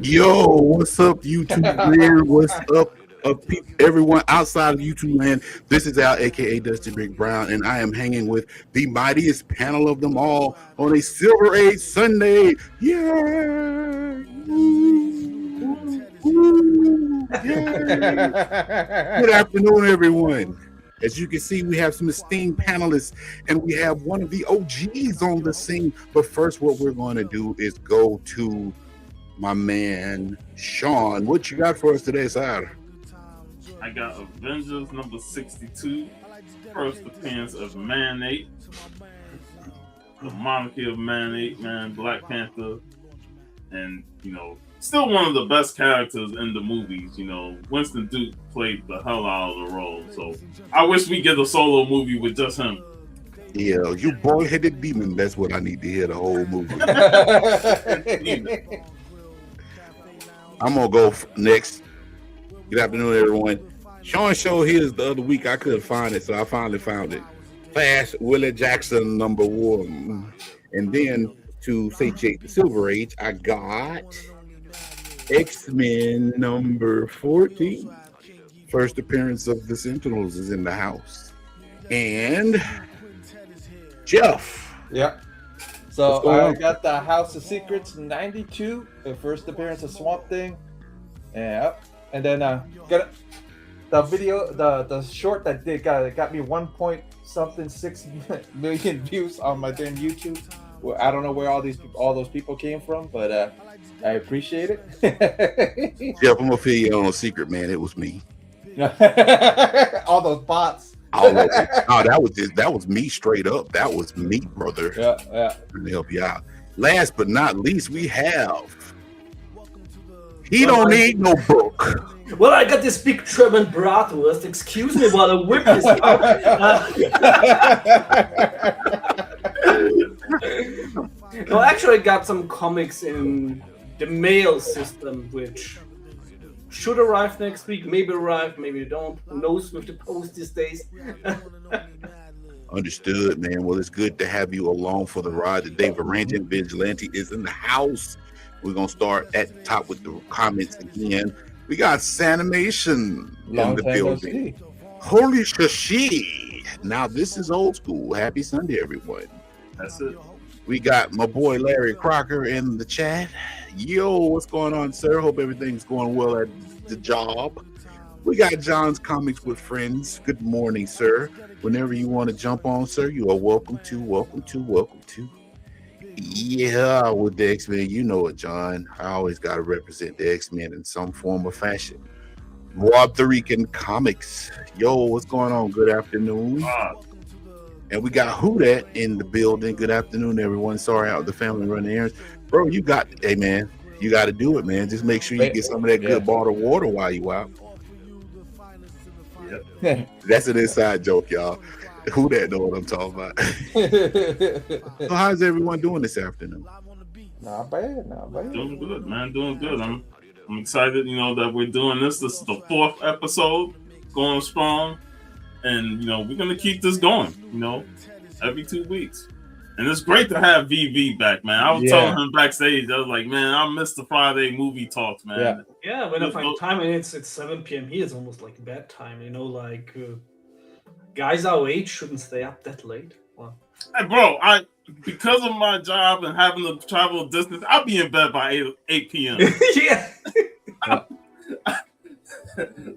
Yo, what's up, YouTube land? What's up, everyone outside of YouTube land? This is Al, aka Dusty Big Brown, and I am hanging with the mightiest panel of them all on a Silver Age Sunday. Yeah! Yeah! Good afternoon, everyone. As you can see, we have some esteemed panelists, and we have one of the OGs on the scene. But first, what we're going to do is go to my man Sean. What you got for us today, sir? I got Avengers number 62, first appearance of E.A.T.A, the monarchy of E.A.T.A, man, Black Panther, and still one of the best characters in the movies. Winston Duke played the hell out of the role, so I wish we get a solo movie with just him. Yeah, you boy-headed demon. That's what I need to hear the whole movie. I'm gonna go next. Good afternoon, everyone. Sean showed his the other week. I couldn't find it, so I finally found it. Flash Willie Jackson number 1, and then to satiate the Silver Age, I got X-Men number 14. First appearance of the Sentinels is in the house, and Jeff. Yep. So I got the House of Secrets 92, the first appearance of Swamp Thing. Yep. And then got the video, the short that got me 1.6 million views on my damn YouTube. Well, I don't know where all those people came from, but I appreciate it. Jeff, I'm gonna fill you on a secret, man. It was me. All those bots. Oh, that was me straight up. That was me, brother. Yeah. Trying to help you out. Last but not least, we have. He don't need no book. Well, I got this big German bratwurst. Excuse me while I whip this out. No, actually, I got some comics in the mail system, which should arrive next week. Maybe arrive, maybe don't. Who knows with the post these days? Understood, man. Well, it's good to have you along for the ride today. Varangian Vigilante is in the house. We're going to start at the top with the comments again. We got Sanimation in the building. Holy shashi. Now, this is old school. Happy Sunday, everyone. That's it. We got my boy Larry Crocker in the chat. Yo, what's going on, sir? Hope everything's going well at the job. We got John's Comics with Friends. Good morning, sir. Whenever you want to jump on, sir, you are welcome to. Yeah, with the X-Men, you know it, John. I always got to represent the X-Men in some form or fashion. Rob the Rican Comics. Yo, what's going on? Good afternoon. And we got Who Dat in the building. Good afternoon, everyone. Sorry out the family running errands. Bro, you got to do it, man. Just make sure you get some of that good bottled water while you out. Yep. That's an inside joke, y'all. Who Dat know what I'm talking about? So how's everyone doing this afternoon? Not bad. Doing good, man. Doing good. I'm excited, that we're doing this. This is the 4th episode, going strong. And, we're going to keep this going, every 2 weeks. And it's great to have VV back, man. I was telling him backstage, I was like, man, I missed the Friday movie talks, man. Yeah, when I find time, and it's 7 p.m. here, it's almost like bedtime, guys our age shouldn't stay up that late. Well, hey, bro, because of my job and having to travel a distance, I'll be in bed by 8 p.m. Yeah.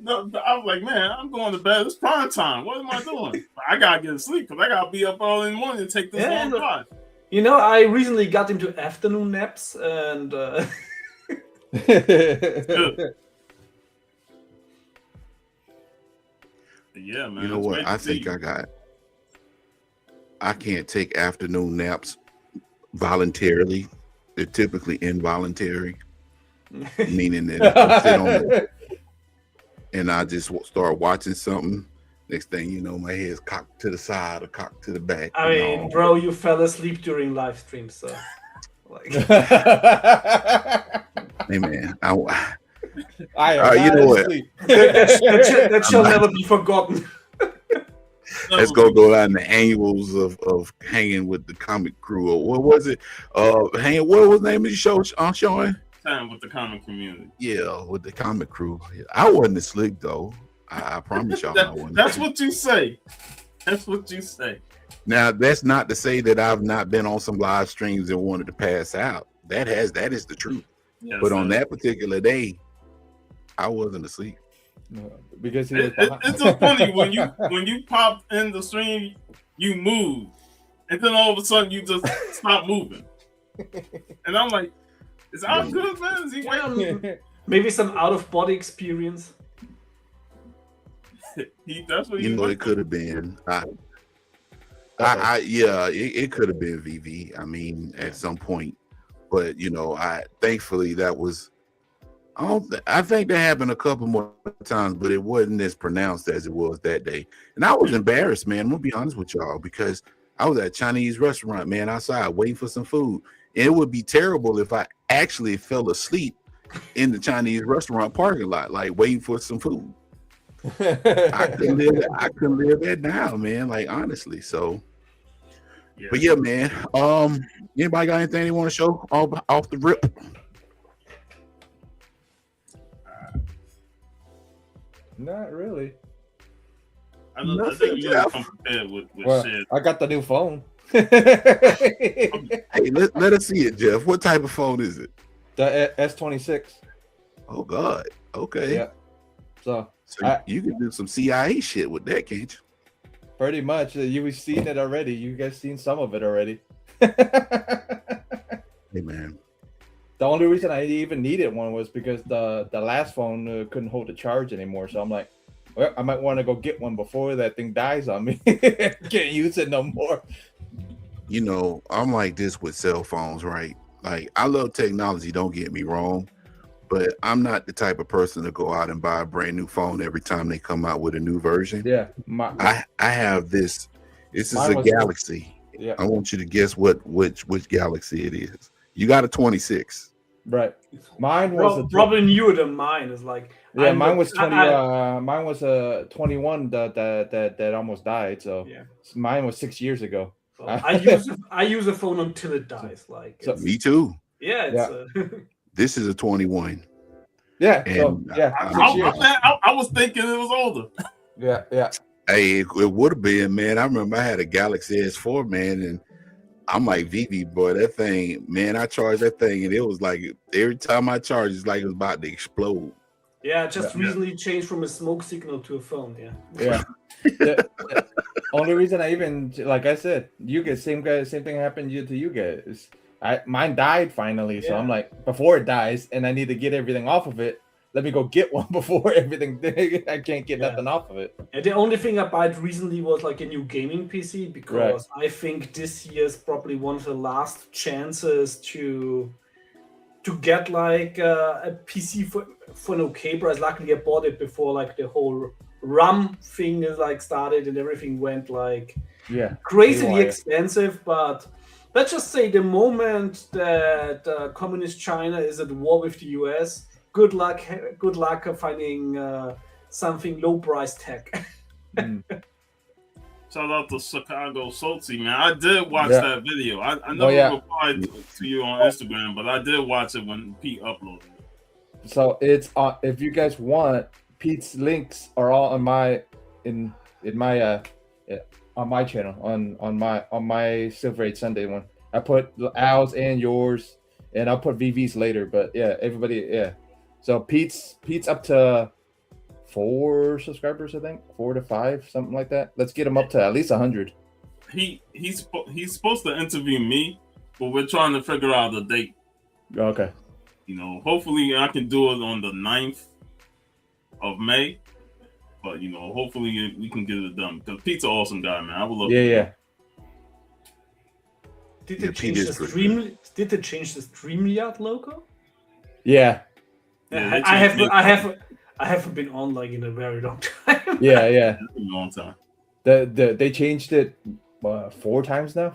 No, I was like, man, I'm going to bed. It's prime time. What am I doing? I gotta get to sleep because I gotta be up early in the morning to take this long drive. I recently got into afternoon naps, and yeah, man. You know what? I can't take afternoon naps voluntarily. They're typically involuntary, meaning that I sit on it and I just start watching something. Next thing you know, my head's cocked to the side or cocked to the back. I mean, bro, you fell asleep during live stream, so hey, man, I am you know what? That shall never be forgotten. let's go out in the annuals of hanging with the comic crew. Or what was it? Hanging. What was the name of the show, Sean? Time with the comic community. Yeah, with the comic crew. I wasn't as slick though. I promise y'all, I wasn't. That's what you say. That's what you say. Now, that's not to say that I've not been on some live streams and wanted to pass out. That is the truth. Yes, but on that particular day, I wasn't asleep. No, because it's so funny when you pop in the stream, you move, and then all of a sudden you just stop moving, and I'm like, "Is that good, man? Is he waiting?" Maybe some out of body experience. That's what it could have been. It could have been VV. I mean, at some point, but thankfully that was. I think that happened a couple more times, but it wasn't as pronounced as it was that day. And I was embarrassed, man. I'm gonna be honest with y'all, because I was at a Chinese restaurant, man, outside waiting for some food. And it would be terrible if I actually fell asleep in the Chinese restaurant parking lot, like waiting for some food. I couldn't live that down, man. Like, honestly. So, yeah. But yeah, man. Anybody got anything they want to show off the rip? Not really. I think you really come prepared with shit. I got the new phone. Hey, let us see it, Jeff. What type of phone is it? The S26. Oh God. Okay. Yeah. So you can do some CIA shit with that, can't you? Pretty much. You've seen it already. You guys seen some of it already. Hey, man. The only reason I even needed one was because the last phone couldn't hold the charge anymore. So I'm like, well, I might want to go get one before that thing dies on me. Can't use it no more. I'm like this with cell phones, right? Like, I love technology, don't get me wrong, but I'm not the type of person to go out and buy a brand new phone every time they come out with a new version. Yeah. I have this. This is a Galaxy. Yeah. I want you to guess which Galaxy it is. You got a 26. Right. Mine was probably newer than mine. Is like, yeah, mine was 20. Mine was a 21 that almost died. So yeah, mine was 6 years ago. So I use a phone until it dies. Like, so, me too. Yeah. This is a 21. Yeah. And I was thinking it was older. Yeah. Hey, it would have been, man. I remember I had a Galaxy S4, man, and I'm like, VV, boy, that thing, man, I charged that thing, and it was like, every time I charged, it's like it was about to explode. Yeah, just recently changed from a smoke signal to a phone, Yeah. The only reason I even, like I said, you guys, same thing happened to you guys. Mine died finally, so I'm like, before it dies, and I need to get everything off of it, let me go get one before everything. I can't get nothing off of it. And the only thing I bought recently was like a new gaming PC, because I think this year is probably one of the last chances to get like a PC for an okay price. Luckily, I bought it before like the whole RAM thing is like started and everything went like crazily expensive. But let's just say the moment that communist China is at war with the US. Good luck finding something low price tech. Shout out to Chicago Salty, man. I did watch that video. I never replied to you on Instagram, but I did watch it when Pete uploaded it. So it's if you guys want, Pete's links are all on my on my channel on my Silver 8 Sunday one. I put Al's and yours, and I'll put VV's later. But yeah, everybody, So Pete's up to 4 subscribers, I think 4 to 5, something like that. Let's get him up to at least 100. He's supposed to interview me, but we're trying to figure out the date. Okay. Hopefully I can do it on the 9th of May. But hopefully we can get it done. Because Pete's an awesome guy, man. I would love to. Yeah. Did they change the StreamYard logo? Yeah. I haven't been on like in a very long time. Yeah. A long time. They changed it 4 times now.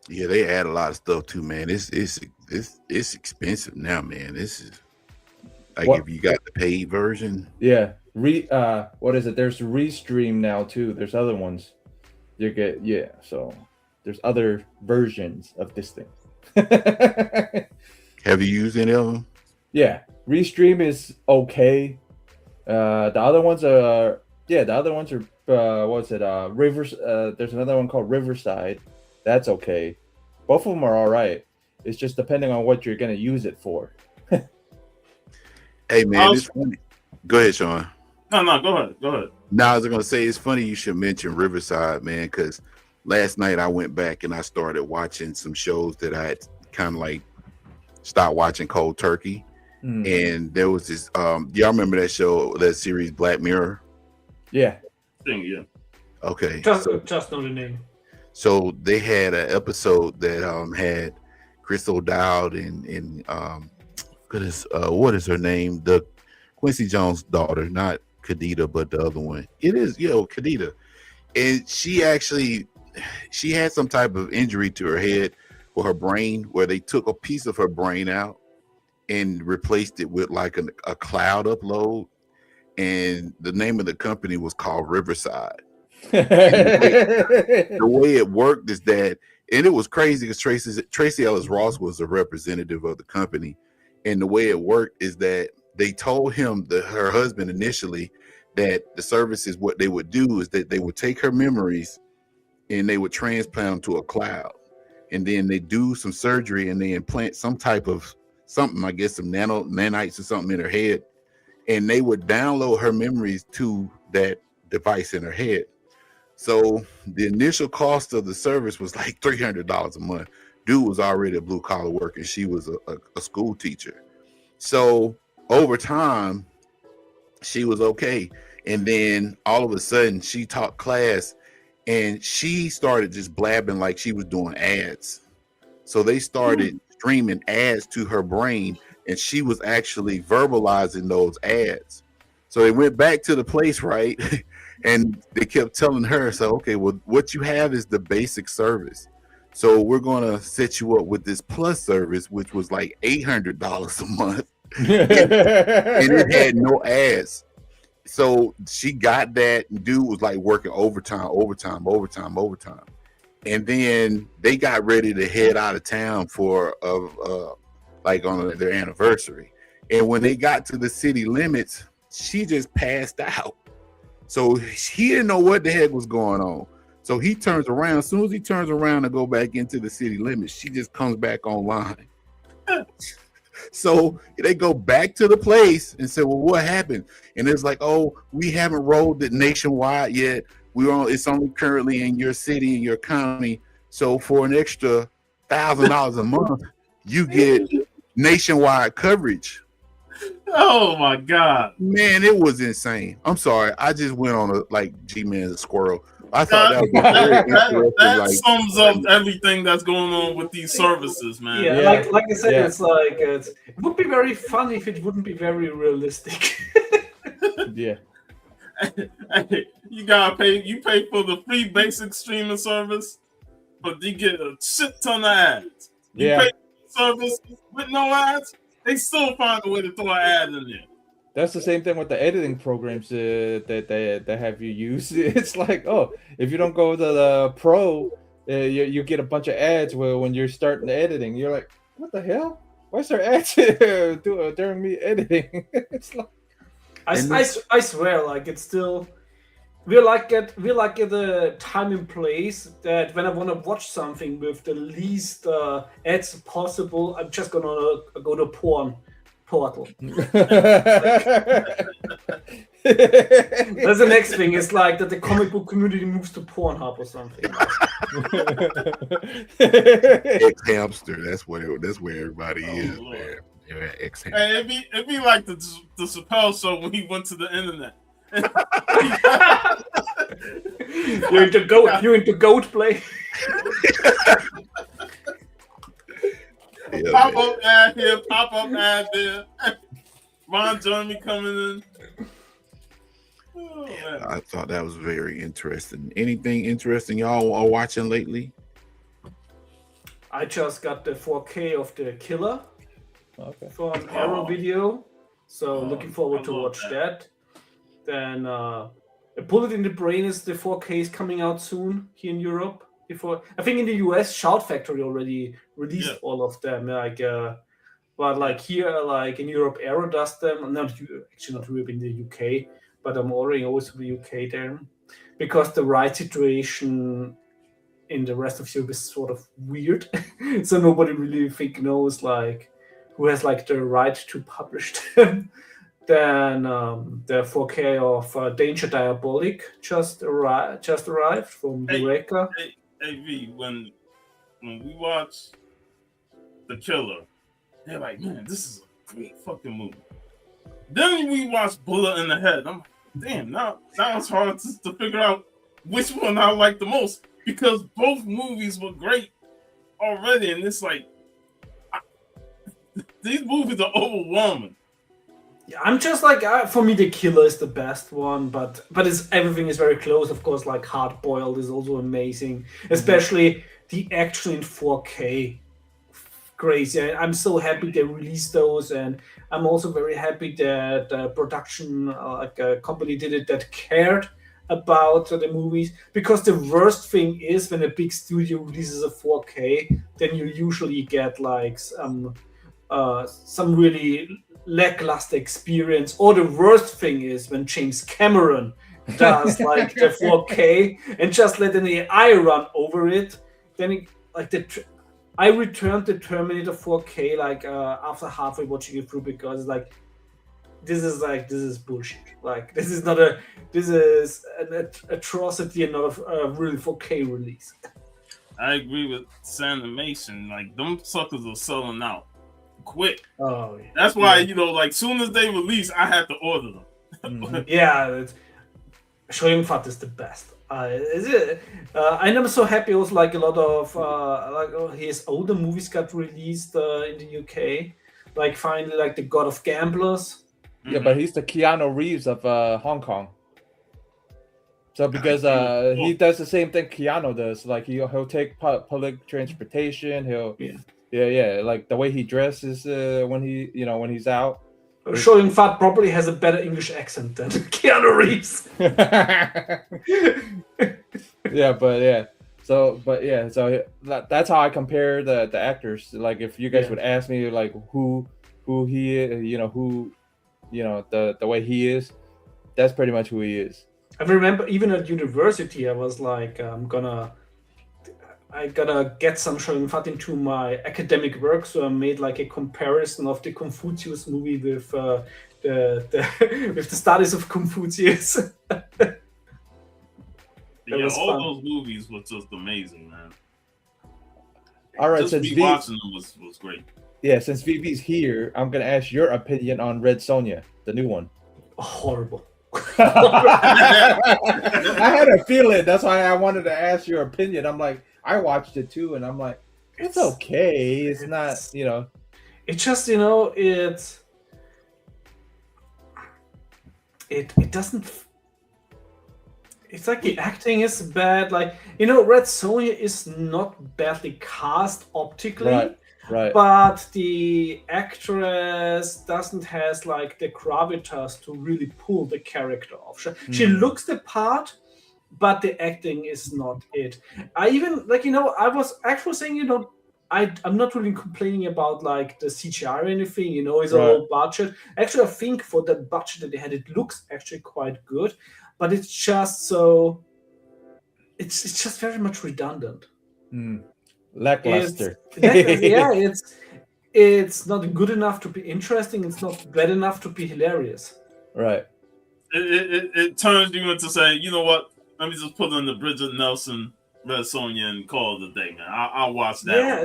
Yeah, they add a lot of stuff too, man. It's expensive now, man. Like if you got the paid version. Yeah. What is it? There's Restream now too. There's other ones. So there's other versions of this thing. Have you used any of them? Yeah. Restream is okay. The other ones are what's it? Rivers. There's another one called Riverside. That's okay. Both of them are all right. It's just depending on what you're gonna use it for. Hey man, it's funny. Go ahead, Sean. No, go ahead. Now, I was gonna say it's funny you should mention Riverside, man, because last night I went back and I started watching some shows that I had kind of like stopped watching cold turkey. And there was this y'all remember that show, that series Black Mirror? Yeah. Yeah. Okay. Just know the name. So they had an episode that had Chris O'Dowd and what is her name? The Quincy Jones' daughter, not Khadida, but the other one. It is, Khadida. And she had some type of injury to her head or her brain, where they took a piece of her brain out and replaced it with like a cloud upload. And the name of the company was called Riverside. The way it worked is that, and it was crazy because Tracy Ellis Ross was a representative of the company. And the way it worked is that they told him, her husband initially, that the services, what they would do is that they would take her memories and they would transplant them to a cloud. And then they do some surgery and they implant some type of something, I guess some nanites or something in her head. And they would download her memories to that device in her head. So the initial cost of the service was like $300 a month. Dude was already a blue collar worker. She was a school teacher. So over time, she was okay. And then all of a sudden she taught class and she started just blabbing like she was doing ads. So they started streaming ads to her brain and she was actually verbalizing those ads. So they went back to the place, right? And they kept telling her, so, okay, well, what you have is the basic service. So we're going to set you up with this plus service, which was like $800 a month. And it had no ads. So she got that. Dude was like working overtime. And then they got ready to head out of town for like on their anniversary. And when they got to the city limits, she just passed out. So he didn't know what the heck was going on. So he turns around. As soon as he turns around to go back into the city limits, she just comes back online. So they go back to the place and say, well, what happened? And it's like, oh, we haven't rolled it nationwide yet. It's only currently in your city and your county. So for an extra $1,000 a month, you get nationwide coverage. Oh my God, man, it was insane. I'm sorry, I just went on G-Man's a squirrel. I thought that sums up everything that's going on with these services, man. Yeah. Like I said, it's like it would be very fun if it wouldn't be very realistic. Yeah. Hey, you gotta pay. You pay for the free basic streaming service, but you get a shit ton of ads. You pay for the service with no ads, they still find a way to throw an ad in there. That's the same thing with the editing programs that have you use. It's like, oh, if you don't go to the pro, you get a bunch of ads when you're starting the editing. You're like, what the hell? Why is there ads during me editing? It's like, I swear, like it's still we're like at the time and place that when I want to watch something with the least ads possible, I'm just gonna go to porn portal. That's the next thing. It's like that the comic book community moves to Pornhub or something. X-Hamster. That's where everybody is, Lord. man. Yeah, X-Hamster. Hey, it'd be like the Chappelle show when he went to the internet. You're into goat play. Yeah, pop up ad here, pop up ad there. Ron Jeremy coming in. Oh, yeah, I thought that was very interesting. Anything interesting y'all are watching lately? I just got the 4K of the Killer okay. from Arrow Video. So looking forward to watch that. Then A Bullet in the Brain is the 4K is coming out soon here in Europe. Before I think in the US, Shout Factory already released all of them. But like here, like in Europe, Arrow does them. Actually not Europe, in the UK, but I'm ordering also the UK there because the right situation in the rest of Europe is sort of weird. So nobody really knows like who has like the right to publish them. Then the 4K of Danger Diabolic just arrived from Eureka. Hey V, when we watch The Killer, they're like, man, this is a great fucking movie. Then we watch Bullet in the Head. I'm like, damn, now it's hard to figure out which one I like the most because both movies were great already, and it's like these movies are overwhelming. Yeah, I'm just like for me, The Killer is the best one, but everything is very close. Of course, like Hard Boiled is also amazing, especially the action in 4K. Crazy! I'm so happy they released those, and I'm also very happy that the production company did it that cared about the movies. Because the worst thing is when a big studio releases a 4K, then you usually get like some really lackluster experience. Or the worst thing is when James Cameron does like the 4K and just let an AI run over it. Then I returned the Terminator 4K after halfway watching it through because this is bullshit. Like this is an atrocity and not a real 4K release. I agree with Sanimation. Like them suckers are selling out quick. Oh, yeah. That's why like soon as they release, I had to order them. Yeah, Shoyung-Fat is the best. And I'm so happy also like a lot of his older movies got released in the UK. Like finally like The God of Gamblers. Yeah, but he's the Keanu Reeves of Hong Kong. So because he does the same thing Keanu does, like he'll take public transportation, like the way he dresses when he's out. Shoyung-Fat probably has a better English accent than Keanu Reeves. So that's how I compare the actors. Like if you guys would ask me like who he is, the way he is, that's pretty much who he is. I remember even at university I was like I'm gonna get some Shoyung-Fat into my academic work, so I made like a comparison of the Confucius movie with the studies of Confucius. Those movies were just amazing, man. All right, just since watching them was great. Yeah, since VV's here, I'm gonna ask your opinion on Red Sonja, the new one. Horrible. I had a feeling. That's why I wanted to ask your opinion. I'm like, I watched it too, and I'm like, it's okay. It's not, It's just, it doesn't. It's like the acting is bad. Like Red Sonja is not badly cast optically. Right. But the actress doesn't has like the gravitas to really pull the character off. She looks the part, but the acting is not it. I even I was actually saying I'm not really complaining about like the CGI or anything. It's a low budget. Actually, I think for the budget that they had, it looks actually quite good. But it's just so. It's just very much redundant. Lackluster. It's not good enough to be interesting. It's not bad enough to be hilarious. Right. It turns you into saying, you know what? Let me just put on the Bridget Nelson Red Sonja and call it a day, man. I'll watch that. Yeah,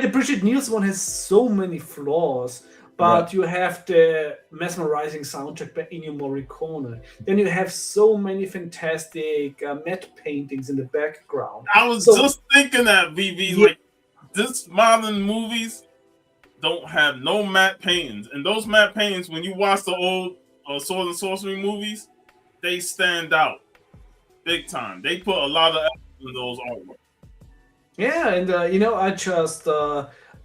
the Bridget Nielsen one has so many flaws. But you have the mesmerizing soundtrack by Ennio Morricone. Then you have so many fantastic matte paintings in the background. I was just thinking that, VV. Like, this modern movies don't have no matte paintings. And those matte paintings, when you watch the old Sword and Sorcery movies, they stand out big time. They put a lot of effort in those artwork. Yeah, and I just...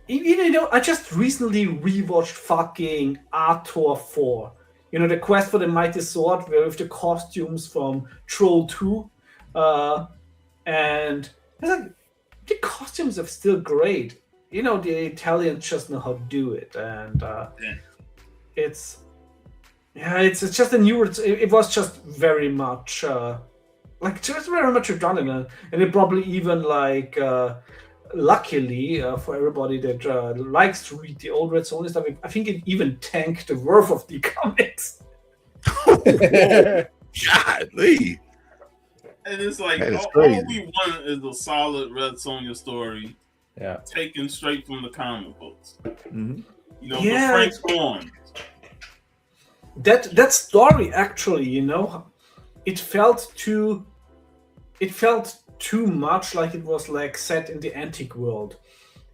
I just recently rewatched fucking E.A.T.A 4. The quest for the mighty sword, where with the costumes from Troll 2, and it's like the costumes are still great. The Italians just know how to do it, and it's just a new. It was just very much just very much redundant, and it probably even luckily for everybody that likes to read the old Red Sonja stuff, I think it even tanked the worth of the comics. Godly. And it's like all we want is a solid Red Sonja story, taken straight from the comic books. Mm-hmm. The Frank Horn. That story actually, it felt too much like it was like set in the antique world,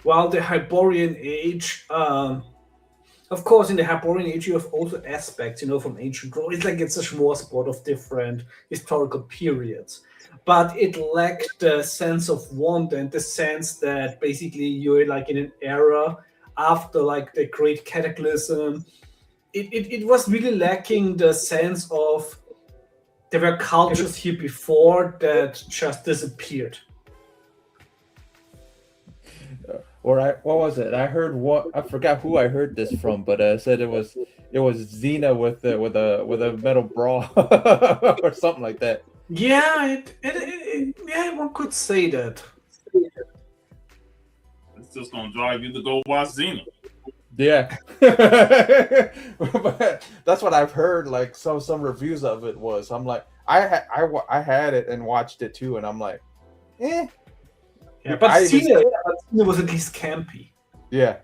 while the Hyborian Age. Of course, in the Hyborian Age, you have also aspects, from ancient Rome. It's like it's a smorgasbord of different historical periods, but it lacked the sense of wonder and the sense that basically you're like in an era after like the Great Cataclysm. It was really lacking the sense of there were cultures here before that just disappeared. What was it? I heard I forgot who I heard this from, but said it was Xena with a metal bra or something like that. Yeah, one could say that. It's just gonna drive you to go watch Xena. Yeah, that's what I've heard. Like some reviews of it was. I'm like, I had it and watched it too, and I'm like, eh. Yeah, but Xena was at least campy. Yeah.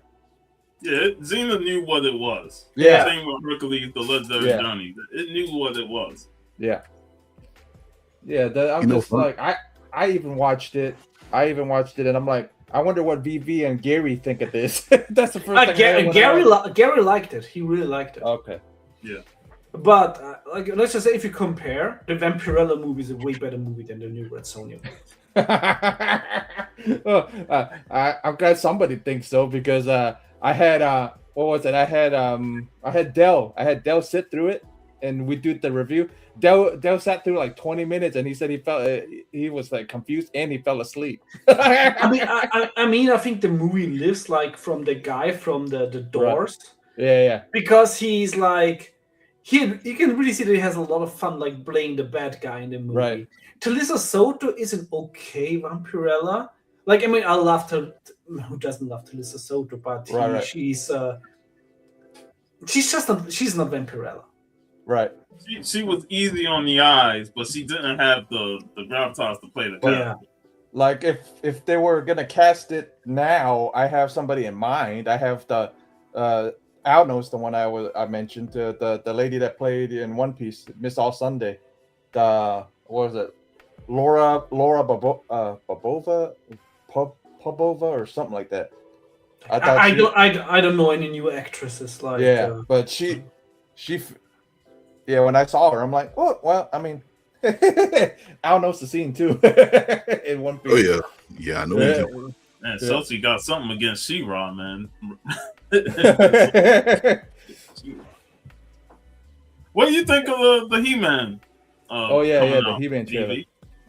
Yeah, Xena knew what it was. Yeah. Same with Hercules, the Legendary Journey. It knew what it was. Yeah. Yeah. I'm just like, I even watched it. And I'm like, I wonder what VV and Gary think of this. That's the first thing. Gary liked it. He really liked it. Okay. Yeah. But let's just say, if you compare, the Vampirella movie is a way better movie than the new Red Sonja movie. I'm glad somebody thinks so, because I had what was it? I had Dell sit through it, and we did the review. Dell sat through like 20 minutes, and he said he was like confused and he fell asleep. I think the movie lives like from the guy from the Doors. Right. Yeah. Because he's like, you can really see that he has a lot of fun like playing the bad guy in the movie. Right. Talisa Soto is an okay Vampirella. Like, I mean, I love her. Who doesn't love Talisa Soto? But she's not Vampirella. Right. She was easy on the eyes, but she didn't have the gravitas to play the character. Yeah. Like if they were gonna cast it now, I have somebody in mind. I have the Alno's the one I mentioned, the lady that played in One Piece, Miss All Sunday. What was it? Laura Popova or something like that. I don't know any new actresses like. Yeah, but she when I saw her, I'm like, oh well, I mean, Al knows the scene too in One Piece. Oh yeah, I know. Yeah. Man, Chelsea got something against She-Ra, man. What do you think of the He-Man? The He-Man trailer.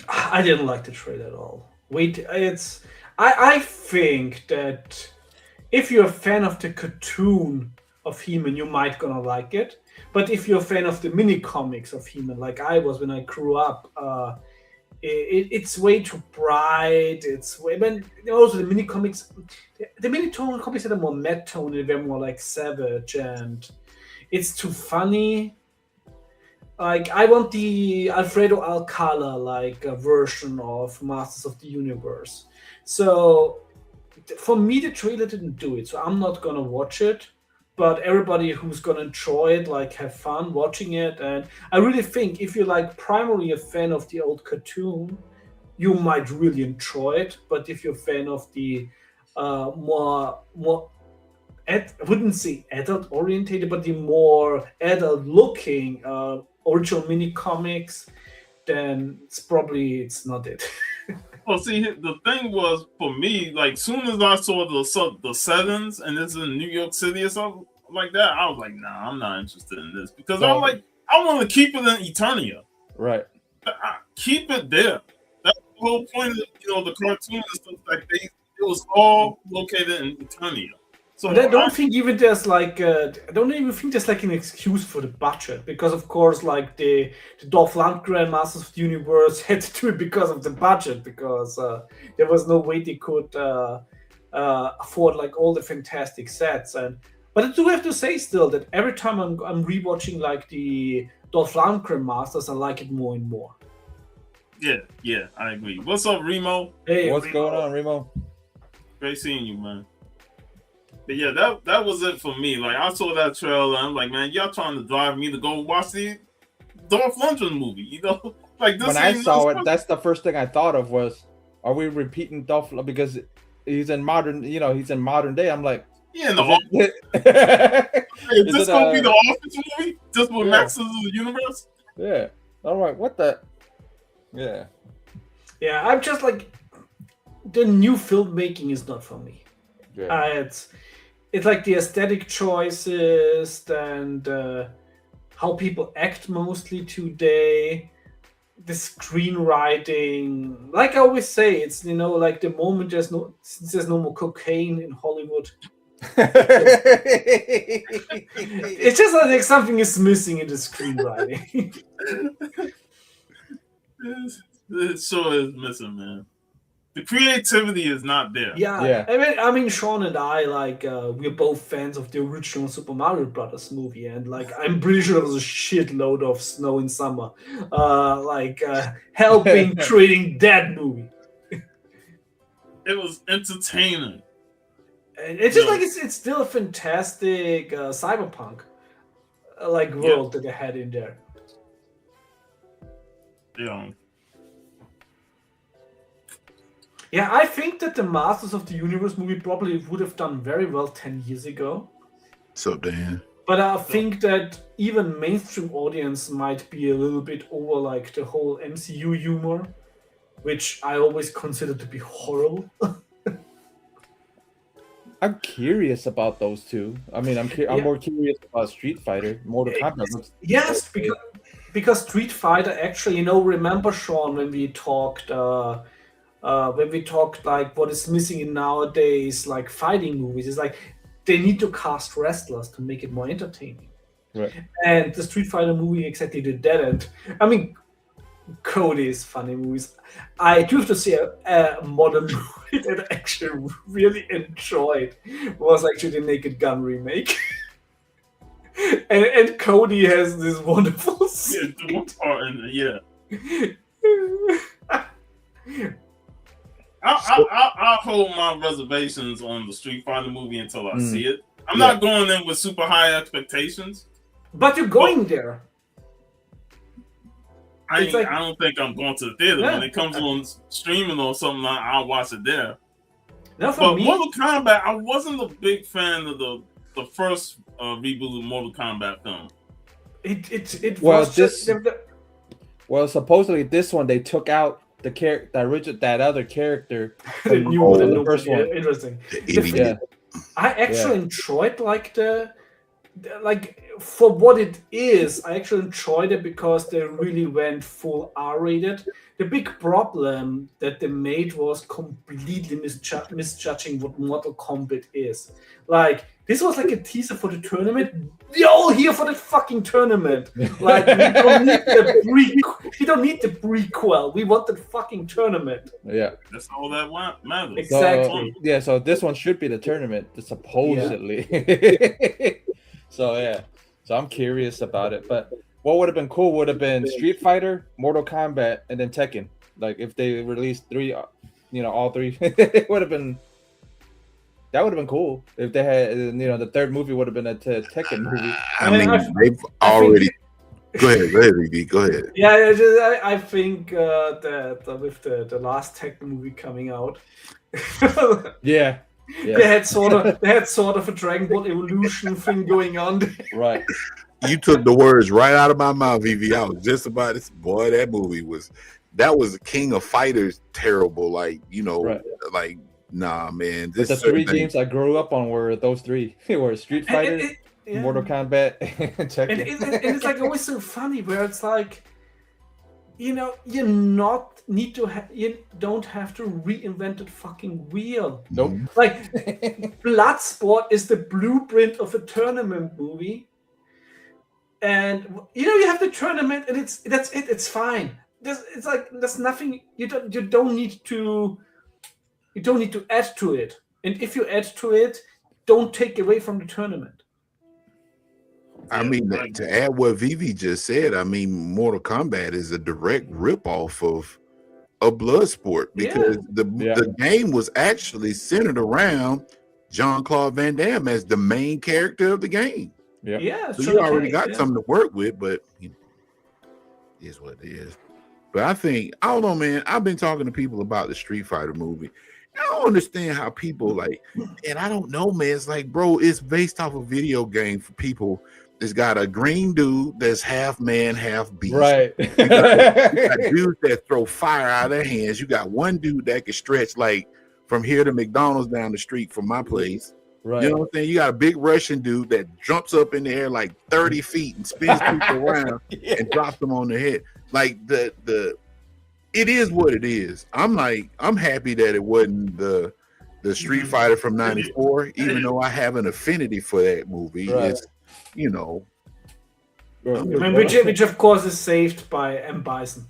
I didn't like the trailer at all. I think that if you're a fan of the cartoon of He-Man, you might gonna like it. But if you're a fan of the mini comics of He-Man, like I was when I grew up, it's way too bright. Also the mini comics, the mini comics had a more matte tone, and they're more like savage, and it's too funny. Like, I want the Alfredo Alcala version of Masters of the Universe. So for me, the trailer didn't do it. So I'm not gonna watch it. But everybody who's gonna enjoy it, like, have fun watching it. And I really think if you're like primarily a fan of the old cartoon, you might really enjoy it. But if you're a fan of the more I wouldn't say adult orientated, but the more adult looking original mini comics, then it's not it. Well, see, the thing was for me, like, soon as I saw the settings and it's in New York City or something like that, I was like, nah, I'm not interested in this because I'm like, I want to keep it in Eternia. Right. Keep it there. That's the whole point of the cartoon and stuff like that. It was all located in Eternia. So I don't think even there's like I don't even think there's like an excuse for the budget, because of course like the Dolph Lundgren Masters of the Universe had to do it because of the budget, because there was no way they could afford like all the fantastic sets. But I do have to say still that every time I'm rewatching like the Dolph Lundgren Masters, I like it more and more. Yeah, I agree. What's up, Remo? Hey, what's going on, Remo? Great seeing you, man. But yeah, that was it for me. Like, I saw that trailer, and I'm like, man, y'all trying to drive me to go watch the Dolph Lundgren movie, Like, this when I saw it, that's the first thing I thought of was, are we repeating Dolph? Because he's in modern, he's in modern day. I'm like, yeah, in the office. Is this gonna be the Office movie? Just with Masters of the Universe? Yeah. I'm like, what the? Yeah. Yeah, I'm just like, the new filmmaking is not for me. Yeah. It's like the aesthetic choices and how people act mostly today, the screenwriting. Like I always say, it's like the moment there's no more cocaine in Hollywood. It's just like something is missing in the screenwriting. It sure is missing, man. The creativity is not there. Yeah. I mean, Sean and I, like, we're both fans of the original Super Mario Brothers movie, and like, I'm pretty sure there was a shitload of snow in summer, helping creating that movie. It was entertaining. And it's just like it's still a fantastic cyberpunk world that they had in there. Yeah, I think that the Masters of the Universe movie probably would have done very well 10 years ago. So, Dan. But I think that even mainstream audience might be a little bit over like the whole MCU humor, which I always consider to be horrible. I'm curious about those two. I mean, I'm more curious about Street Fighter, Mortal Kombat. Yes, because Street Fighter actually, remember, Sean, when we talked like what is missing in nowadays like fighting movies, is like they need to cast wrestlers to make it more entertaining. Right. And the Street Fighter movie exactly did that. And I mean, Cody's funny movies. I do have to say a modern movie that I actually really enjoyed was actually the Naked Gun remake. and Cody has this wonderful scene. I'll hold my reservations on the Street Fighter movie until I see it. I'm not going in with super high expectations. But you're going there. I don't think I'm going to the theater. When it comes on streaming or something, I'll watch it there. But Mortal Kombat, I wasn't a big fan of the first reboot of Mortal Kombat film. Well, supposedly this one they took out that other character. The first one. Interesting. I actually enjoyed for what it is. I actually enjoyed it because they really went full R-rated. The big problem that they made was completely misjudging what Mortal Kombat is. Like, this was like a teaser for the tournament. We're all here for that fucking tournament. Like, we don't need the prequel. We want the fucking tournament. Yeah. That's all that matters. Exactly. So this one should be the tournament, supposedly. Yeah. So I'm curious about it. But what would have been cool would have been Street Fighter, Mortal Kombat, and then Tekken. Like, if they released three, all three, it would have been. That would have been cool if they had, the third movie would have been a Tekken movie. I mean, they've already. Go ahead, VB. Go ahead. Yeah, I think that with the last Tekken movie coming out, yeah, they had sort of a Dragon Ball Evolution thing going on. Right. You took the words right out of my mouth, VB. I was just about this. Boy, that movie was that was King of Fighters terrible. Like, you know, Right. like, nah, man. But This the three certain games I grew up on were those three. Were Street Fighter, Yeah. Mortal Kombat, and And Tekken. it's like always so funny where it's like, you know, you don't have to reinvent the fucking wheel. Nope. Like Bloodsport is the blueprint of a tournament movie. And you know, you have the tournament and that's it, it's fine. It's like there's nothing you don't need to add to it. And if you add to it, don't take away from the tournament. I mean, to add what Vivi just said, I mean, Mortal Kombat is a direct ripoff of a Bloodsport because the game was actually centered around Jean-Claude Van Damme as the main character of the game. Yeah, so you already got something to work with, but you know, it is what it is. But I don't know, man. I've been talking to people about the Street Fighter movie. I don't understand how people like, and I don't know, man. It's like, bro, it's based off a video game for people. It's got a green dude that's half man, half beast. Right. You got dudes that throw fire out of their hands. You got one dude that can stretch like from here to McDonald's down the street from my place. Right. You know what I'm saying? You got a big Russian dude that jumps up in the air like 30 feet and spins people around and drops them on the head. Like it is what it is. I'm happy that it wasn't the Street Fighter from '94, even though I have an affinity for that movie. Right. It's, you know, which of course is saved by M. Bison.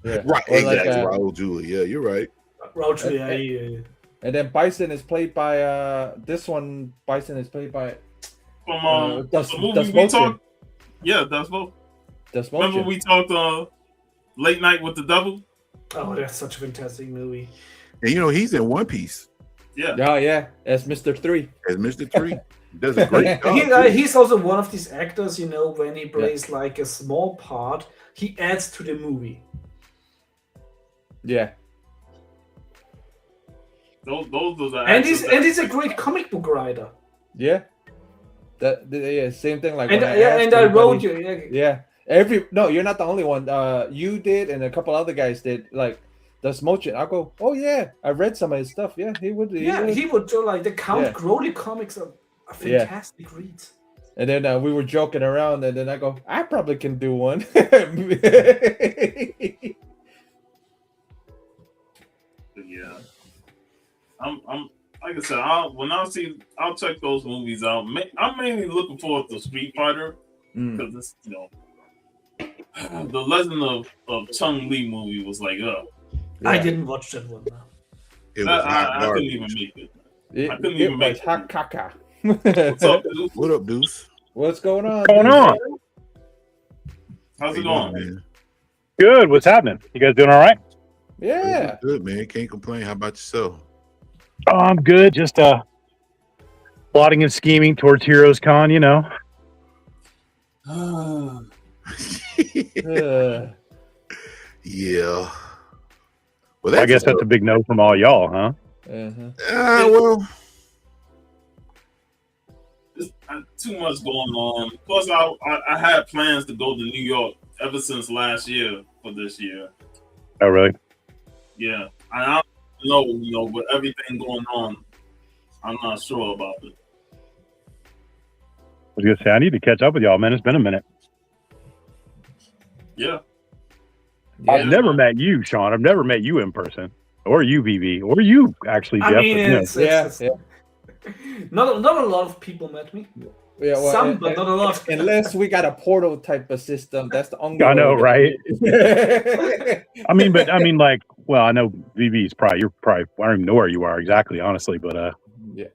Yeah. Right, or exactly. Like, Raul Julia. Yeah, you're right. Raul Julia. And then Bison is played by Bison is played by from the movie we talked. Yeah, that's both. Remember we talked Late Night with the Devil? Oh, that's such a fantastic movie. And you know, he's in One Piece. Yeah. Oh yeah, as Mr. 3. As Mr. 3. He does a great job. He's also one of these actors, you know, when he plays like a small part, he adds to the movie. Yeah. Those are the and he's a great comic book writer. Yeah. Same thing. Like I wrote you. Yeah. You're not the only one. You did, and a couple other guys did. Like the Smochin. I go, oh yeah, I read some of his stuff. Yeah, he would. He would do like the Count Grody comics are fantastic reads. And then we were joking around, and then I go, I probably can do one. Yeah. I'm like I said, I'll check those movies out. I'm mainly looking forward to Street Fighter because it's, you know, the Legend of Chun-Li movie was like, I didn't watch that one. I couldn't even make it. I couldn't even make it. Hakaka. What's up, Deuce? What up, Deuce? What's going on? How's it going, man? Good. What's happening? You guys doing all right? Yeah. Good, man. Can't complain. How about yourself? Oh, I'm good. Just plotting and scheming towards Heroes Con, you know. Yeah. Well, I guess that's a big no from all y'all, huh? Well, there's too much going on. Plus, I had plans to go to New York ever since last year for this year. Oh, really? Yeah. I don't know, with everything going on, I'm not sure about it. I was going to say, I need to catch up with y'all, man. It's been a minute. Yeah. I've never met you, Sean. I've never met you in person. Or you, VV. Or you, actually, Jeff. I mean, it's not a lot of people met me. Yeah, well, some, but not a lot. Unless we got a portal type of system, that's the only. I know, right? I mean, like, well, I know VV's you're probably. I don't even know where you are exactly, honestly, but yeah,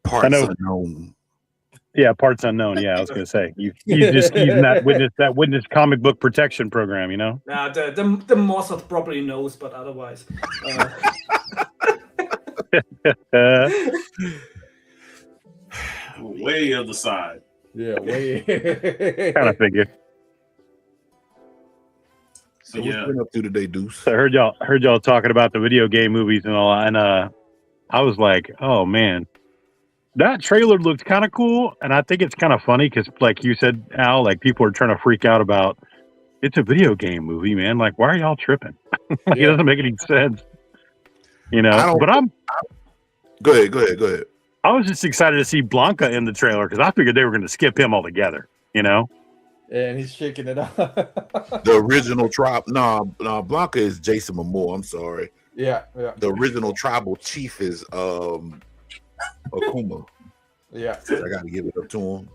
parts unknown. Yeah, parts unknown. Yeah, I was gonna say you just using that witness comic book protection program, you know. Nah, the Mossad probably knows, but otherwise. Way other side. Yeah, way. Kind of figured. So what's been up to today, Deuce? So I heard y'all talking about the video game movies and all, and I was like, oh man, that trailer looked kind of cool, and I think it's kind of funny because, like you said, Al, like people are trying to freak out about It's a video game movie, man. Like, why are y'all tripping? It Yeah. doesn't make any sense. You know, I don't. but Go ahead. I was just excited to see Blanca in the trailer because I figured they were going to skip him altogether. You know, And he's shaking it up. The original tribe. No, Blanca is Jason Momoa. I'm sorry. Yeah. The original tribal chief is Akuma. Yeah. I got to give it up to him.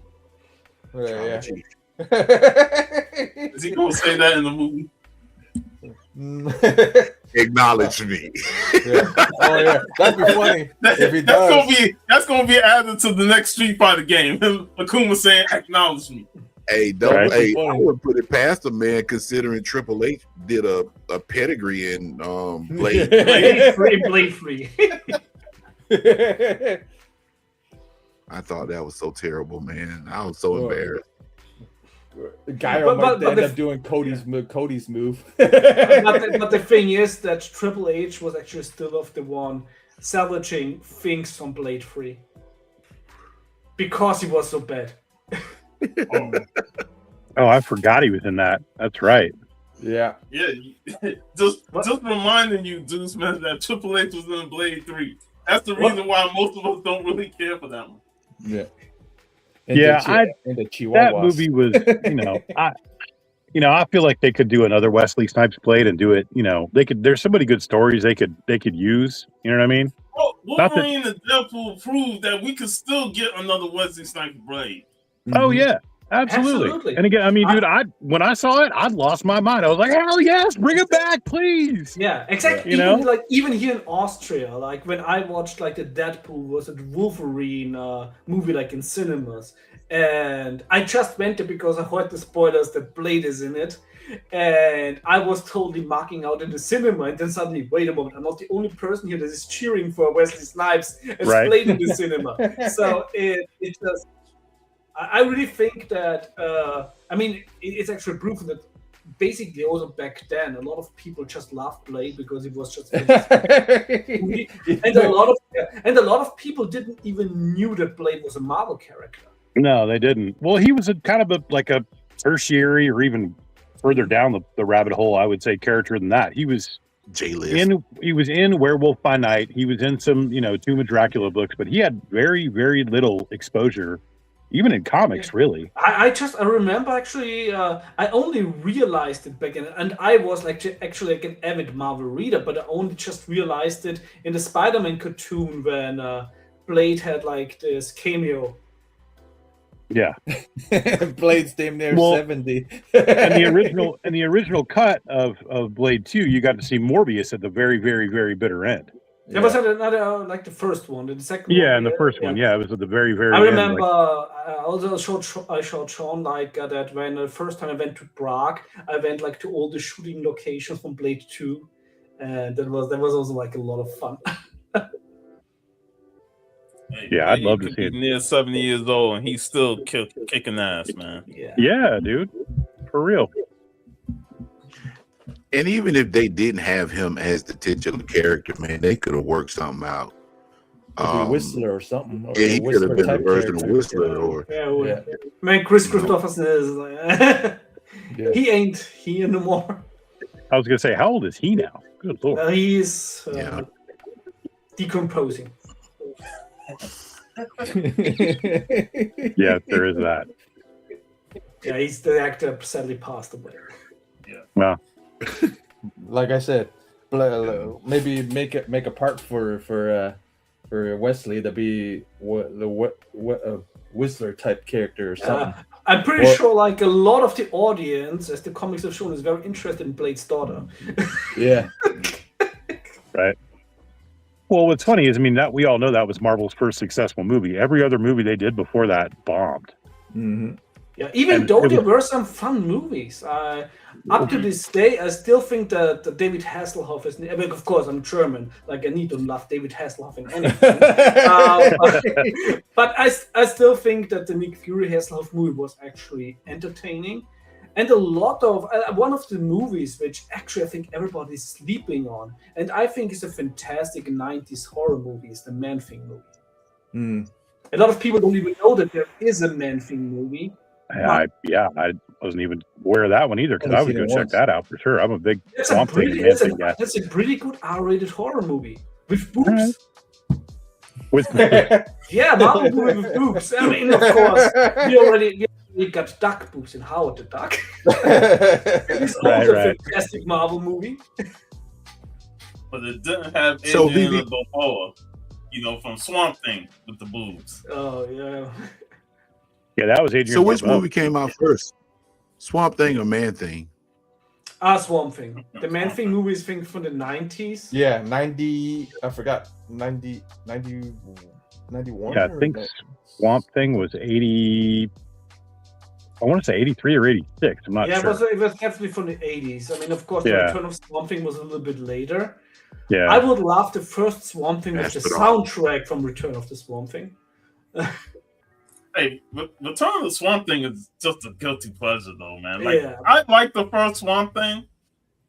Yeah. Chief. Is he gonna say that in the movie? Acknowledge me. Yeah. Oh yeah, that'd be funny if he does. That's gonna be added to the next Street Fighter game. Akuma saying, "Acknowledge me." Hey, don't. Right. Hey, I Funny. would put it past a man considering Triple H did a pedigree in Blade. Blade free. I thought that was so terrible, man. I was so embarrassed. Gyro might but end up doing Cody's move. but the thing is that Triple H was actually still of the one salvaging things from Blade 3 because he was so bad. Oh, I forgot he was in that. That's right. Yeah. Yeah, just reminding you, Deuce, man, that Triple H was in Blade 3. That's the reason why most of us don't really care for that one. Yeah. Yeah, and the That Chihuahuas. movie was, I feel like they could do another Wesley Snipes Blade and do it. You know, they could. There's so many good stories they could use. You know what I mean? Well, Wolverine and Deadpool proved that we could still get another Wesley Snipes Blade. Oh yeah, absolutely. And again, I mean, dude, when I saw it, I lost my mind. I was like, hell yes, bring it back, please. Yeah, exactly. Even here in Austria, like when I watched like the Deadpool versus Wolverine movie, like in cinemas, and I just went there because I heard the spoilers that Blade is in it, and I was totally marking out in the cinema, and then suddenly, wait a moment, I'm not the only person here that is cheering for Wesley Snipes as Blade in the cinema. So it just. I really think that, it's actually proven that basically also back then, a lot of people just loved Blade because it was just and a lot of people didn't even knew that Blade was a Marvel character. No, they didn't. Well, he was a tertiary or even further down the rabbit hole, I would say, character than that. He was He was in Werewolf by Night. He was in some, Tomb of Dracula books, but he had very, very little exposure. Even in comics, really. I remember actually, I only realized it back then, and I was actually like an avid Marvel reader, but I only just realized it in the Spider-Man cartoon when Blade had like this cameo. Yeah, Blade's damn near 70. And the original cut of Blade 2, you got to see Morbius at the very, very, very bitter end. There was another, like the first one, the second one. Yeah, and the first one, it was at the very, very I end. remember also I showed Sean that when the first time I went to Prague, I went like to all the shooting locations from Blade 2, and that was also like a lot of fun. Yeah, I'd love to see it. Near 70 years old, and he's still kicking ass, man. Yeah, dude, for real. And even if they didn't have him as the titular character, man, they could have worked something out. Whistler or something. Or he could have been a version of Whistler. Man, Chris Christopherson is he ain't here no more. I was gonna say, how old is he now? Good lord. He's decomposing. Yeah, there is that. Yeah, he's the actor sadly passed away. Yeah. Well. Like I said, maybe make a part for Wesley to be the Whistler type character or something. I'm pretty sure like a lot of the audience, as the comics have shown, is very interested in Blade's daughter. Yeah. Right. Well, what's funny is, that we all know that was Marvel's first successful movie. Every other movie they did before that bombed. Mm-hmm. Yeah, even though there were some fun movies, up to this day, I still think that David Hasselhoff is. Of course, I'm German. Like I need to love David Hasselhoff in anything. But I still think that the Nick Fury Hasselhoff movie was actually entertaining, and a lot of one of the movies which actually I think everybody's sleeping on, and I think is a fantastic '90s horror movie, is the Man-Thing movie. A lot of people don't even know that there is a Man-Thing movie. I wasn't even aware of that one either, because I would go check that out for sure. I'm a big Swamp Thing and Man Thing guy. That's a pretty good R-rated horror movie with boobs. Right. With Marvel movie with boobs. I mean, of course, we already got duck boobs in Howard the Duck. It's also a fantastic Marvel movie. But it didn't have Adriana Balboa, from Swamp Thing with the boobs. Oh yeah. Yeah, that was Adrian. So which movie came out first? Swamp Thing or Man Thing? Swamp Thing. The Man Thing movie is from the 90s. Yeah, 90. I forgot. 91. Yeah, I think Swamp Thing was 80. I want to say 83 or 86. I'm not sure. It was definitely from the 80s. I mean, of course, the Return of Swamp Thing was a little bit later. Yeah. I would love the first Swamp Thing with the soundtrack from Return of the Swamp Thing. Hey, Return of the Swamp Thing is just a guilty pleasure, though, man. I like the first Swamp Thing,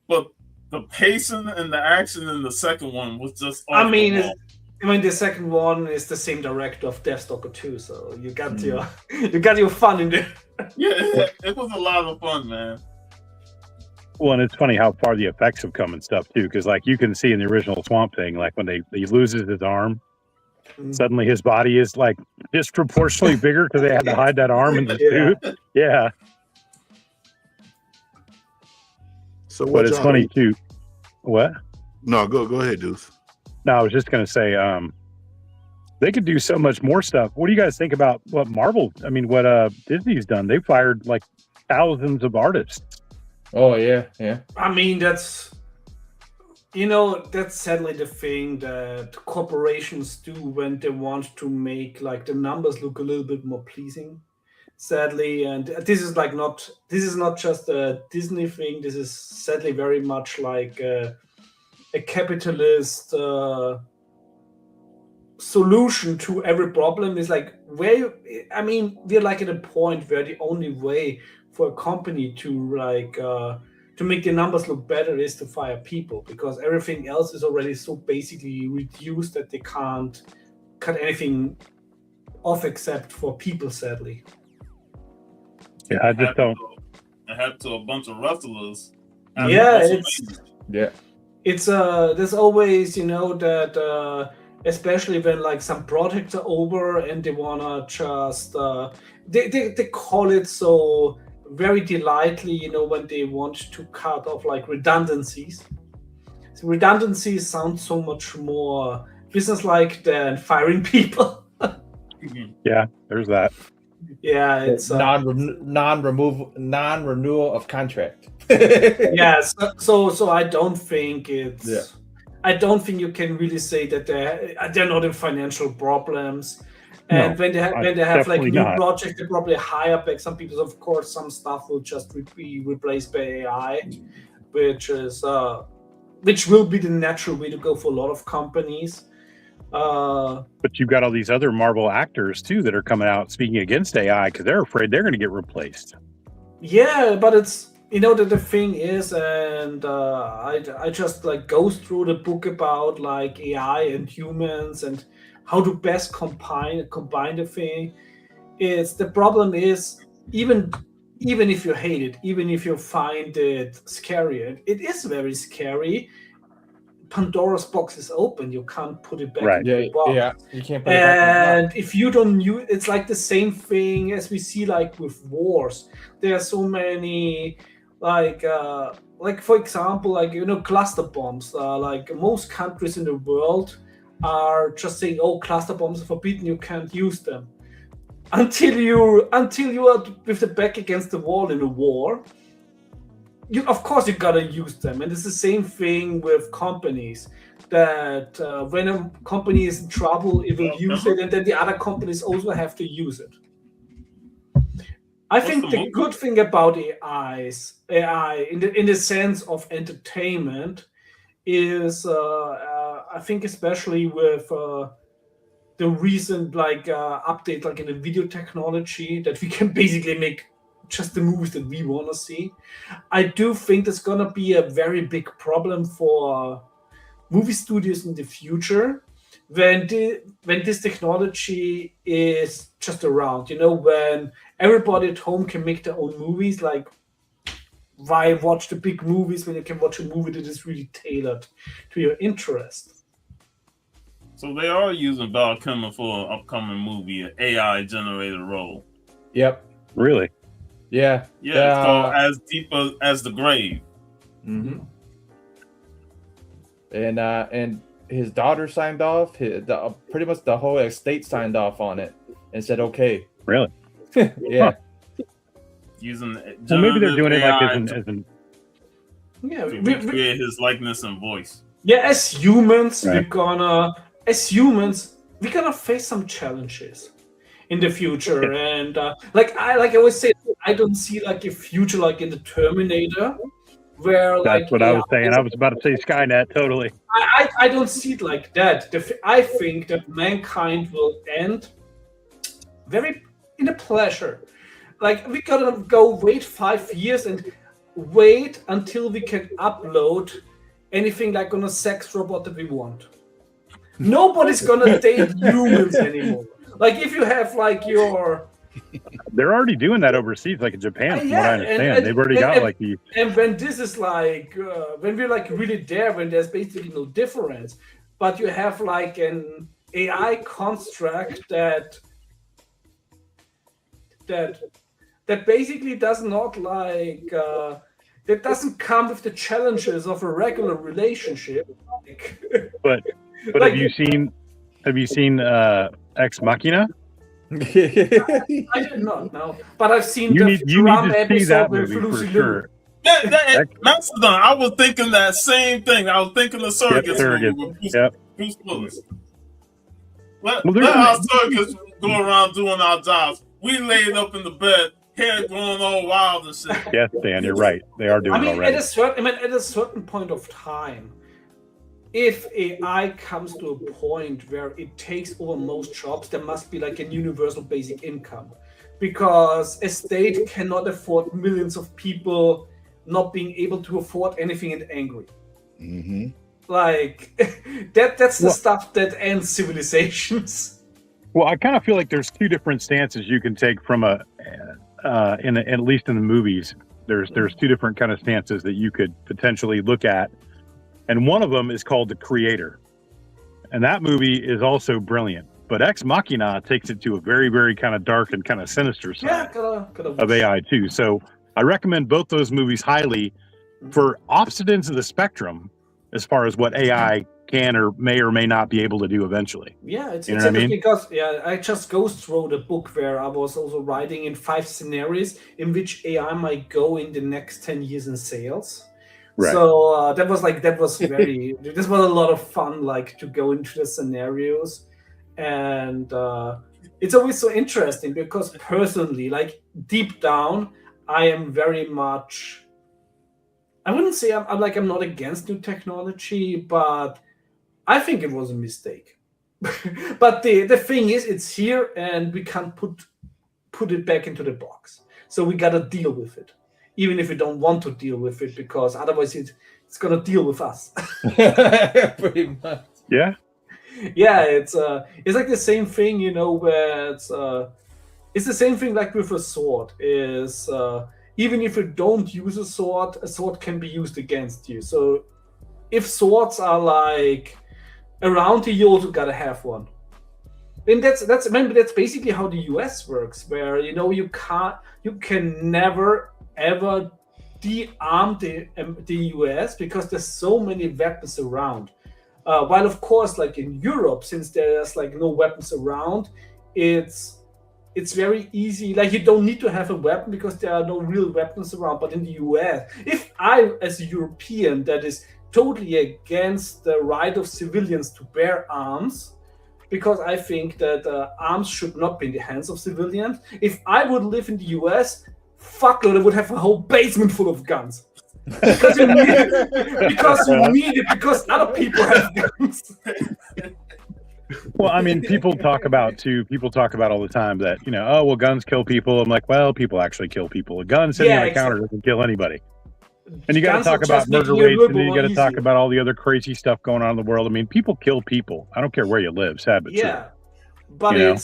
but the pacing and the action in the second one was just. The second one is the same director of Deathstalker 2, so you got your fun in there. Yeah, it was a lot of fun, man. Well, and it's funny how far the effects have come and stuff too, because you can see in the original Swamp Thing, when he loses his arm, suddenly his body is disproportionately bigger because they had to hide that arm in the suit. Yeah. So, but it's funny too. What? No, go ahead, Deuce. No, I was just gonna say, they could do so much more stuff. What do you guys think about what Disney's done? They fired thousands of artists. Oh yeah. I mean, that's sadly the thing that corporations do when they want to make the numbers look a little bit more pleasing. Sadly, and this is not just a Disney thing. This is sadly very much like a capitalist solution to every problem. Is we're at a point where the only way for a company to make the numbers look better is to fire people, because everything else is already so basically reduced that they can't cut anything off except for people, sadly. Yeah, I just don't. It happened to a bunch of wrestlers. It's there's always that especially when some projects are over and they wanna just they call it so very delightfully, when they want to cut off redundancies. So redundancies sound so much more business-like than firing people. Yeah, there's that. Yeah, it's non-renewal of contract. Yes, so I don't think it's. Yeah. I don't think you can really say that they're not in financial problems. And when they have new projects, they probably hire back some people. Of course, some stuff will just be replaced by AI, which will be the natural way to go for a lot of companies. But you've got all these other Marvel actors too that are coming out speaking against AI because they're afraid they're going to get replaced. Yeah, but it's that the thing is, and I just go through the book about AI and humans and how to best combine the thing. The problem is even if you hate it, even if you find it scary, and it is very scary. Pandora's box is open. You can't put it back in the box. Yeah, you can't put it back in the box. If you don't use, it's the same thing as we see with wars. There are so many for example, cluster bombs. Most countries in the world are just saying, "Oh, cluster bombs are forbidden. You can't use them." Until you are with the back against the wall in a war. Of course, you gotta use them, and it's the same thing with companies. That when a company is in trouble, it will use it, and then the other companies also have to use it. I think the good thing about AI in the sense of entertainment is, I think especially with the recent update in the video technology, that we can basically make just the movies that we want to see. I do think there's going to be a very big problem for movie studios in the future, when this technology is just around, when everybody at home can make their own movies, like why watch the big movies when you can watch a movie that is really tailored to your interest? So they are using Val Kilmer for an upcoming movie, an AI generated role. Yep. Really? Yeah. Yeah, it's called As Deep as the Grave. Mm-hmm. And his daughter signed off. Pretty much the whole estate signed off on it and said okay. Really? Yeah. Using well, maybe they're doing AI it like as an Yeah, to recreate his likeness and voice. Yeah, as humans, Right. we're gonna face some challenges in the future, and like I always say, I don't see like a future like in the Terminator, where that's what I was saying. I was about to say Skynet, totally. I don't see it like that. I think that mankind will end very in a pleasure. Like we gotta go wait 5 years and wait until we can upload anything like on a sex robot that we want. Nobody's gonna date humans anymore. Like if you have like your They're already doing that overseas, like in Japan, from what I understand. They've already got like the. And when this is like, when we're like really there, when there's basically no difference, but you have like an AI construct that basically does not like, that doesn't come with the challenges of a regular relationship. But like, have you seen Ex Machina? I did not know, but I've seen you need to see that movie for for sure. Mastodon, I was thinking that same thing. I was thinking the Surrogates movie with Bruce Willis. Let our surrogates go around doing our jobs. We laid up in the bed, hair growing all wild and shit. Yes, Dan, you're right. They are doing it already. At a certain point of time, if AI comes to a point where it takes over most jobs, there must be like a universal basic income, because a state cannot afford millions of people not being able to afford anything and angry. Mm-hmm. Like that's the stuff that ends civilizations. Well, I kind of feel like there's two different stances you can take from at least in the movies. There's two different kind of stances that you could potentially look at. And one of them is called The Creator. And that movie is also brilliant. But Ex Machina takes it to a very, very kind of dark and kind of sinister side of AI too. So I recommend both those movies highly for opposite ends of the spectrum as far as what AI can or may not be able to do eventually. Yeah, it's interesting, I mean? Because I just go through the book where I was also writing in 5 scenarios in which AI might go in the next 10 years in sales. Right. So this was a lot of fun, like to go into the scenarios, and it's always so interesting because personally, like deep down, I am very much. I wouldn't say I'm not against new technology, but I think it was a mistake. But the thing is, it's here, and we can't put it back into the box. So we gotta deal with it. Even if we don't want to deal with it, because otherwise it's gonna deal with us. Pretty much. Yeah. Yeah, it's like the same thing, where it's the same thing like with a sword. Is even if you don't use a sword can be used against you. So if swords are like around you also gotta have one. And that's basically how the US works, where you can never ever de-arm the US because there's so many weapons around. While of course, like in Europe, since there's like no weapons around, it's very easy. Like you don't need to have a weapon because there are no real weapons around. But in the US, if I, as a European, that is totally against the right of civilians to bear arms, because I think that arms should not be in the hands of civilians. If I would live in the US, fuckload, I would have a whole basement full of guns. Because you need it, because other people have guns. Well, I mean, people talk about all the time that, guns kill people. I'm like, well, people actually kill people. A gun sitting on a counter doesn't kill anybody. And you got to guns talk are about just murder making it a rates, little and then you more got to talk easier. about all the other crazy stuff going on in the world. I mean, people kill people. I don't care where you live, sad but true. Yeah, but You know?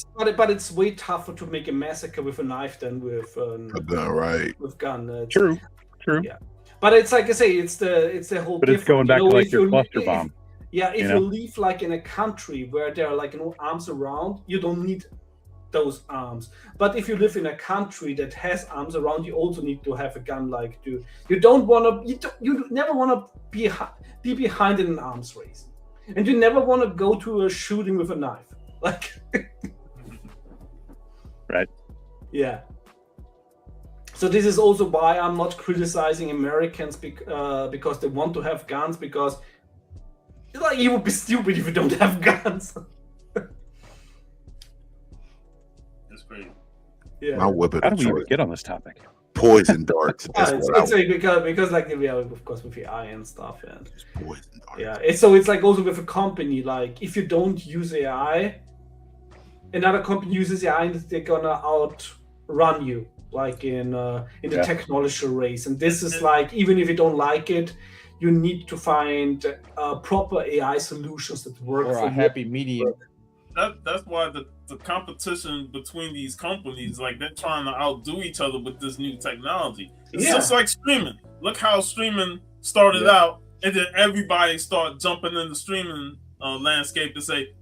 it's way tougher to make a massacre with a knife than with A gun, right? with gun. True. Yeah, but it's like I say, it's the whole. But it's going back to like your cluster bomb. If you you live like in a country where there are like no arms around, you don't need those arms. But if you live in a country that has arms around, you also need to have a gun. Like you don't want to, you never want to be behind in an arms race, and you never want to go to a shooting with a knife. Like, right? Yeah. So this is also why I'm not criticizing Americans because they want to have guns, because like you would be stupid if you don't have guns. That's crazy. Yeah. My weapon How do of we even choice, get on this topic? poison darts. That's it's what I like because like we are of course with AI and stuff, and poison darts. yeah, it's like also with a company, like if you don't use AI, another company uses AI and they're gonna outrun you, like in the technology race. And this is like, even if you don't like it, you need to find proper AI solutions that work or for a happy medium. That's why the competition between these companies, like they're trying to outdo each other with this new technology. It's just like streaming. Look how streaming started out, and then everybody started jumping in the streaming landscape to say,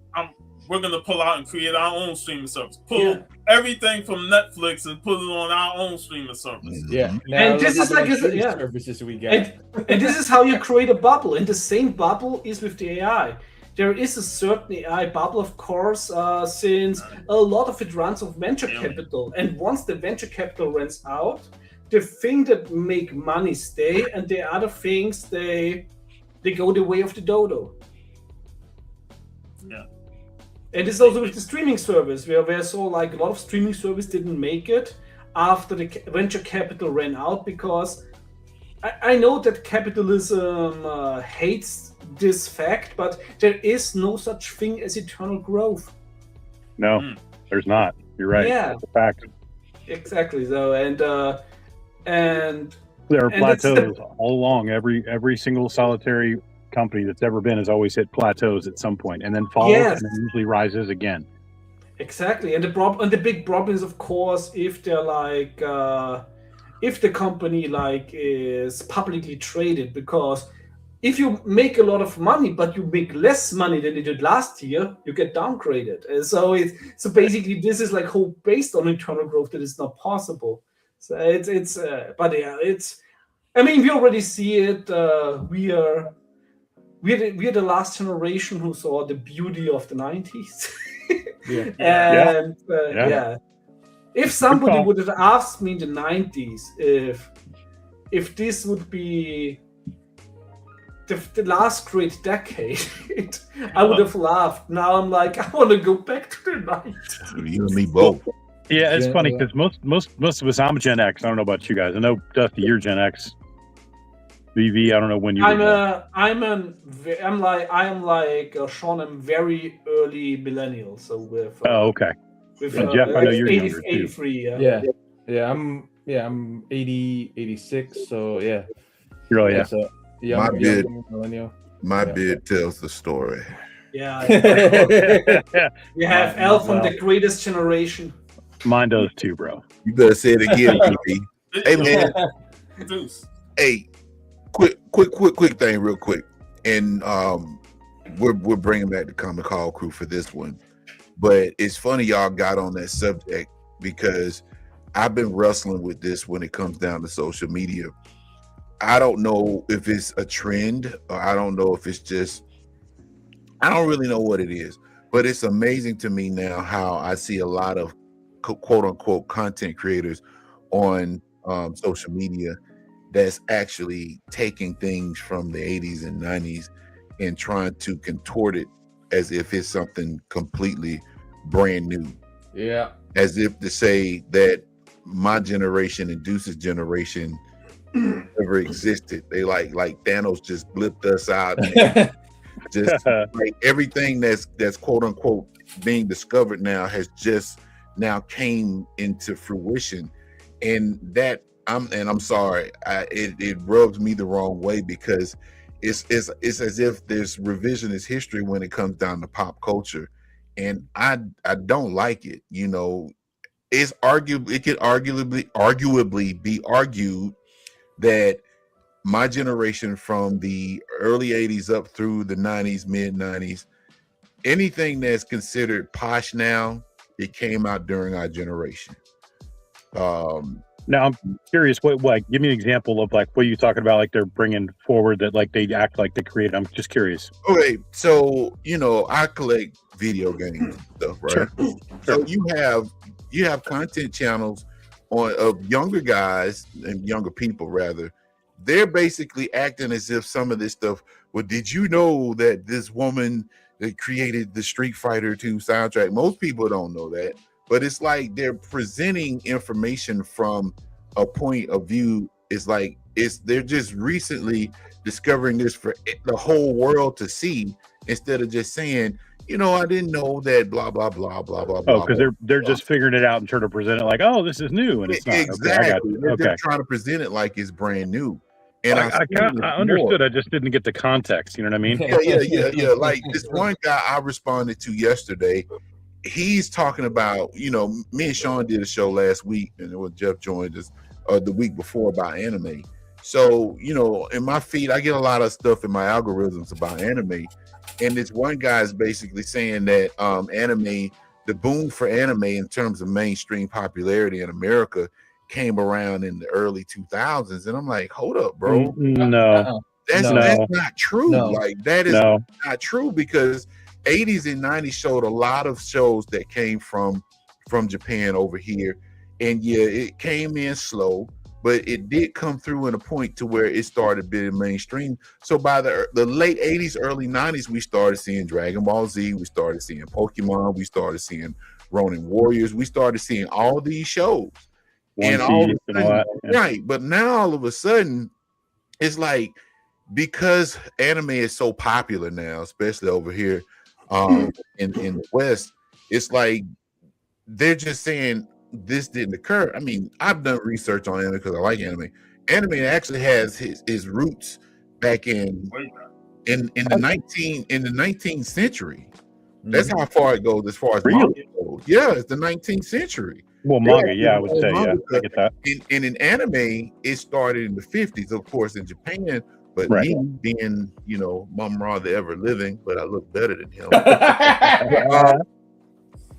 we're going to pull out and create our own streaming service. Pull everything from Netflix and put it on our own streaming service. Yeah. Now and this is like services we got. And this is how you create a bubble. And the same bubble is with the AI. There is a certain AI bubble, of course, since a lot of it runs on venture capital. And once the venture capital runs out, the thing that make money stay, and the other things they go the way of the dodo. Yeah. And it's also with the streaming service, where I saw like a lot of streaming service didn't make it after the venture capital ran out, because I know that capitalism hates this fact, but there is no such thing as eternal growth. No, there's not. You're right. Yeah, that's a fact. Exactly. So and there are plateaus all along. Every single solitary company that's ever been has always hit plateaus at some point, and then falls, and then usually rises again. Exactly. And the big problem is, of course, if they're like if the company like is publicly traded, because if you make a lot of money but you make less money than you did last year, you get downgraded. And so basically this is like hope based on internal growth that is not possible. So it's but yeah, I mean, we already see it. We're the last generation who saw the beauty of the 90s. If somebody would have asked me in the 90s if this would be the last great decade, I would have laughed. Now I'm like, I want to go back to the 90s. You and me both. Yeah, it's funny because most of us, I'm Gen X. I don't know about you guys. I know, Dusty, you're Gen X. VV, I don't know when you. I'm like Sean. I'm very early millennial. So with okay. With Jeff, I know you're 80, younger 83. Yeah. I'm 80, 86. So yeah. Really, yeah. So my bid, millennial. My bid tells the story. Yeah. You have L from the greatest generation. Mine does too, bro. You better say it again, VV. Hey man. Hey. Quick thing, real quick, and we're bringing back the Comic Hall crew for this one, but it's funny y'all got on that subject because I've been wrestling with this when it comes down to social media. I don't know if it's a trend, or I don't know if it's just, I don't really know what it is, but it's amazing to me now how I see a lot of quote unquote content creators on social media that's actually taking things from the 80s and 90s and trying to contort it as if it's something completely brand new. Yeah. As if to say that my generation and Deuce's generation never existed. They like Thanos just blipped us out. And just like everything that's quote unquote being discovered now has just now came into fruition. And that I'm sorry. It rubs me the wrong way because it's as if there's revisionist history when it comes down to pop culture, and I don't like it. You know, it could arguably be argued that my generation from the early 80s up through the 90s, mid 90s, anything that's considered posh now, it came out during our generation. Now I'm curious, what like give me an example of like what are you talking about? Like they're bringing forward that like they act like they create. I'm just curious. Okay, so I collect video games and stuff, right? Sure. So you have content channels of younger guys and younger people rather. They're basically acting as if some of this stuff. Well, did you know that this woman that created the Street Fighter 2 soundtrack? Most people don't know that, but it's like they're presenting information from a point of view. It's like they're just recently discovering this for the whole world to see, instead of just saying, I didn't know that blah blah blah blah blah blah. Oh, because they're just figuring it out and trying to present it like, oh, this is new, and it's not. Exactly. Okay, I got you. They're Okay. just trying to present it like it's brand new. And I understood. I just didn't get the context. You know what I mean? Yeah. Like this one guy I responded to yesterday, he's talking about, me and Sean did a show last week, and it was Jeff joined us the week before about anime. So, in my feed, I get a lot of stuff in my algorithms about anime. And this one guy is basically saying that anime, the boom for anime in terms of mainstream popularity in America came around in the early 2000s. And I'm like, hold up, bro. No. That's not true. No. Like, that is not true, because 80s and 90s showed a lot of shows that came from Japan over here. And yeah, it came in slow, but it did come through in a point to where it started being mainstream. So by the late 80s, early 90s, we started seeing Dragon Ball Z, we started seeing Pokemon, we started seeing Ronin Warriors, we started seeing all these shows. And all that. Right. But now all of a sudden, it's like, because anime is so popular now, especially over here in the West, it's like they're just saying this didn't occur. I mean, I've done research on anime because I like anime. Anime actually has his roots back in the 19th century. That's how far it goes as far as manga goes. Yeah, it's the 19th century. Well, manga, I would say, yeah, I get that. And in anime, it started in the 50s, of course, in Japan. But me being, Mum Ra the ever living, but I look better than him.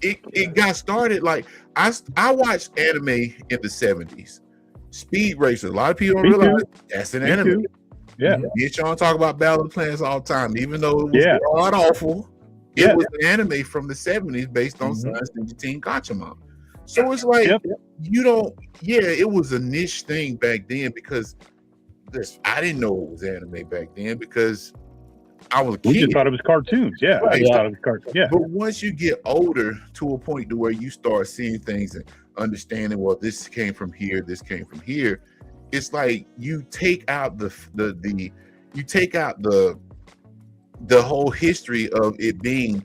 It got started like I watched anime in the 70s. Speed Racer. A lot of people don't realize that's an anime. Yeah. Me and Sean talk about Battle of the Planets all the time, even though it was god awful. It was an anime from the 70s based on Science Ninja Team Gachama. So it's like it was a niche thing back then, because I didn't know it was anime back then because I was a kid. We just thought it was cartoons. Yeah, I just thought it was cartoons. Yeah. But once you get older to a point to where you start seeing things and understanding, well, this came from here, this came from here, it's like you take out the whole history of it being.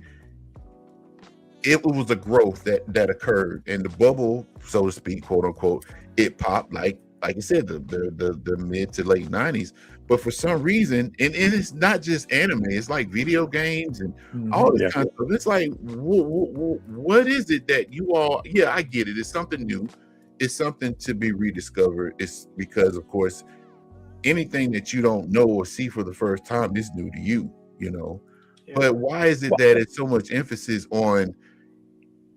It was a growth that occurred, and the bubble, so to speak, quote unquote, it popped like I said, the mid to late 90s. But for some reason, and it's not just anime, it's like video games and all this kind of stuff. It's like, what is it that you all? Yeah, I get it. It's something new. It's something to be rediscovered. It's because, of course, anything that you don't know or see for the first time is new to you. Yeah. But why is it that it's so much emphasis on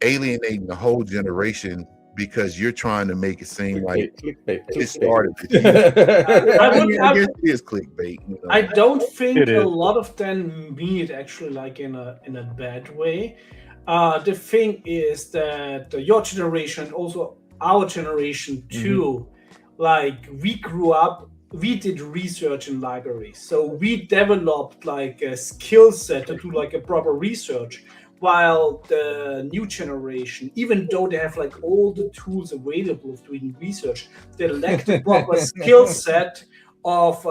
alienating the whole generation because you're trying to make it seem like it started with you? I guess it is clickbait. I don't think a lot of them mean it actually like in a bad way. The thing is that your generation, also our generation too, like we grew up, we did research in libraries, so we developed like a skill set to do like a proper research, while the new generation, even though they have like all the tools available of doing research, they lack the proper skill set of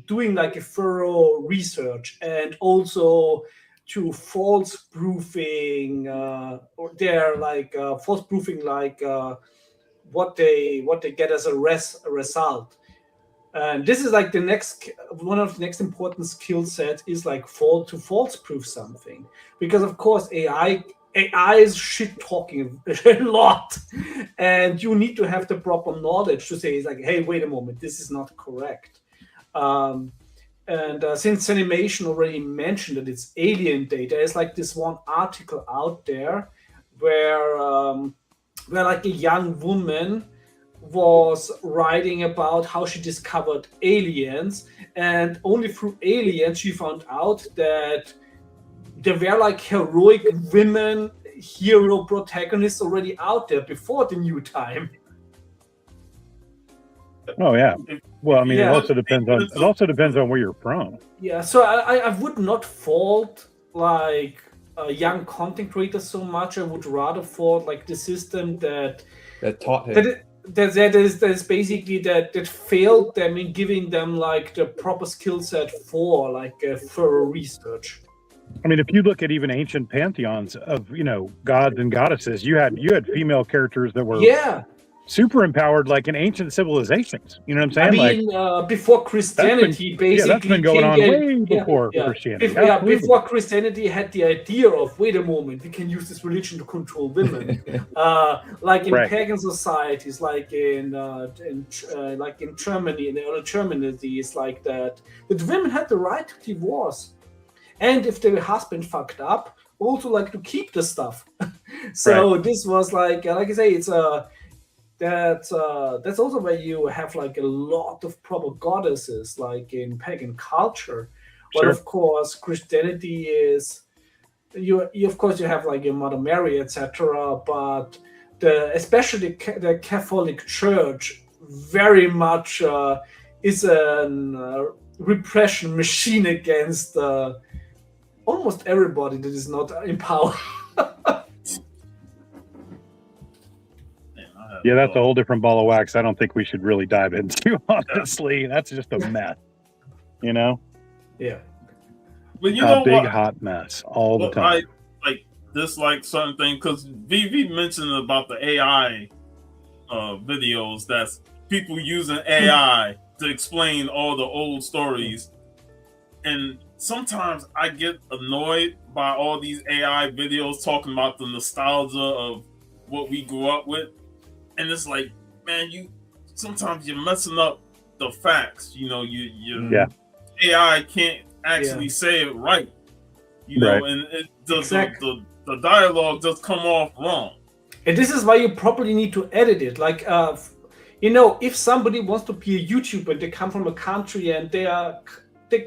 doing like a thorough research, and also to false proofing or they're like false proofing like what they get as a result. And this is like one of the next important skill sets is like false proof something, because of course AI is shit talking a lot, and you need to have the proper knowledge to say, it's like, hey, wait a moment, this is not correct. And since animation already mentioned that it's alien data, there's like this one article out there where like a young woman was writing about how she discovered aliens, and only through aliens she found out that there were like heroic women, hero protagonists already out there before the new time. Oh yeah. Well, I mean, Yeah. it also depends on where you're from. Yeah, so I would not fault like young content creators so much. I would rather fault like the system that taught him. that is basically that failed them in giving them like the proper skill set for like thorough research. I mean, if you look at even ancient pantheons of gods and goddesses, you had female characters that were super empowered, like in ancient civilizations. You know what I'm saying? I mean, before Christianity, basically, that's been going on way before Christianity. Before Christianity had the idea of, wait a moment, we can use this religion to control women. Like in pagan societies, like in Germany, in the early Germany, it's like that women had the right to divorce, and if their husband fucked up, also like to keep the stuff. So this was like I say, it's that's also where you have like a lot of proper goddesses, like in pagan culture. But of course, Christianity is you of course you have like your Mother Mary, etc. But especially the Catholic Church very much is a repression machine against almost everybody that is not in power. Yeah, that's a whole different ball of wax. I don't think we should really dive into, honestly. That's just a mess, Yeah. But you know big hot mess all the time. I dislike certain things because VV mentioned about the AI videos. That's people using AI to explain all the old stories, and sometimes I get annoyed by all these AI videos talking about the nostalgia of what we grew up with. And it's like, man, sometimes you're messing up the facts. AI can't actually say it right. And the dialogue just come off wrong. And this is why you probably need to edit it. Like, if somebody wants to be a YouTuber, they come from a country and they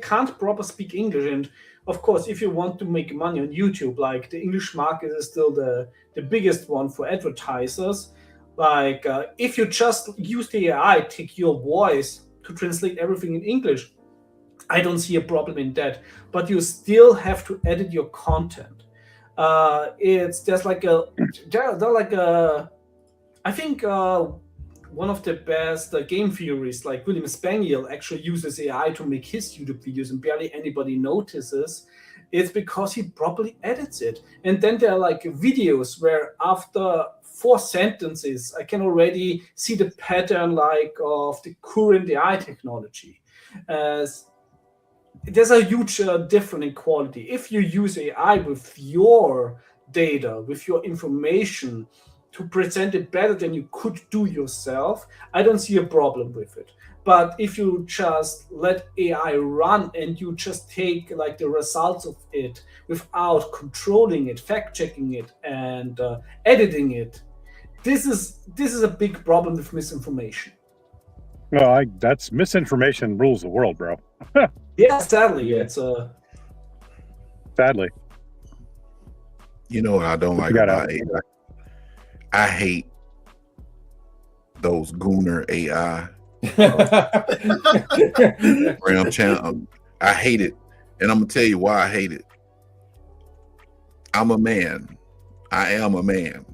can't properly speak English. And of course, if you want to make money on YouTube, like the English market is still the biggest one for advertisers. Like, if you just use the AI, take your voice to translate everything in English, I don't see a problem in that. But you still have to edit your content. There's like I think one of the best game theorists, like William Spangiel, actually uses AI to make his YouTube videos, and barely anybody notices. It's because he properly edits it. And then there are like videos where after 4 sentences, I can already see the pattern like of the current AI technology. There's a huge difference in quality. If you use AI with your data, with your information to present it better than you could do yourself, I don't see a problem with it. But if you just let AI run and you just take like the results of it without controlling it, fact checking it, and editing it, this is a big problem with misinformation. Well, that's misinformation rules the world, bro. Yeah, sadly, it's sadly. You know what I don't like about AI? I hate those gooner AI. Ram channel. I hate it, and I'm gonna tell you why I hate it. I'm a man. I am a man.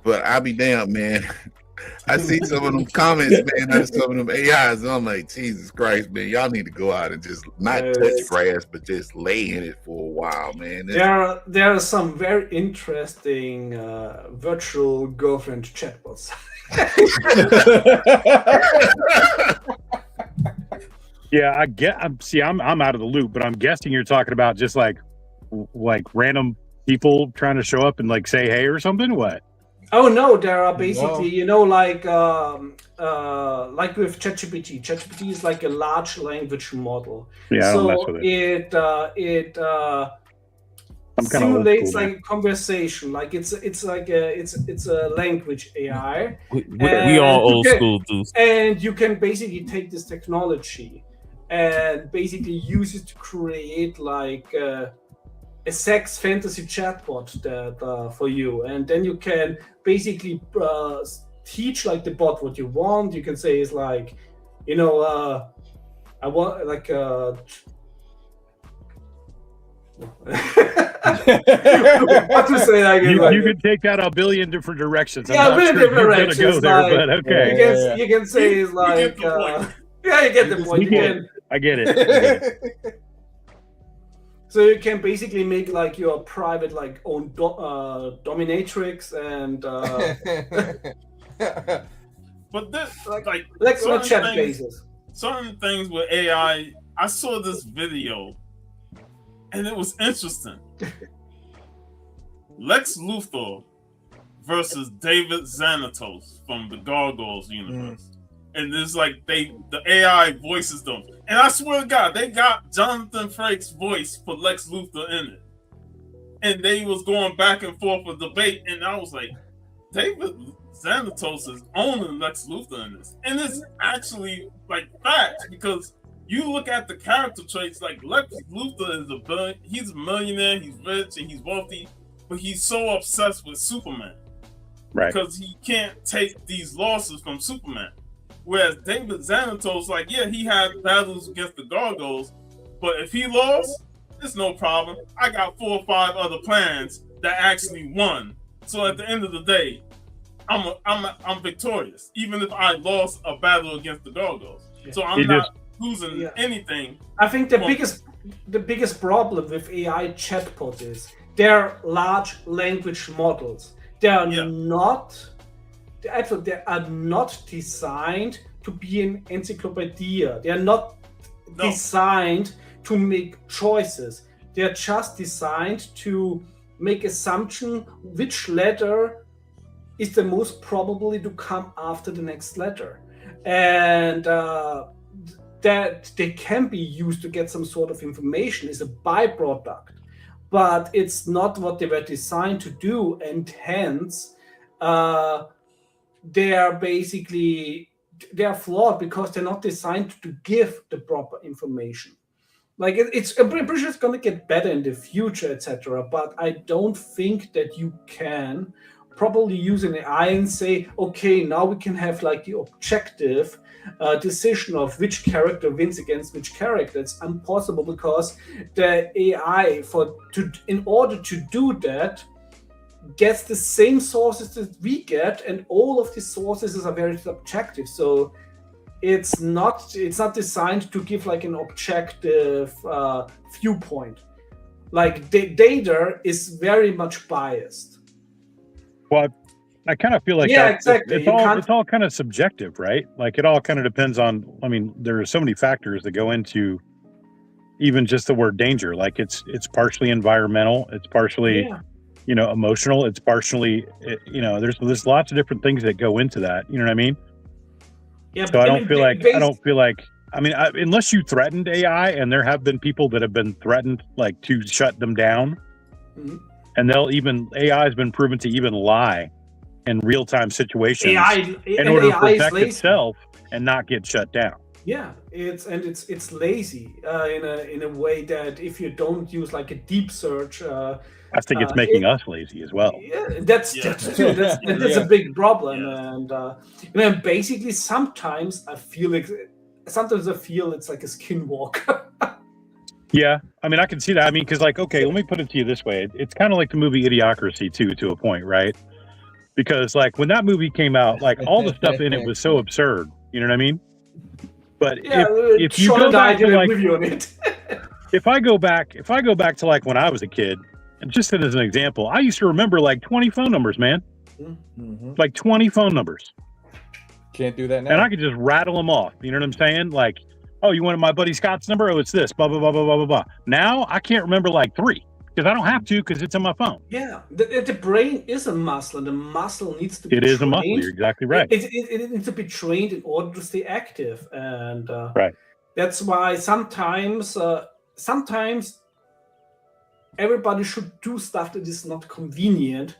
But I be damned, man. I see some of them comments, man, out of some of them AIs. I'm like, Jesus Christ, man, y'all need to go out and just not touch grass, but just lay in it for a while, man. There are some very interesting virtual girlfriend chatbots. Yeah, I'm out of the loop, but I'm guessing you're talking about just like random people trying to show up and like say hey or something. What? Oh no, there are basically like with ChatGPT. ChatGPT is like a large language model. Yeah, so it simulates like a conversation. Like it's a language AI. We all old school dudes. And you can basically take this technology and basically use it to create like a sex fantasy chatbot that for you, and then you can basically teach like the bot what you want. You can say is like, I want like what to say? Like, you can take that a billion different directions. Yeah, a billion different directions. Go there, like, but okay. You can say is like, yeah, you get the point. I get it. So you can basically make like your private like own dominatrix and but this like chat basis. Certain things with AI, I saw this video and it was interesting. Lex Luthor versus David Xanatos from the Gargoyles universe. And it's like the AI voices them. And I swear to God, they got Jonathan Frakes' voice for Lex Luthor in it. And they was going back and forth with debate. And I was like, David Xanatos is owning Lex Luthor in this. And it's actually like fact, because you look at the character traits, like Lex Luthor is he's a millionaire, he's rich, and he's wealthy, but he's so obsessed with Superman. Right. Because he can't take these losses from Superman. Whereas David Xanatos, like, yeah, he had battles against the Gargoyles, but if he lost, it's no problem. I got 4 or 5 other plans that actually won. So at the end of the day, I'm victorious, even if I lost a battle against the Gargoyles. So I'm not losing anything. I think the biggest problem with AI chatbot is they're large language models. They are not designed to be an encyclopedia. They are not designed to make choices. They are just designed to make assumption which letter is the most probably to come after the next letter, and that they can be used to get some sort of information is a byproduct, but it's not what they were designed to do, and hence they are flawed because they're not designed to give the proper information. Like I'm pretty sure it's going to get better in the future, etc. But I don't think that you can probably use an AI and say, okay, now we can have like the objective decision of which character wins against which character. It's impossible because the AI in order to do that gets the same sources that we get, and all of these sources are very subjective. So it's not designed to give like an objective viewpoint. Like the data is very much biased. Well, I kind of feel like exactly. It's all kind of subjective, right? Like it all kind of depends on. I mean, there are so many factors that go into even just the word danger. Like it's partially environmental, it's partially emotional, it's partially there's lots of different things that go into that. You know what I mean? Yeah. So I don't feel like. I mean, unless you threatened AI, and there have been people that have been threatened like to shut them down. Mm-hmm. And AI has been proven to even lie in real-time situations in order to protect itself and not get shut down. Yeah, it's lazy in a way that if you don't use like a deep search, I think it's making us lazy as well. Yeah, that's true. That's a big problem, and basically sometimes I feel it's like a skinwalker. Yeah, I mean, I can see that. I mean, because like, okay, let me put it to you this way. It's kind of like the movie Idiocracy too, to a point, right? because like when that movie came out, like all the stuff in it was so absurd. You know what I mean? But if you go back to like, on it. if I go back to like when I was a kid, and just as an example, I used to remember like 20 phone numbers, man. Mm-hmm. Like 20 phone numbers. Can't do that now. And I could just rattle them off. You know what I'm saying? Like, oh, you wanted my buddy Scott's number? Oh, it's this. Blah blah blah blah blah blah blah. Now I can't remember like 3 because I don't have to because it's in my phone. Yeah, the brain is a muscle, and the muscle needs to be It trained. is a muscle. You're exactly right. It needs to be trained in order to stay active, and right. That's why sometimes everybody should do stuff that is not convenient,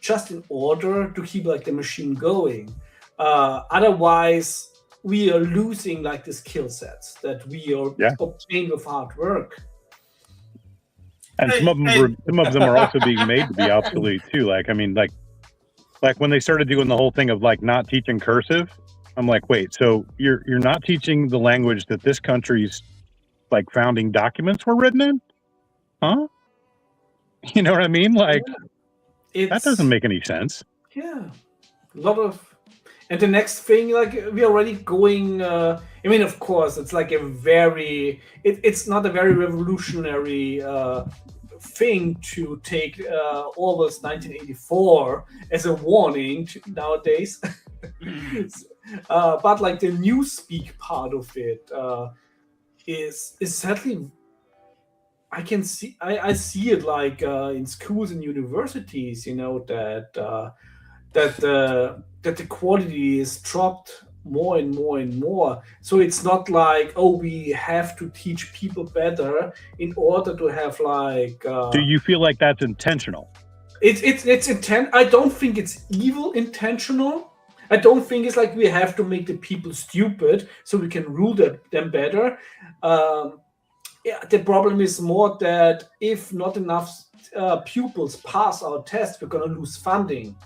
just in order to keep like the machine going. Otherwise, we are losing like the skill sets that we are obtained with hard work. And some of them are also being made to be obsolete too. Like, I mean, like when they started doing the whole thing of like not teaching cursive, I'm like, wait, so you're not teaching the language that this country's like founding documents were written in? Huh? You know what I mean? Like, that doesn't make any sense. Yeah, a lot of. And the next thing, like we're already going. I mean, of course, it's like a very. It's not a very revolutionary thing to take Orwell's 1984 as a warning nowadays. But like the newspeak part of it is sadly. I see it like in schools and universities, you know, that the quality is dropped more and more and more. So it's not like, oh, we have to teach people better in order to have like. Do you feel like that's intentional? It's intent. I don't think it's evil intentional. I don't think it's like we have to make the people stupid so we can rule them better. Yeah, the problem is more that if not enough pupils pass our test, we're gonna lose funding.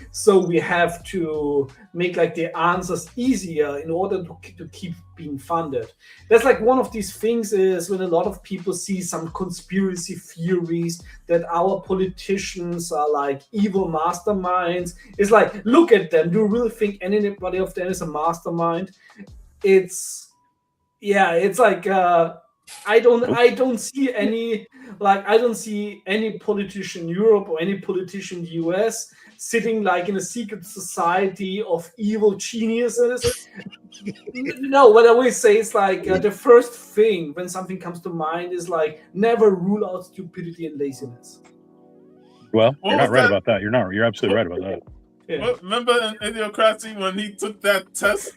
So we have to make like the answers easier in order to keep being funded. That's like one of these things is when a lot of people see some conspiracy theories that our politicians are like evil masterminds. It's like, look at them. Do you really think anybody of them is a mastermind? It's like I don't see any politician in Europe or any politician in the US sitting like in a secret society of evil geniuses. No, what I always say is like the first thing when something comes to mind is like never rule out stupidity and laziness. Well, you're not right about that. You're absolutely right about that. Yeah. Remember in Idiocracy when he took that test?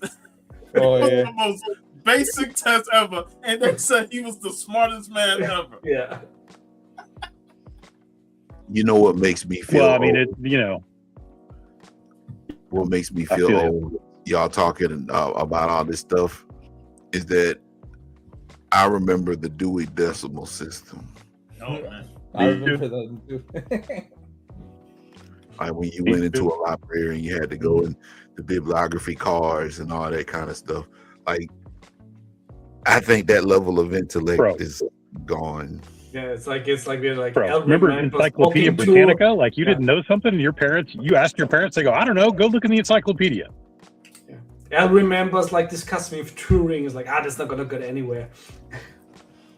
Oh yeah. The most basic test ever, and they said he was the smartest man ever. Yeah. You know what makes me feel? Well, I mean, what makes me feel old? Y'all talking about all this stuff is that I remember the Dewey Decimal System. Oh man, I remember that too. Like when you went into a library and you had to go in the bibliography cards and all that kind of stuff. Like, I think that level of intellect is gone. Yeah, it's like we're like. Remember Encyclopedia Britannica? Like you didn't know something, and you asked your parents. They go, I don't know. Go look in the encyclopedia. Yeah, I remember like discussing with Turing. It's like, that's not gonna go anywhere.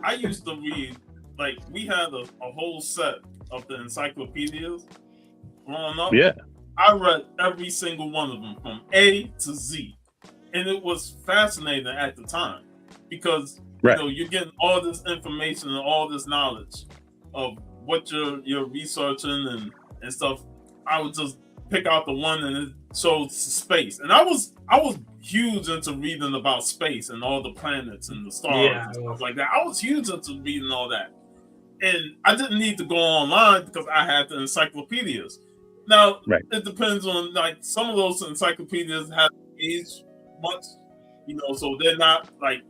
I used to read like we had a whole set of the encyclopedias growing up. Yeah, I read every single one of them from A to Z, and it was fascinating at the time because. Right. You know, you're getting all this information and all this knowledge of what you're researching and stuff. I would just pick out the one and it showed space. And I was huge into reading about space and all the planets and the stars and stuff like that. I was huge into reading all that. And I didn't need to go online because I had the encyclopedias. Now, It depends on, like, some of those encyclopedias have aged much, so they're not, like,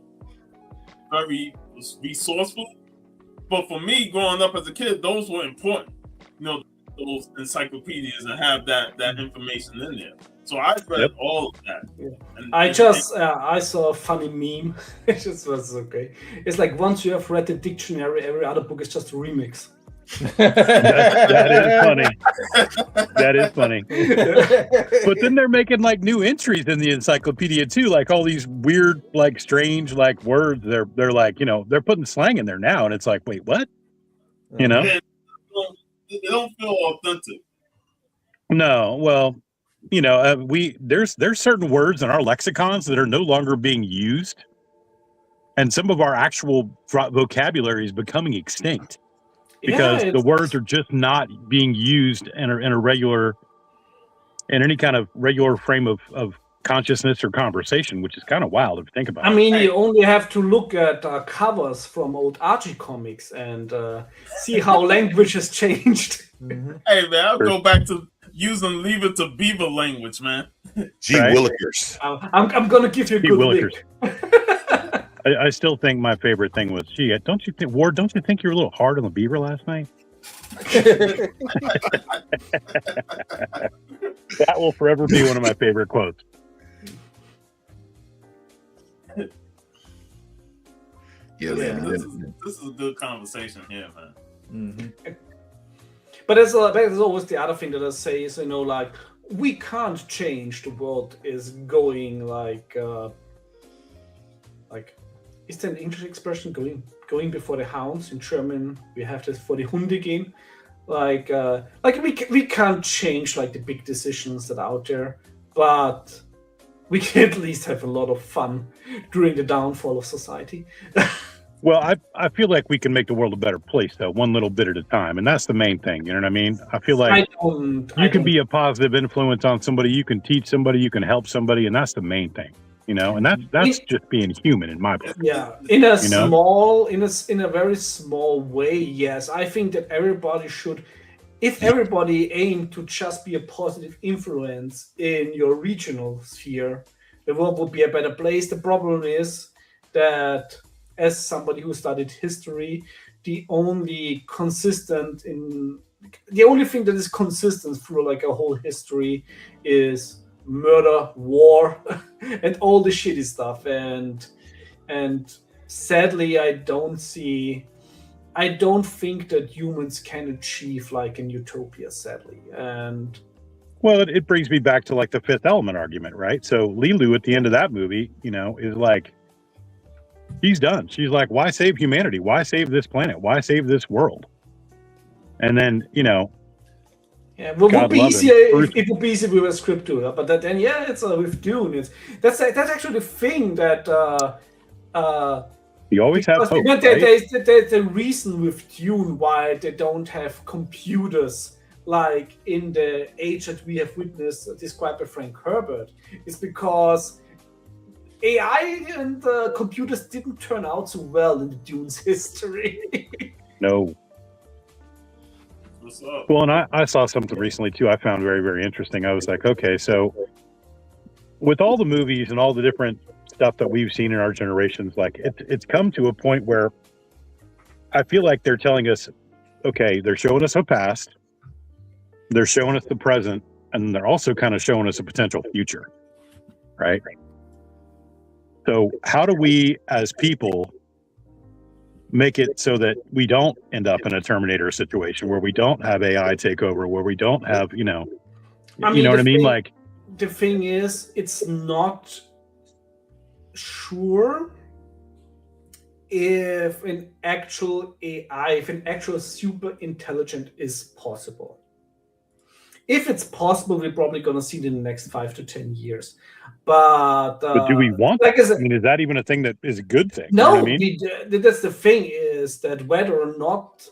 very resourceful, but for me, growing up as a kid, those were important. Those encyclopedias and have that information in there. So I read all of that. Yeah. I saw a funny meme. It just was okay. It's like once you have read the dictionary, every other book is just a remix. That is funny. That is funny. But then they're making like new entries in the encyclopedia too, like all these weird, like strange, like words. They're like, you know, they're putting slang in there now, and it's like, wait, what? You know? Yeah, they don't feel authentic. No, well, you know, there's certain words in our lexicons that are no longer being used, and some of our actual vocabulary is becoming extinct because the words are just not being used in any kind of regular frame of consciousness or conversation, which is kind of wild if you think about it. I mean, you only have to look at covers from old Archie comics and see how language has changed. Hey, man, I'll go back to using Leave It to Beaver language, man. Gee Willikers. I'm going to give you a good lick. I still think my favorite thing was, gee, don't you think, Ward, don't you think you were a little hard on the beaver last night? That will forever be one of my favorite quotes. Yeah, this is a good conversation here, man. Mm-hmm. But there's always the other thing that I say is, you know, like, we can't change the world is going like is there an English expression, going before the hounds? In German we have this for the Hunde gehen. Like we can't change like the big decisions that are out there, but we can at least have a lot of fun during the downfall of society. Well, I feel like we can make the world a better place, though, one little bit at a time, and that's the main thing. You know what I mean? I feel like you can be a positive influence on somebody, you can teach somebody, you can help somebody, and that's the main thing. You know, and that's just being human in my book. Yeah, in a very small way. Yes, I think that everybody should. If everybody aimed to just be a positive influence in your regional sphere, the world would be a better place. The problem is that, as somebody who studied history, the only thing that is consistent through like a whole history is murder, war, and all the shitty stuff. And sadly, I don't think that humans can achieve like an utopia, sadly. And well, it brings me back to like the Fifth Element argument, right? So Lilu at the end of that movie, you know, is like, she's done. She's like, why save humanity? Why save this planet? Why save this world? And then, you know, yeah, well, it would be easier if we were scripted, but then it's with Dune. That's actually the thing that you always have hope. Right? There's the reason with Dune why they don't have computers like in the age that we have witnessed, described by Frank Herbert, is because AI and computers didn't turn out so well in the Dune's history. No. What's up? Well, and I saw something recently too I found very, very interesting. I was like, okay, so with all the movies and all the different stuff that we've seen in our generations, like it's come to a point where I feel like they're telling us, okay, they're showing us a past, they're showing us the present, and they're also kind of showing us a potential future, right? So how do we as people make it so that we don't end up in a Terminator situation where we don't have AI take over, where we don't have, you know what I mean? Like, the thing is, it's not sure if an actual AI, if an actual super intelligent is possible. If it's possible, we're probably going to see it in the next 5 to 10 years. But do we want that? I mean, is that even a thing that is a good thing? No, you know what I mean? That's the thing, is that whether or not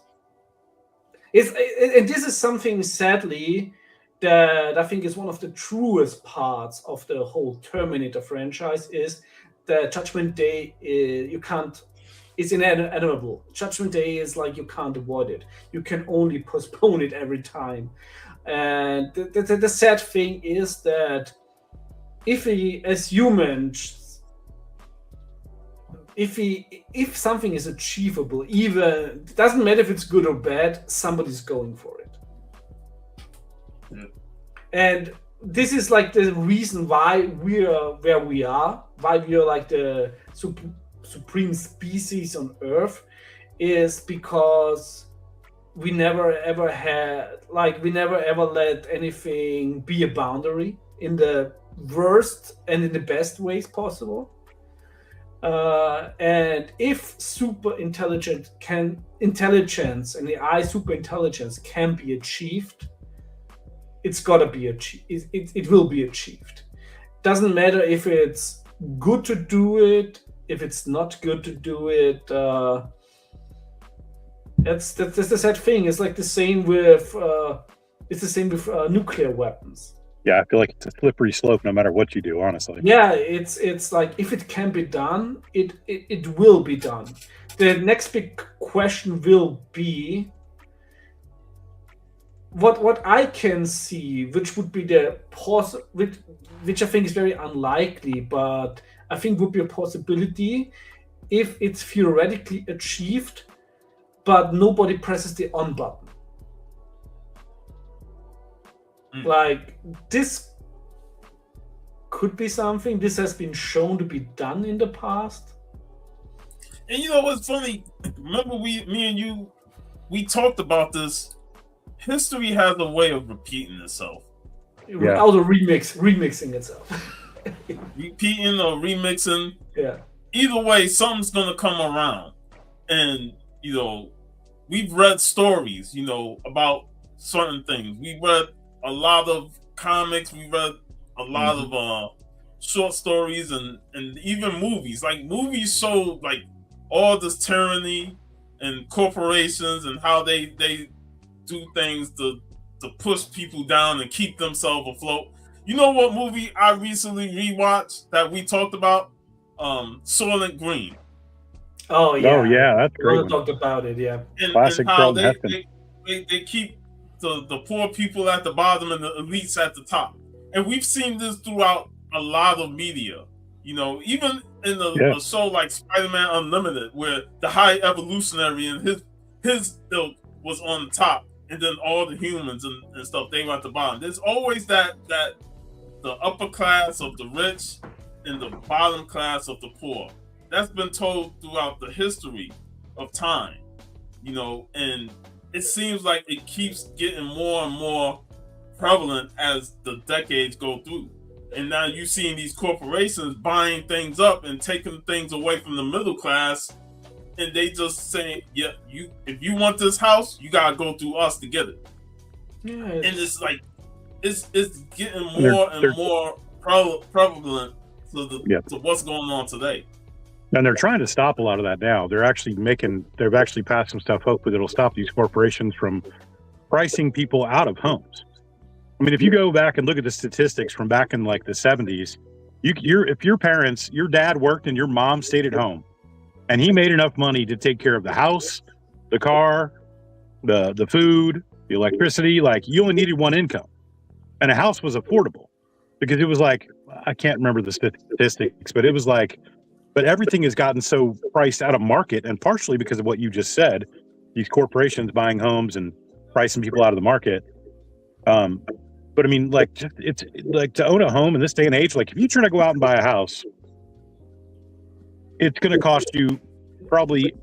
and this is something, sadly, that I think is one of the truest parts of the whole Terminator franchise, is that Judgment Day it's inevitable. Judgment Day is like, you can't avoid it. You can only postpone it every time. And the sad thing is that if we, as humans, if something is achievable, even, it doesn't matter if it's good or bad, somebody's going for it. Yeah. And this is like the reason why we are where we are, why we are like the supreme species on Earth, is because we never ever let anything be a boundary in the worst and in the best ways possible. And if intelligence and AI super intelligence can be achieved, it's gotta be achieved. It will be achieved. Doesn't matter if it's good to do it, if it's not good to do it. That's the sad thing. It's like the same with nuclear weapons. Yeah, I feel like it's a slippery slope no matter what you do, honestly. Yeah, it's like if it can be done, it will be done. The next big question will be what I can see, which would be which I think is very unlikely, but I think would be a possibility if it's theoretically achieved, but nobody presses the on button. Like, this could be something. This has been shown to be done in the past. And you know what's funny? Remember, me and you, we talked about this. History has a way of repeating itself. Without a remixing itself. Repeating or remixing. Yeah. Either way, something's gonna come around. And you know, we've read stories, you know, about certain things. We read a lot of comics, we read a lot of short stories and even movies. Like, movies show like all this tyranny and corporations and how they do things to push people down and keep themselves afloat. You know what movie I recently rewatched that we talked about? Soylent Green. Oh yeah. Oh yeah, that's great. We talked about it, yeah. Classic and how they keep the poor people at the bottom and the elites at the top. And we've seen this throughout a lot of media. You know, even in a show like Spider-Man Unlimited, where the high evolutionary and his ilk was on the top, and then all the humans and stuff, they were at the bottom. There's always that the upper class of the rich and the bottom class of the poor. That's been told throughout the history of time, you know, and it seems like it keeps getting more and more prevalent as the decades go through. And now you're seeing these corporations buying things up and taking things away from the middle class, and they just saying, "Yeah, if you want this house, you gotta go through us to get it." Yeah, and it's like it's getting more and more prevalent to what's going on today. And they're trying to stop a lot of that now. They've actually passed some stuff, hopefully that'll stop these corporations from pricing people out of homes. I mean, if you go back and look at the statistics from back in like the 70s, if your dad worked and your mom stayed at home, and he made enough money to take care of the house, the car, the food, the electricity, like, you only needed one income. And a house was affordable because it was like, I can't remember the statistics, but it was like, but everything has gotten so priced out of market, and partially because of what you just said, these corporations buying homes and pricing people out of the market. But I mean, like, it's like, to own a home in this day and age, like, if you're trying to go out and buy a house, it's going to cost you probably,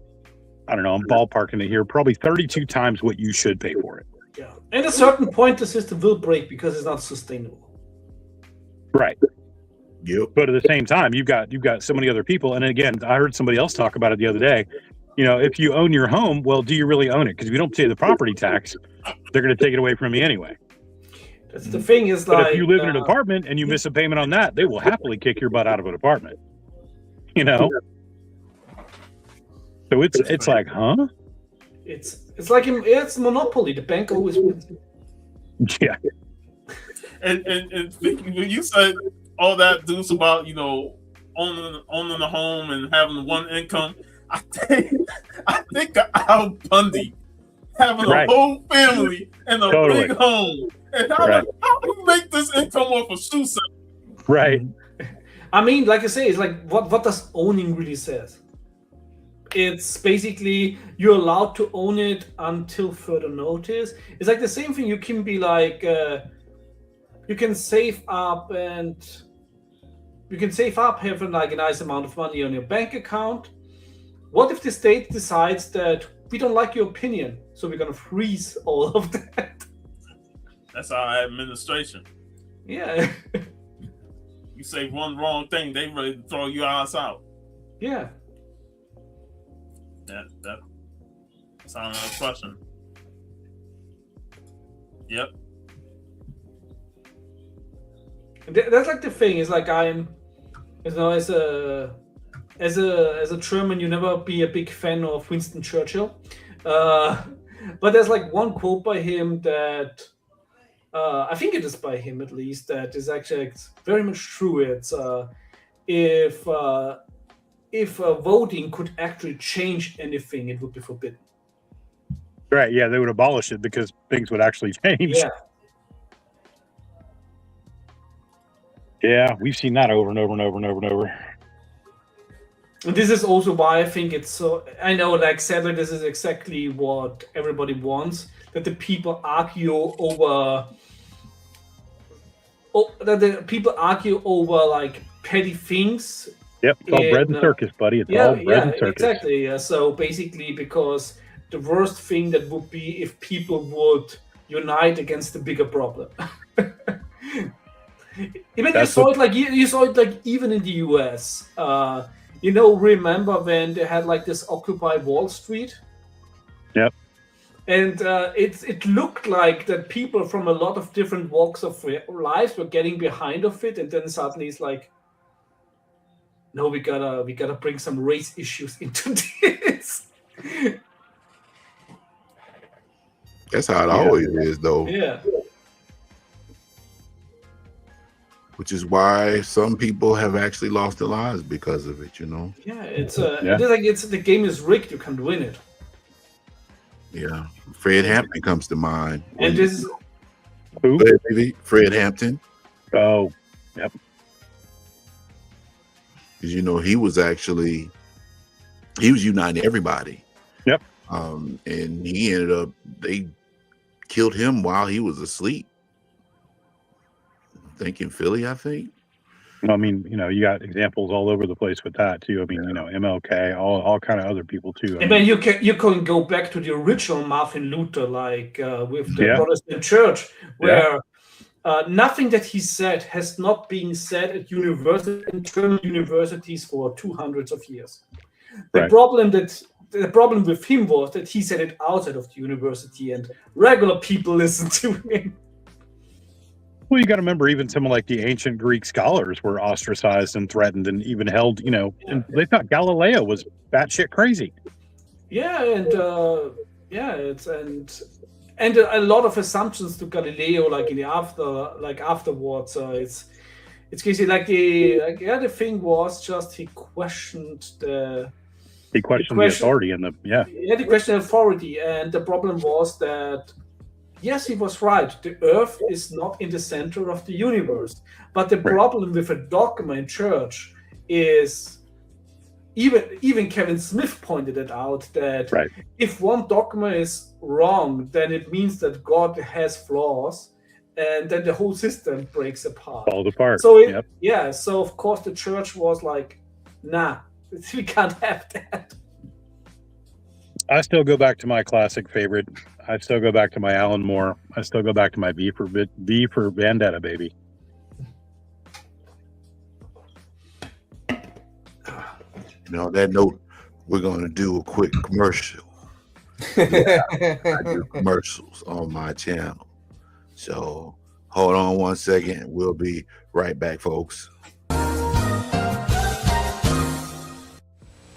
I don't know, I'm ballparking it here, probably 32 times what you should pay for it. Yeah. At a certain point, the system will break because it's not sustainable. Right. Yep. But at the same time, you've got so many other people. And again, I heard somebody else talk about it the other day. You know, if you own your home, well, do you really own it? Because if you don't pay the property tax, they're going to take it away from you anyway. That's the thing is, but like, if you live in an apartment and you miss a payment on that, they will happily kick your butt out of an apartment. You know? So it's like, huh? It's like it's monopoly. The bank always wins. Yeah. And when you said all that deuce about, you know, owning a home and having one income, I think of Al Bundy having a whole family and a big home. And how do you make this income off of shoe sales? Right. I mean, like I say, it's like, what does owning really says? It's basically you're allowed to own it until further notice. It's like the same thing. You can be like, you can save up having like a nice amount of money on your bank account. What if the state decides that we don't like your opinion, so we're gonna freeze all of that. That's our administration. Yeah. You say one wrong thing, they ready to throw your ass out. Yeah. That's another question. Yep. And that's like the thing is like I'm, you know, as a German, you never be a big fan of Winston Churchill, but there's like one quote by him that I think it is by him at least that is actually very much true. It's if voting could actually change anything, it would be forbidden. Right? Yeah, they would abolish it because things would actually change. Yeah. Yeah, we've seen that over and over and over and over and over. And this is also why I think it's so. I know, like, sadly, this is exactly what everybody wants, that the people argue over. That the people argue over like petty things. Yep, it's all bread and circus, buddy. It's all bread and circus. Exactly. Yeah. So basically, because the worst thing that would be if people would unite against the bigger problem. Even you saw it like even in the US. You know, remember when they had like this Occupy Wall Street? Yep. And it looked like that people from a lot of different walks of life were getting behind of it, and then suddenly it's like, no, we gotta bring some race issues into this. That's how it always is, though. Yeah. Which is why some people have actually lost their lives because of it, you know? Yeah, it's the game is rigged, you can't win it. Yeah. Fred Hampton comes to mind. And this is who? Fred Hampton. Oh, yep. Because you know, he was uniting everybody. Yep. And he ended up, they killed him while he was asleep. I think in Philly, I think. I mean, you know, you got examples all over the place with that too. I mean, you know, MLK, all kind of other people too. And then you can go back to the original Martin Luther, like with the Protestant Church, where nothing that he said has not been said at German universities for 200 of years. The problem with him was that he said it outside of the university, and regular people listened to him. Well, you got to remember, even some of like the ancient Greek scholars were ostracized and threatened, and even held. You know, and they thought Galileo was batshit crazy. Yeah, and and a lot of assumptions to Galileo, like in the afterwards. It's crazy. Like the thing was just he questioned the authority and he questioned authority, and the problem was that. Yes, he was right. The Earth is not in the center of the universe. But the problem with a dogma in church is, even Kevin Smith pointed it out, that if one dogma is wrong, then it means that God has flaws, and then the whole system breaks apart. Falls apart. So so of course the church was like, nah, we can't have that. I still go back to my classic favorite. I still go back to my Alan Moore. I still go back to my V for Vendetta, baby. You know, on that note, we're going to do a quick commercial. I do commercials on my channel. So hold on one second. We'll be right back, folks.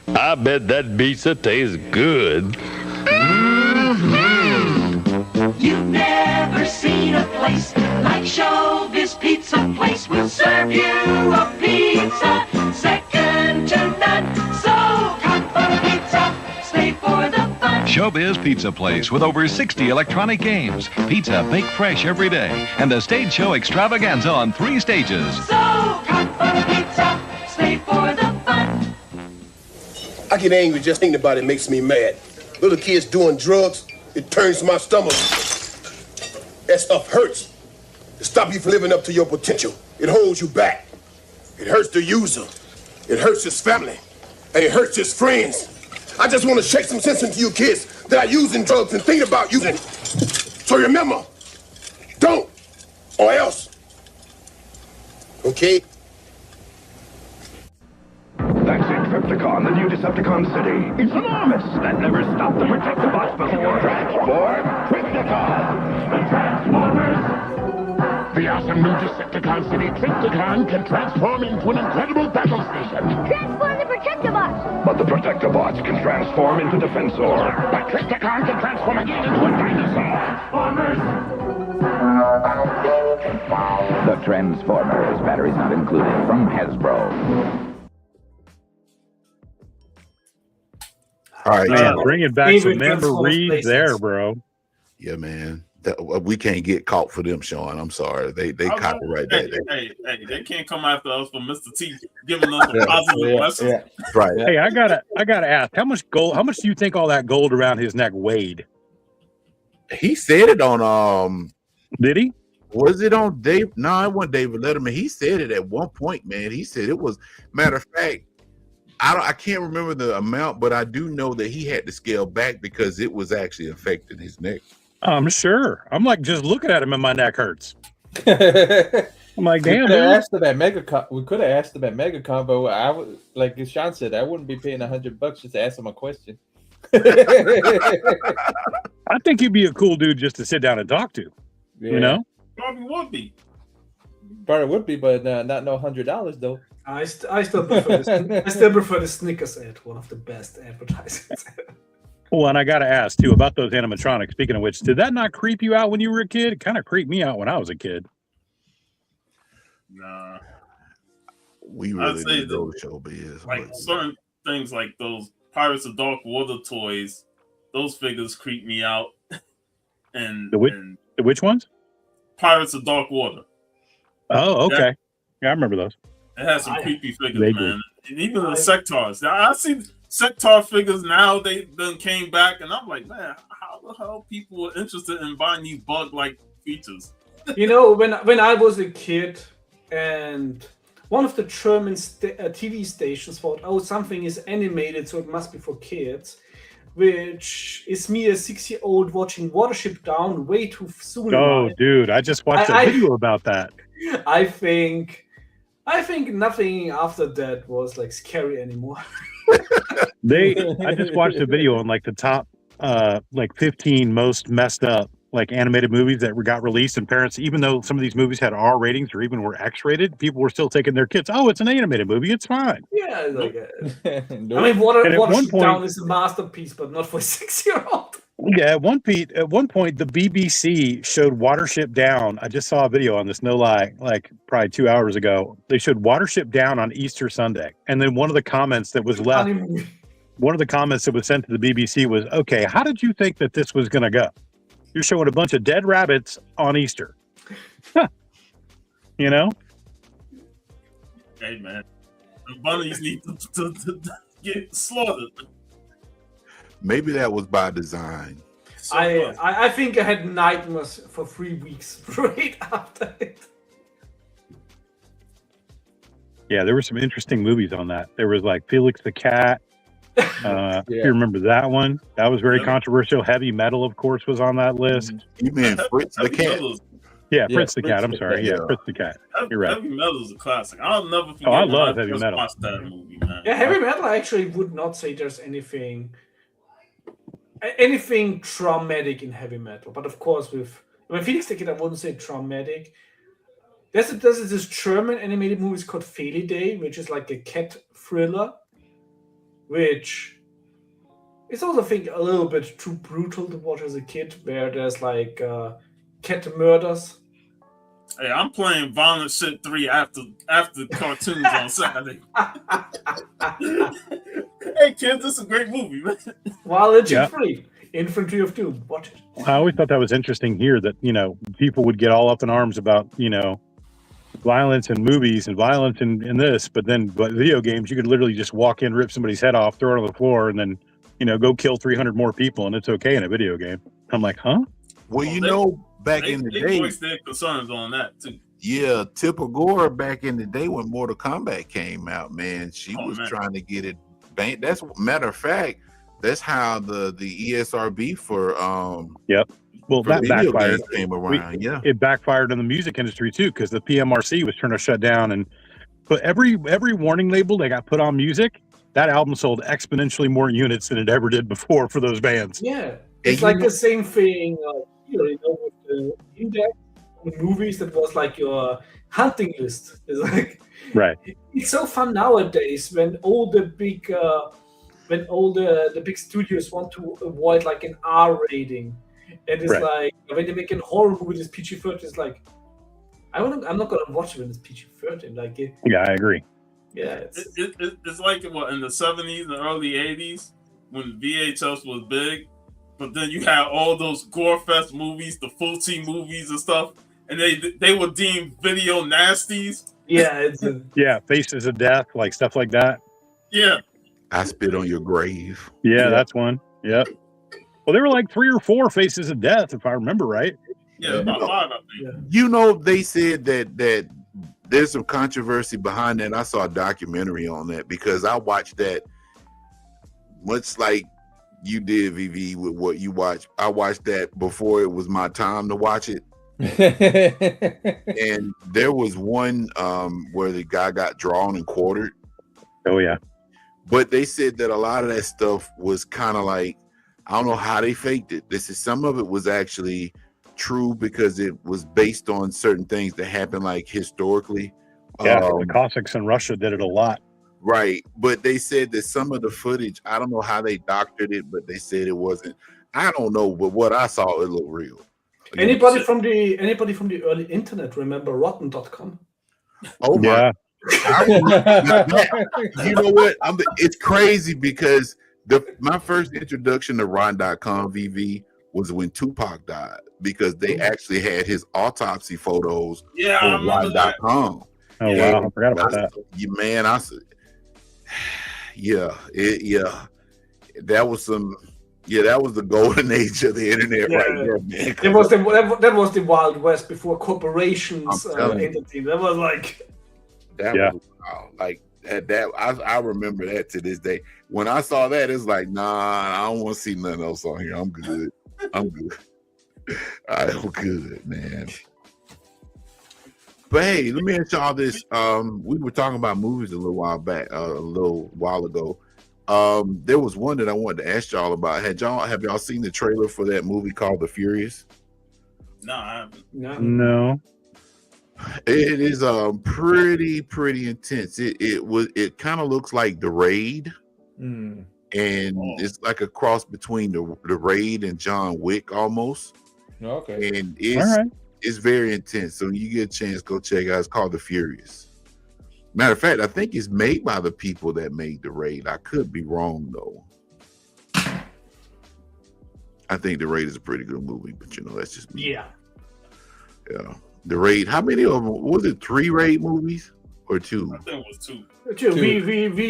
I bet that pizza tastes good. Mm-hmm. You've never seen a place like Showbiz Pizza Place. We'll serve you a pizza second to none. So come for pizza, stay for the fun. Showbiz Pizza Place with over 60 electronic games, pizza baked fresh every day, and the stage show extravaganza on 3 stages. So come for pizza, stay for the fun. I get angry just thinking about it makes me mad. Little kids doing drugs, it turns my stomach. That stuff hurts. It stops you from living up to your potential. It holds you back. It hurts the user. It hurts his family. And it hurts his friends. I just want to shake some sense into you kids. that are using drugs and thinking about using. So remember, don't, or else. Okay? That's Insecticon, the new Decepticon city. It's enormous. That never stopped the Protectobots before. Transform Tripticon. The Transformers. The awesome new Decepticon city, Tripticon, can transform into an incredible battle station. Transform the Protectobots. But the Protectobots can transform into Defensor. But Tripticon can transform again into a dinosaur. Transformers. The Transformers, batteries not included, from Hasbro. All right, man, bringing back some Favorite memories there, bro. Yeah, man. We can't get caught for them, Sean. I'm sorry. They copyright that. Hey, they can't come after us for Mr. T giving us a positive lesson. Right. Hey, I gotta ask, how much do you think all that gold around his neck weighed? He said it on Did he? Was it on Dave? No, it wasn't David Letterman. He said it at one point, man. He said it was, matter of fact, I can't remember the amount, but I do know that he had to scale back because it was actually affecting his neck. I'm sure. I'm like, just looking at him and my neck hurts. I'm like, damn, we dude. asked him at MegaCon. We could have asked him at MegaCon, but I would, like Sean said, I wouldn't be paying $100 just to ask him a question. I think he'd be a cool dude just to sit down and talk to. Yeah. You know? Probably would be. Probably would be, but not no $100 though. I still prefer the Snickers ad, one of the best advertisements. Well, and I got to ask, too, about those animatronics. Speaking of which, did that not creep you out when you were a kid? It kind of creeped me out when I was a kid. Nah. We really didn't know the showbiz. Like certain things like those Pirates of Dark Water toys, those figures creep me out. And the which ones? Pirates of Dark Water. Oh, okay. Yeah, I remember those. It has some creepy figures, man. And even the Sectars. Now, I see Sectar figures now, they then came back, and I'm like, man, how the hell people are interested in buying these bug-like features? You know, when I was a kid, and one of the German TV stations thought, oh, something is animated, so it must be for kids, which is me, a 6-year-old, watching Watership Down way too soon. Oh, dude, I just watched a video about that. I think nothing after that was like scary anymore. I just watched a video on like the top like 15 most messed up like animated movies that got released, and parents, even though some of these movies had R ratings or even were X-rated, people were still taking their kids, oh, it's an animated movie, it's fine. Yeah, like I mean, Watership Down is a masterpiece, but not for a 6-year-old. Yeah, at one point, the BBC showed Watership Down. I just saw a video on this, no lie, like probably 2 hours ago. They showed Watership Down on Easter Sunday. And then one of the comments that was left, one of the comments that was sent to the BBC was, okay, how did you think that this was going to go? You're showing a bunch of dead rabbits on Easter. You know? Hey, man. The bunnies need to get slaughtered. Maybe that was by design. I think I had nightmares for 3 weeks straight after it. Yeah, there were some interesting movies on that. There was like Felix the Cat. If you remember that one, that was very controversial. Heavy Metal, of course, was on that list. You mean Fritz the Cat? Yeah, Fritz the Cat. I'm sorry. Yeah, Fritz the Cat. You're right. Heavy Metal is a classic. I'll never forget. Oh, I love Heavy Metal. Watched that movie, man. Yeah, Heavy Metal, I actually would not say there's anything traumatic in Heavy Metal, but of course when Felix the Kid, I wouldn't say traumatic. There's this German animated movie called Feli Day, which is like a cat thriller, which is also, I think, a little bit too brutal to watch as a kid, where there's like cat murders. Hey, I'm playing Violent Shit 3 after cartoons on Saturday. Hey kids, this is a great movie, man. Violent Shit 3, Infantry of Doom. Watch it. I always thought that was interesting here that, you know, people would get all up in arms about, you know, violence in movies and violence in this, but video games, you could literally just walk in, rip somebody's head off, throw it on the floor, and then, you know, go kill 300 more people, and it's okay in a video game. I'm like, huh? Well, you know, back in the day, they voiced their concerns on that too. Yeah, Tipper Gore back in the day when Mortal Kombat came out, man, she was trying to get it banned. That's matter of fact, That's how the ESRB for Yep. Well, for that video backfired. games came around. Yeah. It backfired in the music industry too, because the PMRC was trying to shut down and put every warning label that got put on music. That album sold exponentially more units than it ever did before for those bands. Yeah, it's like the same thing. With the index on movies, that was like your hunting list. It's like right. It's so fun nowadays when all the big the big studios want to avoid like an R rating, and it's like when they make a horror movie that's PG-13, it's like I'm not gonna watch it when it's PG-13. Like yeah, I agree. Yeah, it's like what in the 70s and early 80s when VHS was big, but then you had all those gore fest movies, the Full-T movies and stuff, and they were deemed video nasties. Yeah, yeah, Faces of Death, like stuff like that. Yeah, I Spit on Your Grave. Yeah, that's one. Yep. Well, there were like 3 or 4 Faces of Death, if I remember right. Yeah, about 5, I think. You know, they said that there's some controversy behind that. I saw a documentary on that because I watched that much like you did, VV, with what you watched. I watched that before it was my time to watch it. And there was one where the guy got drawn and quartered. Oh, yeah. But they said that a lot of that stuff was kind of like, I don't know how they faked it. Some of it was actually true because it was based on certain things that happened like historically. Yeah, the Cossacks in Russia did it a lot. Right. But they said that some of the footage, I don't know how they doctored it, but they said it wasn't. I don't know, but what I saw, it looked real. Anybody from the early internet remember Rotten.com? Oh my! You know what? It's crazy because my first introduction to Rotten.com, VV, was when Tupac died because they actually had his autopsy photos on Rotten.com. Oh wow! I forgot about that. Man, that was some. Yeah, that was the golden age of the internet right there, man. That was the Wild West before corporations entered. That was like was wow. Like that. I remember that to this day. When I saw that, it's like, nah, I don't want to see nothing else on here. I'm good. I'm good. I'm good, man. But hey, let me ask y'all this. We were talking about movies a little while ago. There was one that I wanted to ask y'all about. Have y'all seen the trailer for that movie called The Furious? No, I haven't. No. It is pretty intense. It kind of looks like The Raid, and it's like a cross between the Raid and John Wick almost. Okay, and it's very intense. So when you get a chance, go check it out. It's called The Furious. Matter of fact, I think it's made by the people that made The Raid. I could be wrong though. I think The Raid is a pretty good movie, but that's just me. Yeah. The Raid. How many of them was it? 3 Raid movies or 2? I think it was 2. 2. We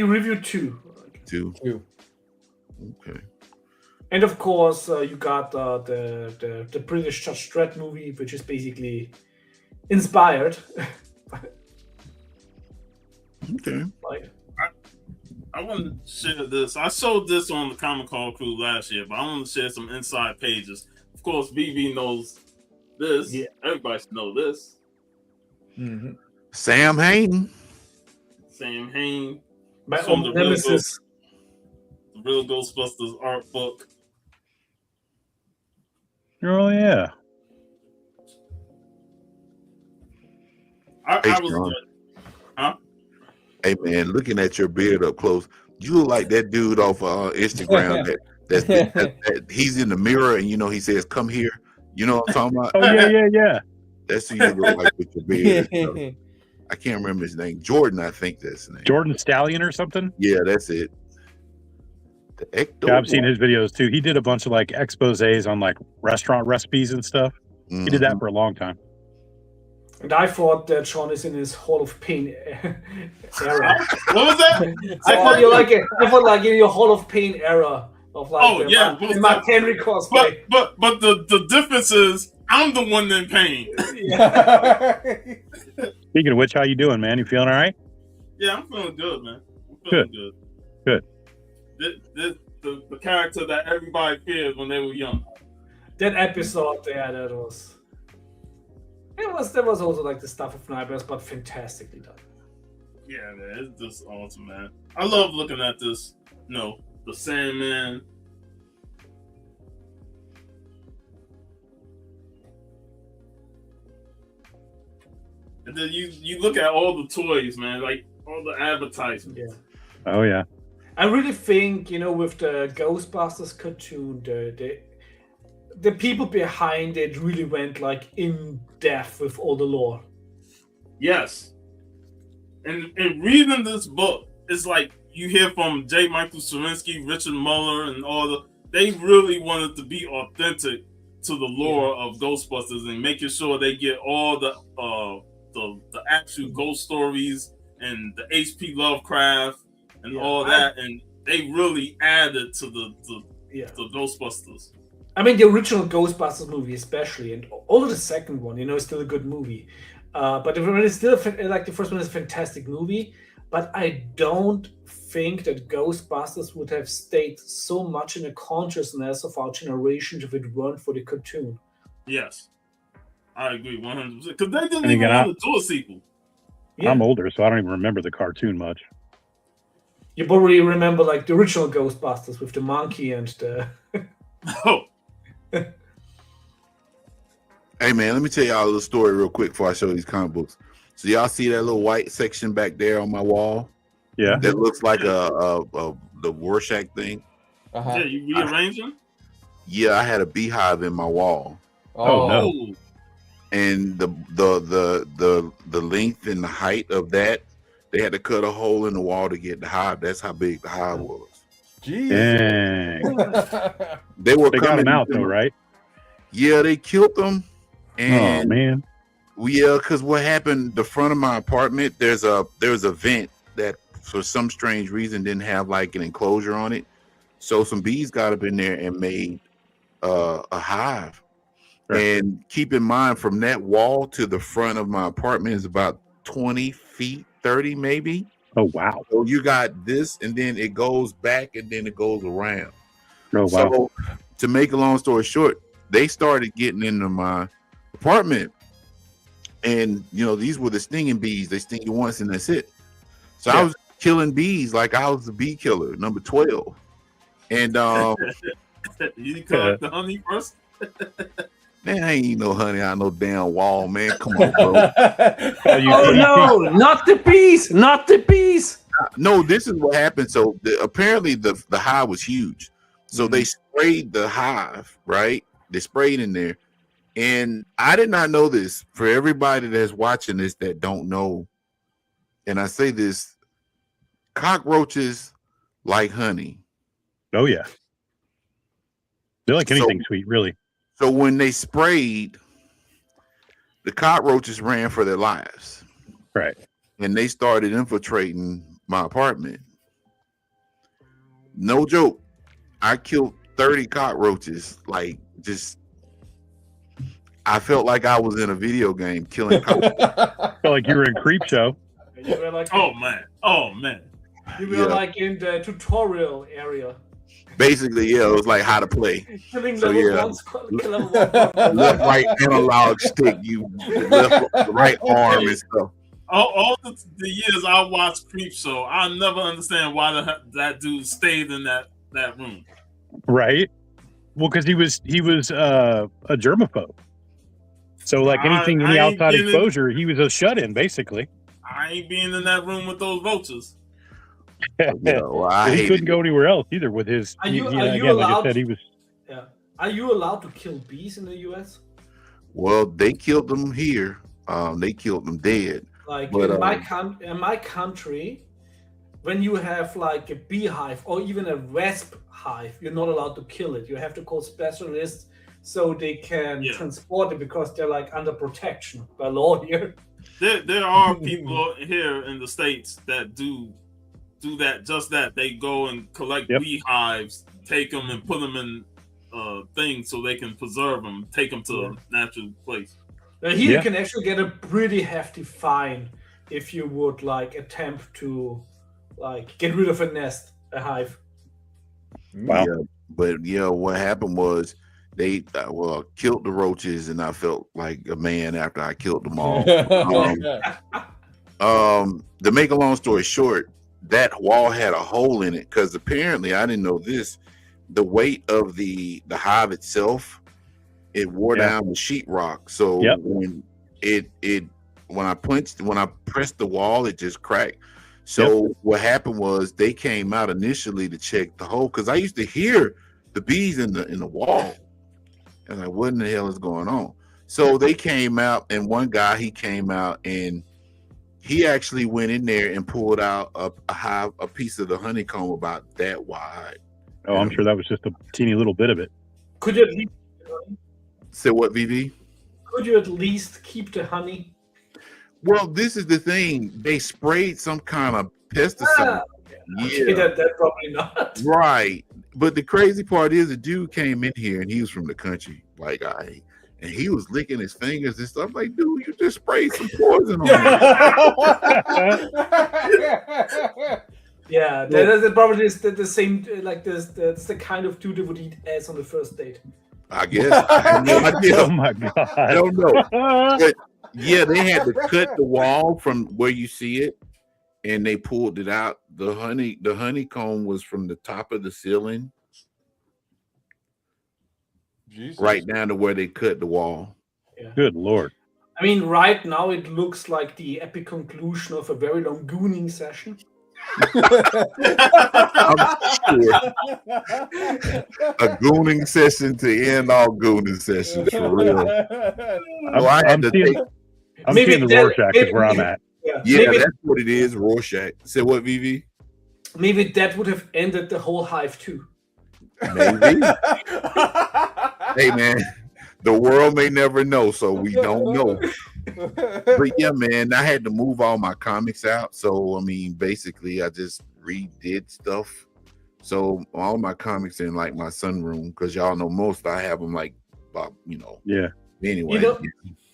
reviewed 2. 2. Okay. And of course, you got the British Judge Dredd movie, which is basically inspired. Okay. I want to share this. I showed this on the Comic Call crew last year, but I want to share some inside pages. Of course, BB knows this. Yeah. Everybody should know this. Mm-hmm. Sam Hain. My own nemesis. The Real Ghostbusters art book. Oh yeah. I was. Huh? Hey man, looking at your beard up close, you look like that dude off Instagram that he's in the mirror and he says, "Come here." You know what I'm talking about? Oh yeah. That's who you look like with your beard. I can't remember his name. Jordan, I think that's his name. Jordan Stallion or something? Yeah, that's it. I've seen his videos too. He did a bunch of like exposés on like restaurant recipes and stuff. Mm-hmm. He did that for a long time. And I thought that Sean is in his Hall of Pain era. What was that? I thought like in your Hall of Pain era of like Mark Henry cosplay. But the difference is I'm the one in pain. Speaking of which, how you doing, man? You feeling all right? Yeah, I'm feeling good, man. I'm feeling good. the character that everybody feared when they were young. That episode, yeah, that was. There was also like the stuff of nightmares, but fantastically done. Yeah, man, it's just awesome, man. I love looking at this. The Sandman. And then you look at all the toys, man, like all the advertisements. Yeah. Oh yeah. I really think with the Ghostbusters cartoon, the people behind it really went like in depth with all the lore. Yes. And reading this book, it's like you hear from J. Michael Straczynski, Richard Muller, and they really wanted to be authentic to the lore of Ghostbusters and making sure they get all the actual ghost stories and the H.P. Lovecraft and all that, and they really added to the Ghostbusters. I mean, the original Ghostbusters movie, especially, and although the second one, is still a good movie, but it's still like the first one is a fantastic movie. But I don't think that Ghostbusters would have stayed so much in the consciousness of our generation if it weren't for the cartoon. Yes, I agree 100%. Because they didn't even want to do a sequel. Yeah. I'm older, so I don't even remember the cartoon much. You probably remember like the original Ghostbusters with the monkey and the. Oh. Hey man, let me tell y'all a little story real quick before I show these comic books. So y'all see that little white section back there on my wall? Yeah. That looks like the Rorschach thing. Yeah, you rearrange them? Yeah, I had a beehive in my wall. Oh no. And the length and the height of that, they had to cut a hole in the wall to get the hive. That's how big the hive was. Jeez. They got him out though, right? Yeah, they killed them. And oh man. Yeah, because what happened, the front of my apartment, there's a vent that for some strange reason didn't have like an enclosure on it. So some bees got up in there and made a hive. Right. And keep in mind, from that wall to the front of my apartment is about 20 feet, 30 maybe. Oh, wow. So you got this, and then it goes back, and then it goes around. Oh, wow. So to make a long story short, they started getting into my apartment. And, these were the stinging bees. They sting you once, and that's it. So I was killing bees like I was the bee killer, number 12. And you collect the honey first? Man, I ain't eat no honey out no damn wall, man. Come on, bro. Oh no, not the bees, not the bees. No, this is what happened. So apparently the hive was huge. So they sprayed the hive, right? They sprayed in there. And I did not know this. For everybody that's watching this that don't know, and I say this, cockroaches like honey. Oh, yeah. They're like anything sweet, really. So when they sprayed, the cockroaches ran for their lives. Right. And they started infiltrating my apartment. No joke. I killed 30 cockroaches. Like, I felt like I was in a video game killing cockroaches. Felt like you were in Creepshow. You were like, oh man. You were like in the tutorial area. Basically, yeah, it was like how to play. Killing so level one, left, right analog stick, you left, right arm and stuff. All the years I watched Creepshow, I never understand why that dude stayed in that room. Right. Well, because he was a germaphobe. So like anything, any outside exposure, he was a shut-in basically. I ain't being in that room with those vultures. He couldn't go anywhere else either with his. Are you like allowed? I said, he was. Yeah. Are you allowed to kill bees in the U.S.? Well, they killed them here. They killed them dead. Like in my country, when you have like a beehive or even a wasp hive, you're not allowed to kill it. You have to call specialists so they can transport it because they're like under protection by law here. There are people here in the States that do that. They go and collect beehives, take them and put them in things so they can preserve them, take them to a natural place. Now here you can actually get a pretty hefty fine if you would like attempt to like get rid of a hive. Wow. Yeah, but what happened was they killed the roaches, and I felt like a man after I killed them all. To make a long story short, that wall had a hole in it because apparently I didn't know this. The weight of the hive itself, it wore down the sheetrock. So when I pressed the wall, it just cracked. So what happened was they came out initially to check the hole because I used to hear the bees in the wall. And like, what in the hell is going on? So they came out, and one guy, he came out and he actually went in there and pulled out a piece of the honeycomb about that wide. Oh, I'm sure that was just a teeny little bit of it. Could you at least say what, VV? Could you at least keep the honey? Well, this is the thing. They sprayed some kind of pesticide. That probably not. Right. But the crazy part is the dude came in here and he was from the country. And he was licking his fingers and stuff. Like, dude, you just sprayed some poison on it. Yeah, that probably is the same. Like that's the kind of dude that would eat ass on the first date. I guess. I have no idea. Oh my god! I don't know. But yeah, they had to cut the wall from where you see it, and they pulled it out. The honeycomb was from the top of the ceiling, right down to where they cut the wall. Yeah. Good lord! I mean, right now it looks like the epic conclusion of a very long gooning session. I'm sure. A gooning session to end all gooning sessions for real. I'm seeing the Rorschach is where I'm at. Yeah, that's what it is, Rorschach. Say what, VV? Maybe that would have ended the whole hive too. Maybe. Hey man, the world may never know, so we don't know. But yeah, man, I had to move all my comics out. So I mean, basically, I just redid stuff. So all my comics in like my sunroom, because y'all know most I have them like, Yeah. Anyway,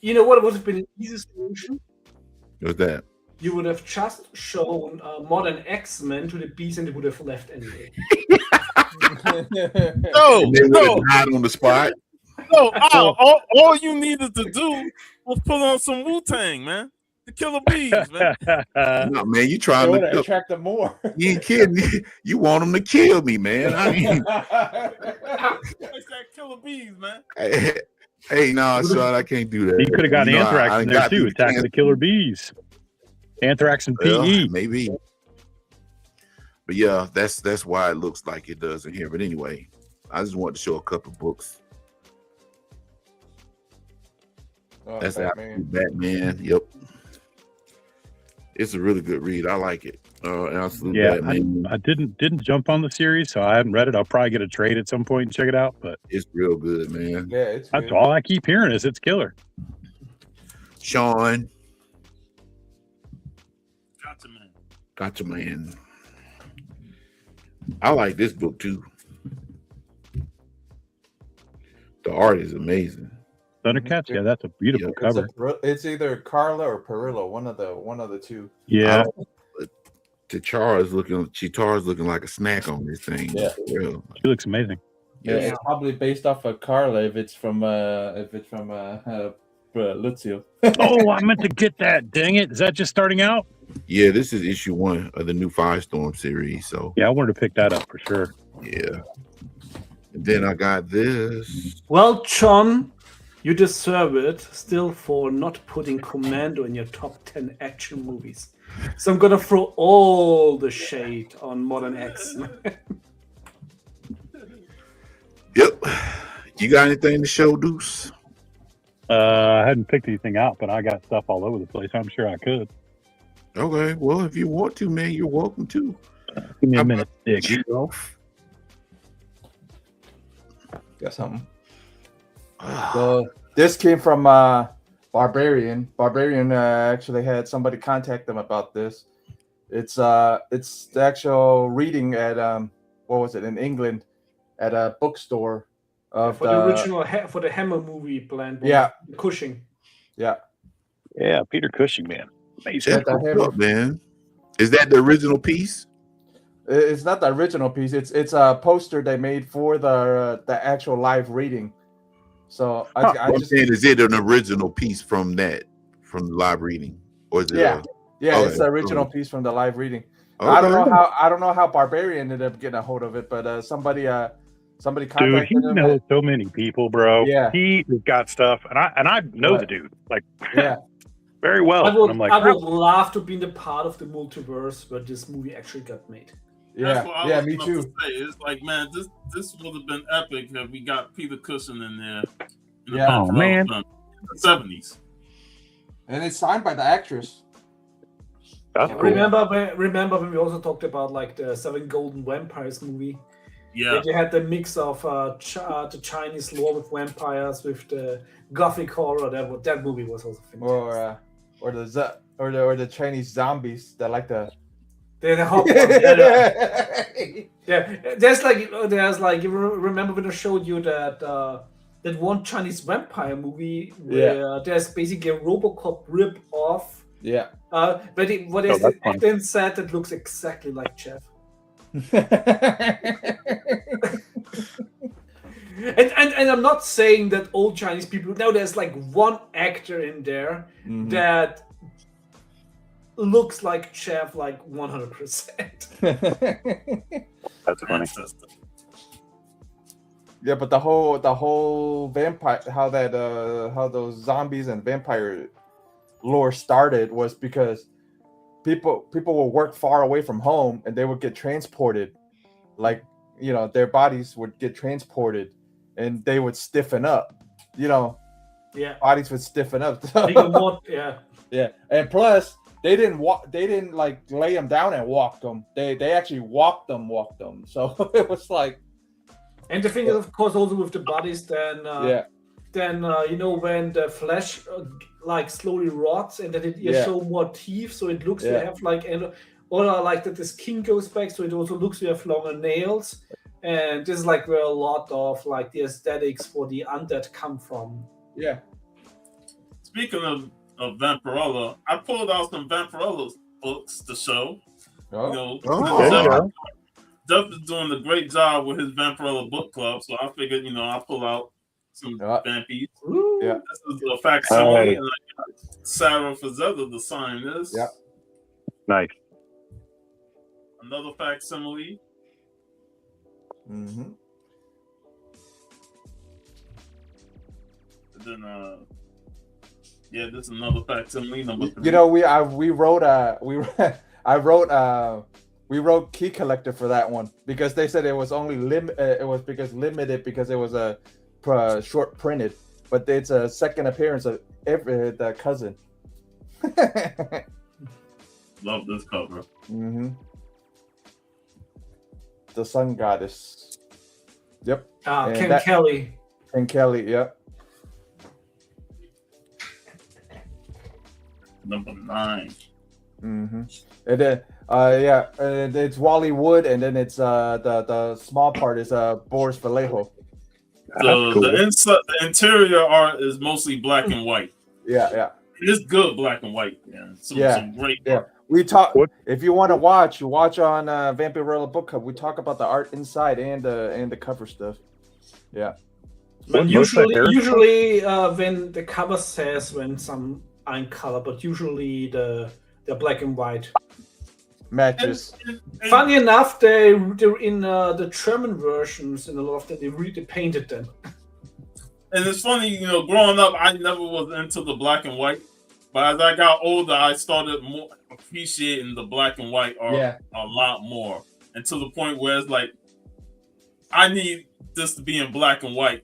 you know what would have been an easy solution? What's that? You would have just shown modern X-Men to the bees, and they would have left anyway. No, they would have died on the spot. No, all you needed to do was put on some Wu-Tang, man. The Killer Bees, man. No, man, you trying to attract them more. You ain't kidding. You want them to kill me, man. I mean, It's that Killer Bees, man. Hey, no, son, I can't do that. He could have got anthrax in there too, attacking the killer bees. Anthrax and PE. Maybe. But yeah, that's why it looks like it does in here. But anyway, I just wanted to show a couple books. That's Batman. Yep. It's a really good read. I like it. Absolutely. Yeah, Batman. I didn't jump on the series, so I haven't read it. I'll probably get a trade at some point and check it out. But it's real good, man. Yeah, it's that's all I keep hearing is it's killer. Sean. Gotcha, man. Gotcha, man. I like this book too. The art is amazing. Thundercats, yeah, that's a beautiful cover. It's either Carla or Perillo, one of the two. Yeah. Chitara's looking like a snack on this thing. Yeah, she looks amazing. Yeah, it's probably based off of Carla if it's from Lucio. Oh, I meant to get that. Dang it! Is that just starting out? Yeah, this is issue 1 of the new Firestorm series. So yeah, I wanted to pick that up for sure. Yeah. And then I got this. Well, John, you deserve it still for not putting Commando in your top 10 action movies. So I'm gonna throw all the shade on Modern X-Men. Yep. You got anything to show, Deuce? I hadn't picked anything out, but I got stuff all over the place. I'm sure I could. Okay. Well, if you want to, man, you're welcome to. Give me a minute, Dick. Got something. So this came from Barbarian. Barbarian actually had somebody contact them about this. It's the actual reading at what was it in England at a bookstore of for the original for the Hammer movie planned. Yeah, Cushing. Yeah, Peter Cushing, man, amazing. That's what's up, man. Is that the original piece? It's not the original piece. It's a poster they made for the actual live reading. So I'm saying, is it an original piece from the live reading, or is it? Yeah, okay. It's the original piece from the live reading. Okay. I don't know how Barbarian ended up getting a hold of it, but somebody contacted Dude, he him. knows so many people, bro. Yeah. He has got stuff, and I know the dude like very well. I would, and I'm like, I would love to be the part of the multiverse where this movie actually got made. That's what I was me about too. to say. It's like, man, this would have been epic if we got Peter Cushing in there in the man, in the 70s. And it's signed by the actress. That's cool. Remember when we also talked about like the 7 Golden Vampires movie? Yeah. You had the mix of the Chinese lore with vampires with the gothic horror. That movie was also fantastic. Or the Chinese zombies that like the hot ones. Yeah. There's like you remember when I showed you that one Chinese vampire movie where there's basically a RoboCop rip off. Yeah. But what is the actor said that looks exactly like Jeff. and I'm not saying that all Chinese people. No, there's like one actor in there that looks like Jeff, like 100%. That's funny. Yeah, but the whole vampire, how those zombies and vampire lore started was because people would work far away from home and they would get transported, like their bodies would get transported and they would stiffen up, bodies would stiffen up. Yeah, and plus they didn't like lay them down and walk them. They actually walked them. So it was like. And the thing is, of course, also with the bodies, then when the flesh like slowly rots, and then you show more teeth, so it looks you have like, or like that the skin goes back, so it also looks you have longer nails, and this is like where a lot of like the aesthetics for the undead come from. Yeah. Speaking of Vampirella, I pulled out some Vampirella books to show. Jeff is doing a great job with his Vampirella book club, so I figured, I'll pull out some Vampies. Yeah. This is a facsimile, and I got Sarah Fazetta to sign this. Yeah. Nice. Another facsimile. Mm-hmm. And then, this is another facsimile, number 3. We wrote Key Collector for that one because they said it was only limited because it was a short printed, but it's a second appearance of the cousin. Love this cover. Mm-hmm. The Sun Goddess. Yep. Ken Kelly. Ken Kelly. Yep. Number 9. Mm-hmm. And then and it's Wally Wood, and then it's the small part is Boris Vallejo. The interior art is mostly black and white. Yeah. It's good black and white. Some great art. We talk. If you want to watch on Vampirella Book Club. We talk about the art inside and the cover stuff. Yeah. But usually when the cover says when some are in color, but usually they're black and white. Matches. Funny enough, they're in the German versions, and a lot of them they painted them. And it's funny, growing up, I never was into the black and white, but as I got older, I started more appreciating the black and white art a lot more, and to the point where it's like, I need this to be in black and white,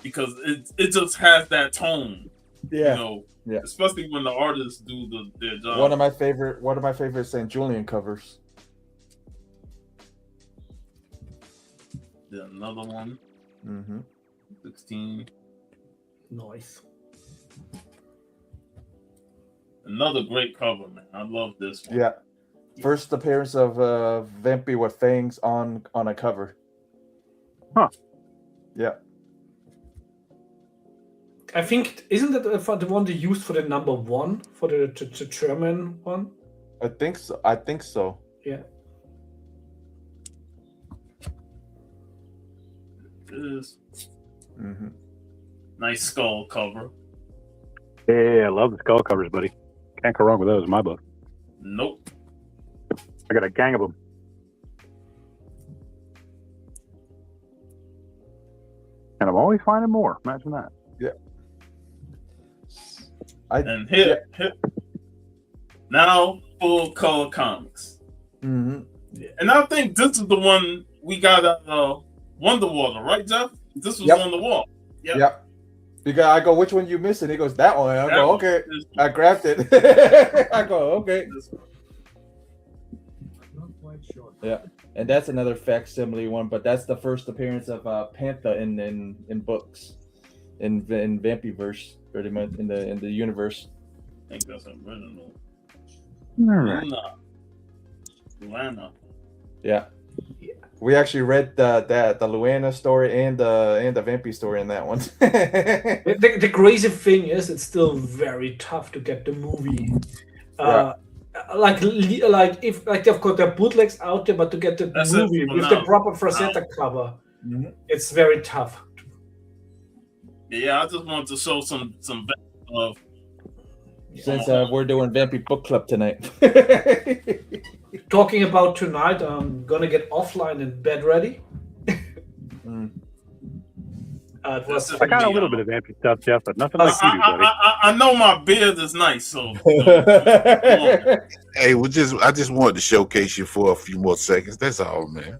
because it just has that tone, Yeah. Especially when the artists do their job. One of my favorite St. Julian covers. Yeah, another one. Mm-hmm. 16. Nice. Another great cover, man. I love this one. Yeah. First appearance of Vampy with fangs on a cover. Huh. Yeah. I think, isn't that the one they used for the number 1 for the German one? I think so. Yeah. is. Mm-hmm. Nice skull cover. Yeah, I love the skull covers, buddy. Can't go wrong with those in my book. Nope. I got a gang of them. And I'm always finding more. Imagine that. Yeah. And here, now full color comics. Mm-hmm. Yeah. And I think this is the one we got at Wonderwater, right, Jeff? This was on the wall. Yep. Because I go, which one you missing? He goes, that one. I go, okay. I grabbed it. I go, okay. Yeah, and that's another facsimile one, but that's the first appearance of Panther in books, in Vampyverse, pretty much in the universe. I think that's original. Luna. Yeah. We actually read the Luana story and the Vampy story in that one. The crazy thing is, it's still very tough to get the movie. Like if they've got their bootlegs out there, but to get the movie with the proper Frazetta cover, it's very tough. Yeah, I just wanted to show some love. Since we're doing Vampy Book Club tonight. Talking about tonight, I'm gonna get offline and bed ready. I got a little bit of Vampy stuff, Jeff, but nothing like you do, buddy. I know my beard is nice, so. Hey, I just wanted to showcase you for a few more seconds. That's all, man.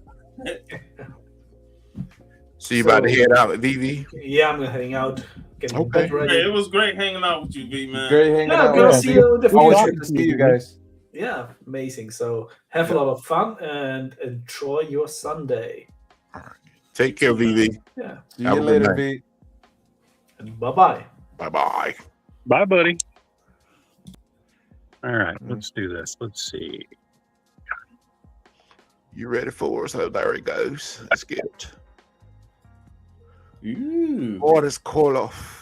So you about to head out, VV? Yeah, I'm gonna hang out. Okay. Hey, it was great hanging out with you, V, man. Great hanging out. Gonna see you the Always future. good to see you guys. Yeah, amazing. So have a lot of fun and enjoy your Sunday. Take care, VV. Yeah. See you later, V. Bye-bye. Bye-bye. Bye, buddy. All right, let's do this. Let's see. You ready for us? So there it goes. Let's get it. Orders call off.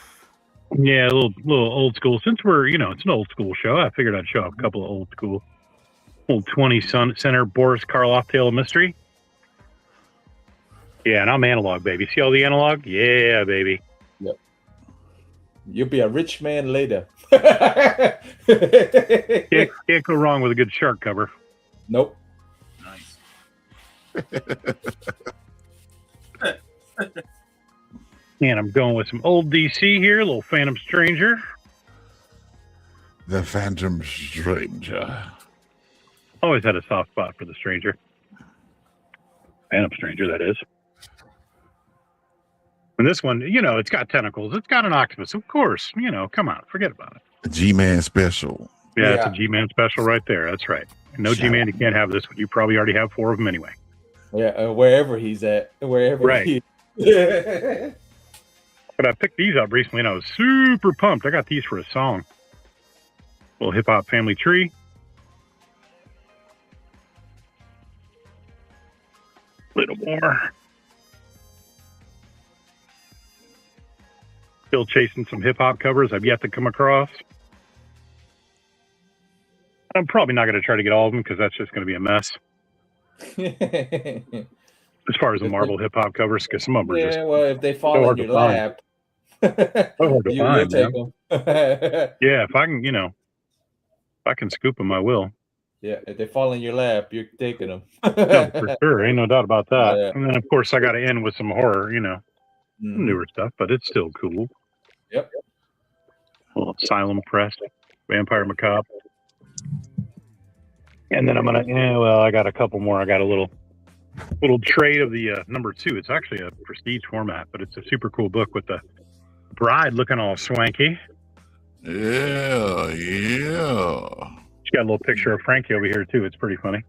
Yeah, a little old school. Since we're, it's an old school show, I figured I'd show off a couple of old school. Old 20 center Boris Karloff Tale of Mystery. Yeah, and I'm analog, baby. See all the analog? Yeah, baby. Yep. You'll be a rich man later. Can't go wrong with a good shark cover. Nope. Nice. And I'm going with some old DC here, a little Phantom Stranger. The Phantom Stranger. Always had a soft spot for the Stranger. Phantom Stranger, that is. And this one, it's got tentacles. It's got an octopus, of course. Come on, forget about it. The G-Man special. Yeah, it's a G-Man special right there. That's right. No G-Man, you can't have this one. You probably already have 4 of them anyway. Yeah, wherever he's at. Wherever right. But I picked these up recently, and I was super pumped. I got these for a song. Little hip-hop family tree. Little more. Still chasing some hip-hop covers I've yet to come across. I'm probably not going to try to get all of them because that's just going to be a mess. As far as the Marvel hip-hop covers, because some of them are just... well, if they fall in your lap, you'll take them. Yeah, if I can scoop them, I will. Yeah, if they fall in your lap, you're taking them. No, for sure. Ain't no doubt about that. Yeah. And then, of course, I got to end with some horror, some newer stuff, but it's still cool. Yep. Little Asylum Press, Vampire Macabre. And then I'm going to, I got a couple more. I got a little trade of the number 2. It's actually a prestige format, but it's a super cool book with the bride looking all swanky. Yeah. She got a little picture of Frankie over here, too. It's pretty funny.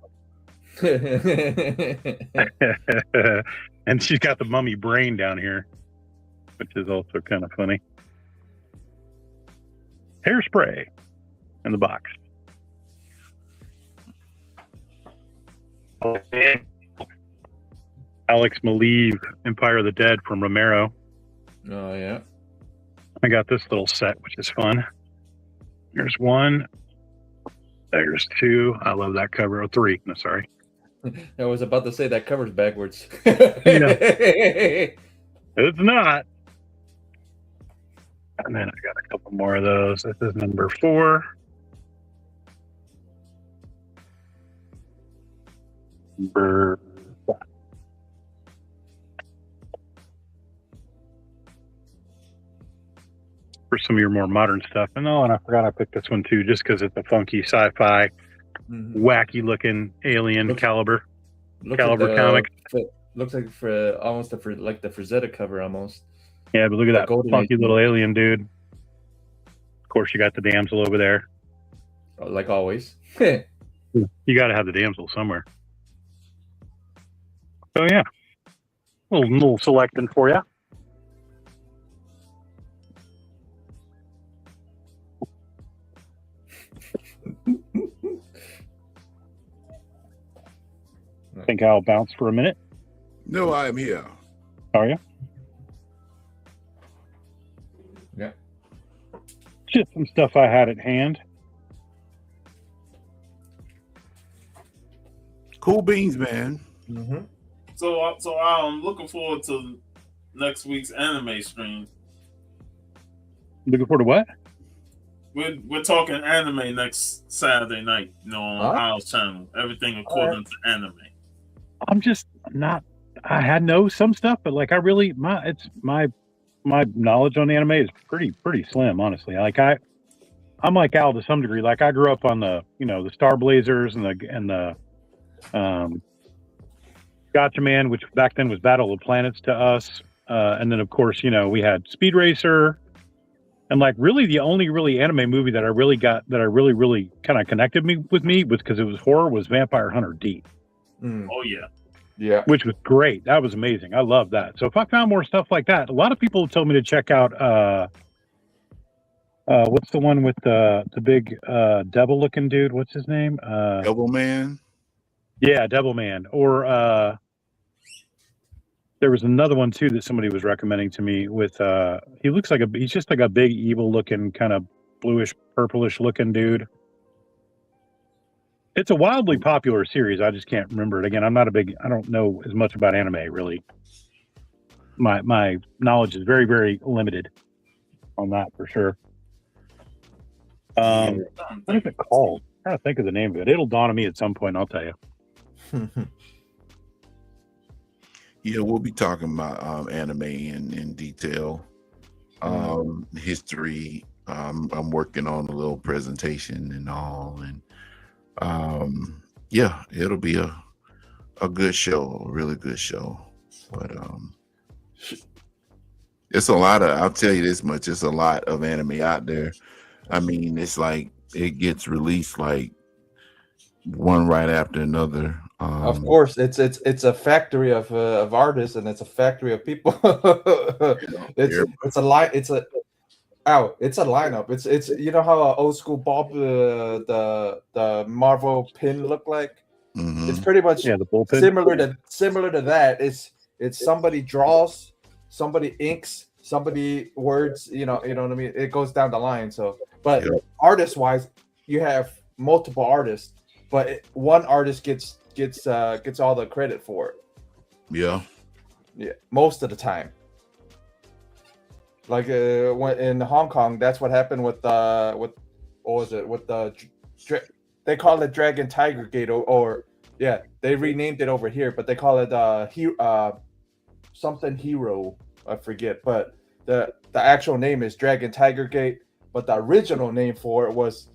And she's got the mummy brain down here, which is also kind of funny. Hairspray in the box. Alex Maleev, Empire of the Dead from Romero. Oh, yeah. I got this little set, which is fun. There's 1. There's 2. I love that cover. 3. No, sorry. I was about to say that cover's backwards. Yeah. It's not. And then I got a couple more of those. This is number 4. Number 5. For some of your more modern stuff. And I forgot I picked this one too, just because it's a funky sci-fi, wacky looking alien caliber comic. Looks like for almost the Frazetta cover almost. Yeah, but look at that funky Age little alien dude. Of course, you got the damsel over there. Like always. You got to have the damsel somewhere. So yeah, little selecting for you. I think I'll bounce for a minute. No, I'm here. Are you? Yeah. Just some stuff I had at hand. Cool beans, man. Mm-hmm. So I'm looking forward to next week's anime stream. Looking forward to what? We're talking anime next Saturday night, on Al's channel. Everything according to anime. I'm just not. I had some stuff, but like I really my knowledge on anime is pretty slim, honestly. Like I'm like Al to some degree. Like I grew up on the the Star Blazers and the Gotcha Man, which back then was Battle of the Planets to us, and then of course we had Speed Racer, and like really the only really anime movie that I really kind of connected with me was because it was horror was Vampire Hunter D. Oh yeah. Yeah. Which was great. That was amazing. I love that. So if I found more stuff like that, a lot of people told me to check out what's the one with the big devil looking dude? What's his name? Devil Man. Yeah, Devil Man. Or there was another one too that somebody was recommending to me with he looks like he's just like a big evil looking kind of bluish purplish looking dude. It's a wildly popular series. I just can't remember it. Again, I don't know as much about anime, really. My knowledge is very, very limited on that for sure. What is it called? I'm trying to think of the name of it. It'll dawn on me at some point, I'll tell you. Yeah, we'll be talking about anime in detail. History. I'm working on a little presentation and all, and yeah, it'll be a good show, a really good show. But it's a lot of, I'll tell you this much, it's a lot of anime out there. I mean, it's like it gets released like one right after another. Of course, it's a factory of artists, and it's a factory of people. It's a lineup. It's how old school Bob the Marvel pin looked like. Mm-hmm. It's pretty much the bullpen. Similar to that. It's somebody draws, somebody inks, somebody words. You know what I mean. It goes down the line. So, but artist wise, you have multiple artists, but one artist gets all the credit for it. Yeah, most of the time. Like when in Hong Kong, that's what happened with what was it? With the they call it Dragon Tiger Gate, or they renamed it over here, but they call it something Hero. I forget, but the actual name is Dragon Tiger Gate, but the original name for it was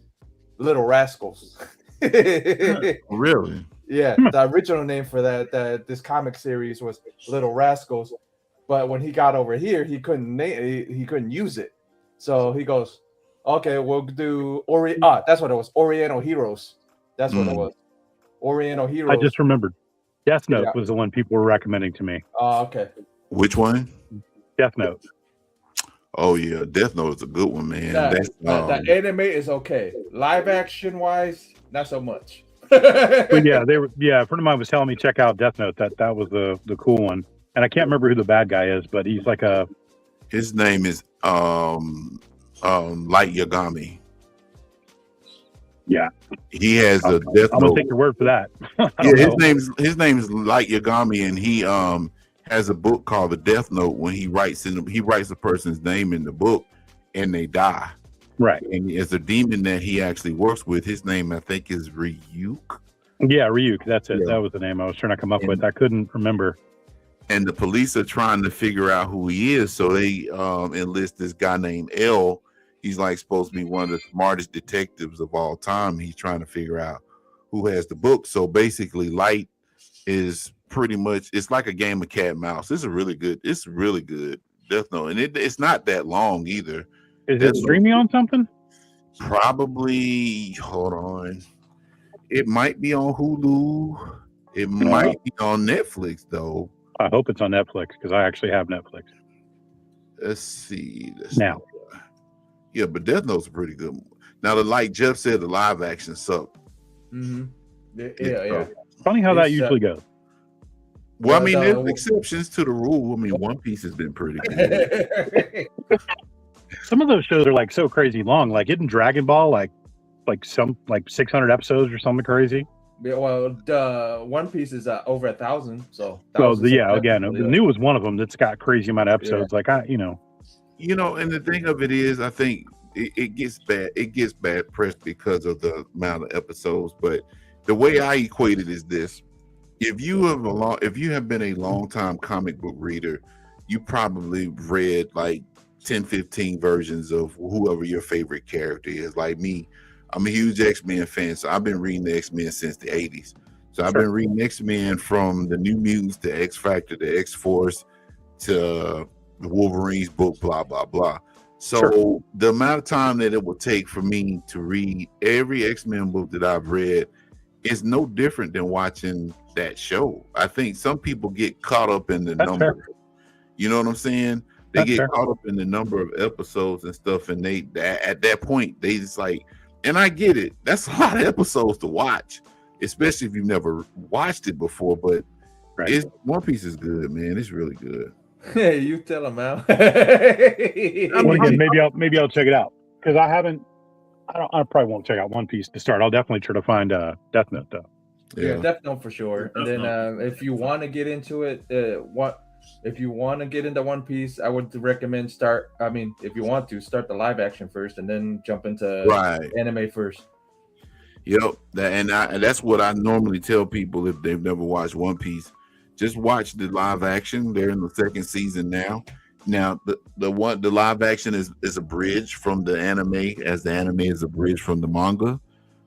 Little Rascals. Really? Yeah, the original name for this comic series was Little Rascals. But when he got over here, he couldn't use it. So he goes, okay, we'll do that's what it was. Oriental Heroes. That's what it was. Oriental Heroes. I just remembered. Death Note was the one people were recommending to me. Oh, okay. Which one? Death Note. Oh yeah, Death Note is a good one, man. The anime is okay. Live action wise, not so much. But yeah, a friend of mine was telling me check out Death Note. That was the cool one. And I can't remember who the bad guy is, but he's like his name is Light Yagami. Yeah. He has a Death Note. I'm gonna take your word for that. Yeah, his name's Light Yagami, and has a book called The Death Note. When he writes a person's name in the book, and they die. Right. And as a demon that he actually works with, his name I think is Ryuk. Yeah, Ryuk. That's it. Yeah. That was the name I was trying to come up with. I couldn't remember. And the police are trying to figure out who he is, so they enlist this guy named L. He's like supposed to be one of the smartest detectives of all time. He's trying to figure out who has the book. So basically, Light is pretty much, it's like a game of cat and mouse. It's really good Death Note, and it's not that long either. Is it streaming on something? Probably. Hold on. It might be on Hulu. It might be on Netflix though. I hope it's on Netflix because I actually have Netflix. Let's see. Now. Yeah, but Death Note's a pretty good one. Now, like Jeff said, the live action sucked. Mm-hmm. Yeah. Funny how that usually goes. Well, I mean, there's exceptions to the rule. I mean, One Piece has been pretty good. Some of those shows are like so crazy long. Like, isn't Dragon Ball like 600 episodes or something crazy? Yeah, well, One Piece is over 1,000. So again, the new was one of them that's got crazy amount of episodes. Yeah. Like and the thing of it is, I think it gets bad press because of the amount of episodes. But the way I equate it is this: if you have been a long time comic book reader, you probably read like 10, 15 versions of whoever your favorite character is. Like me, I'm a huge X-Men fan, so I've been reading the X-Men since the 80s. So I've been reading X-Men from the New Mutants to X-Factor to X-Force to the Wolverine's book, blah, blah, blah. So the amount of time that it will take for me to read every X-Men book that I've read is no different than watching that show. I think some people get caught up in the number. Fair. You know what I'm saying? They get caught up in the number of episodes and stuff, and at that point they just like, and I get it. That's a lot of episodes to watch, especially if you've never watched it before. But One Piece is good, man. It's really good. Hey, you tell them, Al. Again, maybe I'll check it out because I probably won't check out One Piece to start. I'll definitely try to find Death Note though. Yeah, Death Note for sure. And then if you want to get into it, if you want to get into One Piece, I would recommend if you want to start the live action first and then jump into anime first. Yep, and that's what I normally tell people if they've never watched One Piece. Just watch the live action. They're in the second season now. Now the live action is a bridge from the anime, as the anime is a bridge from the manga,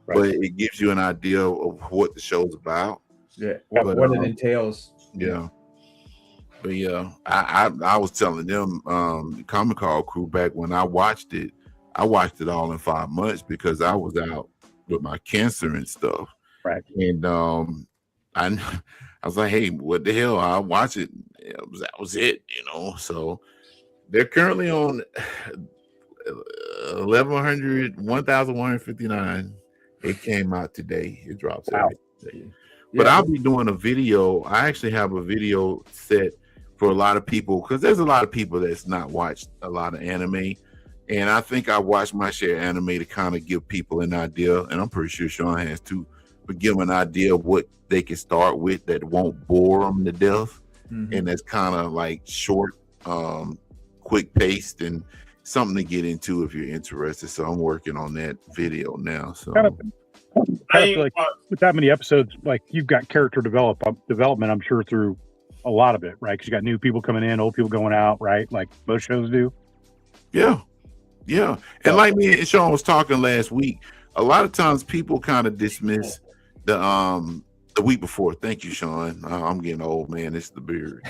but it gives you an idea of what the show's about. Yeah, what it entails. Yeah. But yeah, I was telling them, the Comic Call crew, back when I watched it all in 5 months because I was out with my cancer and stuff. Right. And I was like, hey, what the hell? I'll watch it. That was it, So they're currently on 1,159. It came out today. It drops every day. But I'll be doing a video. I actually have a video set for a lot of people because there's a lot of people that's not watched a lot of anime. And I think I watched my share of anime to kind of give people an idea. And I'm pretty sure Sean has too, but give them an idea of what they can start with that won't bore them to death. Mm-hmm. And that's kind of like short, quick paced and something to get into if you're interested. So I'm working on that video now. So I feel like with that many episodes, like you've got character development, I'm sure, through a lot of it, right? Because you got new people coming in, old people going out, right? Like most shows do. Yeah. And like me and Sean was talking last week, a lot of times people kind of dismiss the week before. Thank you, Sean. I'm getting old, man. It's the beard.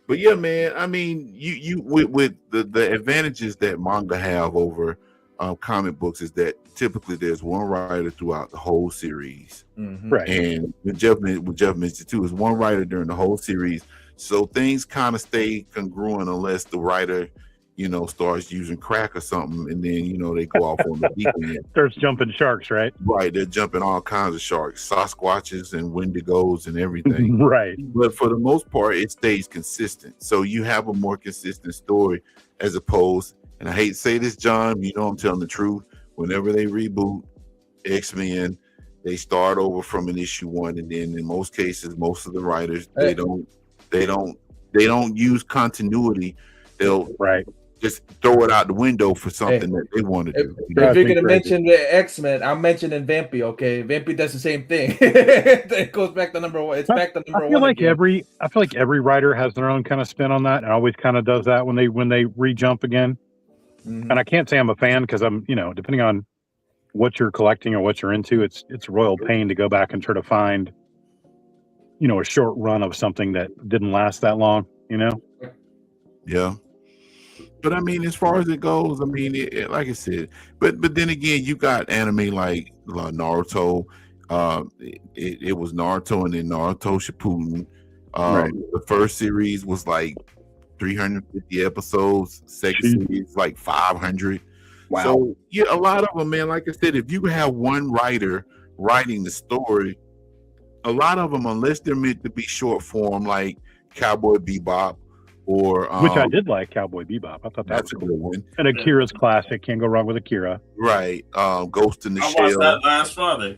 But yeah, man. I mean, you with the advantages that manga have over comic books is that typically there's one writer throughout the whole series, right? And with Jeff mentioned too, is one writer during the whole series, so things kind of stay congruent unless the writer, starts using crack or something, and then they go off on the deep end. Starts jumping sharks, right? Right, they're jumping all kinds of sharks, Sasquatches and Wendigos and everything. Right. But for the most part, it stays consistent. So you have a more consistent story as opposed. And I hate to say this, John, I'm telling the truth. Whenever they reboot X-Men, They start over from an issue 1, and then in most cases, most of the writers they don't use continuity. They'll just throw it out the window for something that they want to do. If you're gonna mention the X-Men, I'm mentioning Vampy. Okay, Vampy does the same thing. It goes back to number 1. It's back to number 1. I feel like every writer has their own kind of spin on that, and always kind of does that when they re-jump again. Mm-hmm. And I can't say I'm a fan because I'm, depending on what you're collecting or what you're into, it's royal pain to go back and try to find, a short run of something that didn't last that long. Yeah. But I mean, as far as it goes, I mean, like I said, but then again, you got anime like Naruto. It was Naruto and then Naruto Shippuden. The first series was like 350 episodes. Second series like 500. Wow. So yeah, a lot of them, man. Like I said, if you have one writer writing the story, a lot of them, unless they're meant to be short form, like Cowboy Bebop. Which I did like Cowboy Bebop. I thought that's a good one. And Akira's classic. Can't go wrong with Akira. Right. Ghost in the Shell. I watched that last Friday.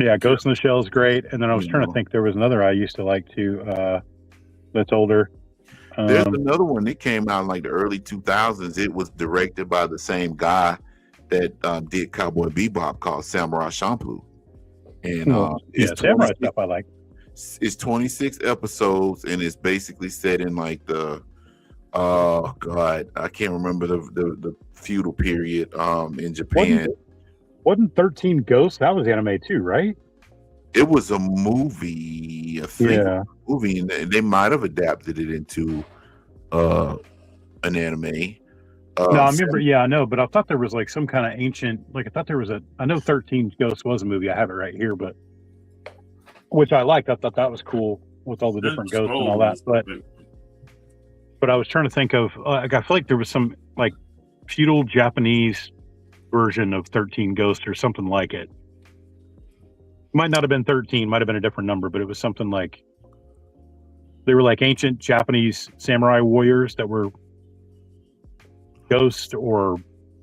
Yeah, Ghost in the Shell is great. And then I was trying to think, there was another I used to like too. That's older. There's another one that came out in like the early 2000s. It was directed by the same guy that did Cowboy Bebop, called Samurai Champloo. And Samurai stuff I like. It's 26 episodes, and it's basically set in like the I can't remember the feudal period in Japan. Wasn't 13 Ghosts? That was anime too, right? It was a movie, I think. Yeah. Movie, and they might have adapted it into an anime. No, I remember. Yeah, I know, but I thought there was like some kind of ancient. Like I thought there was I know 13 Ghosts was a movie. I have it right here, but. Which I liked. I thought that was cool with all the different ghosts and all that. But I was trying to think of. I feel like there was some like feudal Japanese version of 13 Ghosts or something like it. Might not have been 13. Might have been a different number, but it was something like they were like ancient Japanese samurai warriors that were ghosts or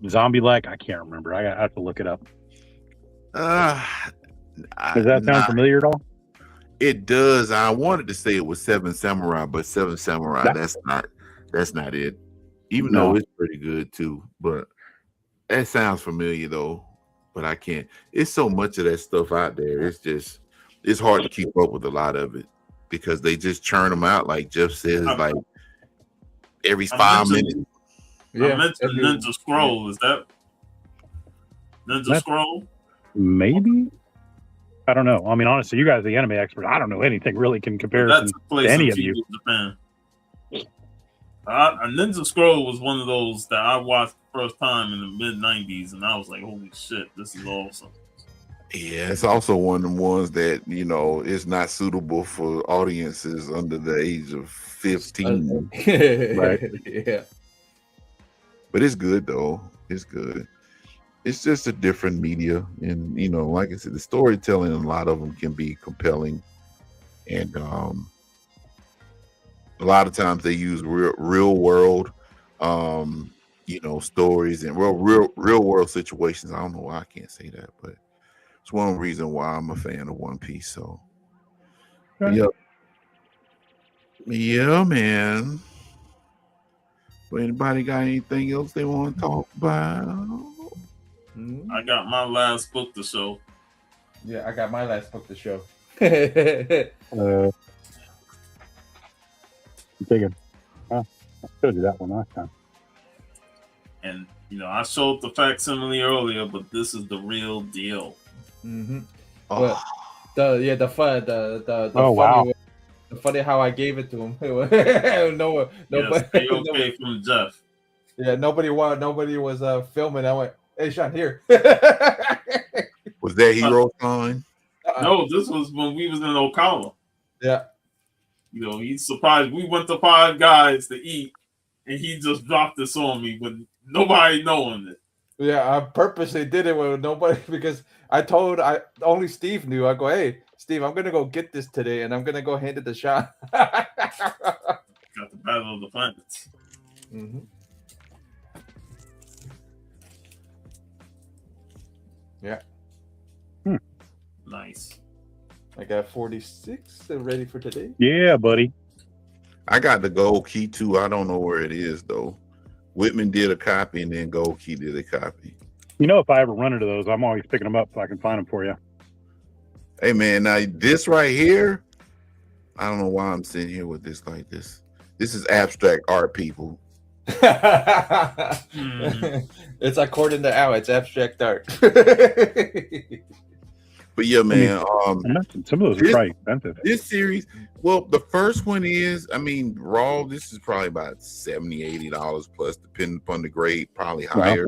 zombie-like. I can't remember. I have to look it up. Does that sound familiar at all? It does. I wanted to say it was Seven Samurai, but Seven Samurai, that's not it. Even though it's pretty good too, but that sounds familiar though. But I can't. It's so much of that stuff out there. It's hard to keep up with a lot of it because they just churn them out, like Jeff says, like every 5 minutes. I mentioned Ninja Scroll. Is that Ninja Scroll? Maybe. I don't know. I mean, honestly, you guys are the anime experts. I don't know anything really in comparison to any of you. Japan. Ninja Scroll was one of those that I watched the first time in the mid-90s, and I was like, holy shit, this is awesome. Yeah, it's also one of them ones that, is not suitable for audiences under the age of 15. Right? Yeah. But it's good, though. It's good. It's just a different media, and like I said, the storytelling in a lot of them can be compelling, and a lot of times they use real world, stories and real world situations. I don't know why I can't say that, but it's one reason why I'm a fan of One Piece. So, yeah, man. But anybody got anything else they want to talk about? I got my last book to show. Yeah, I got my last book to show. I'm thinking, I showed you that one last time. And I showed the facsimile earlier, but this is the real deal. Mm-hmm. Oh. The funny how I gave it to him. Nobody from Jeff. Yeah, nobody was filming. I went, hey, Sean, here. Was that Hero Con? No, this was when we was in Ocala. Yeah. He's surprised. We went to Five Guys to eat, and he just dropped this on me with nobody knowing it. Yeah, I purposely did it with nobody because only Steve knew. I go, hey, Steve, I'm gonna go get this today, and I'm gonna go hand it to Sean. Got the Battle of the Planets. Mm-hmm. Yeah. Nice. I got 46 and ready for today. Yeah, buddy. I got the gold key too. I don't know where it is though. Whitman did a copy, and then Gold Key did a copy. You know, if I ever run into those, I'm always picking them up so I can find them for you. Hey man, now this right here, I don't know why I'm sitting here with this like this. This is abstract art, people. It's according to Al, it's abstract art. But yeah, man, some of those are probably expensive. This series, well, the first one is, I mean, raw, this is probably about $70, $80 plus, depending upon the grade, probably higher.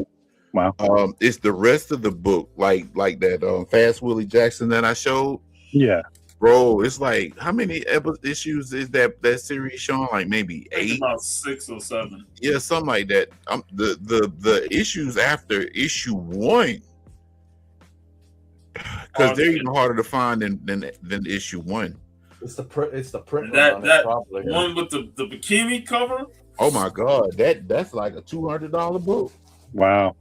Wow. It's the rest of the book, like that Fast Willie Jackson that I showed. Yeah. Bro, it's like, how many issues is that series showing? Like maybe 8? About 6 or 7. Yeah, something like that. The issues after issue 1, because they're even harder to find than issue 1. It's the print. That one with the bikini cover. Oh my god, that's like a $200 book. Wow.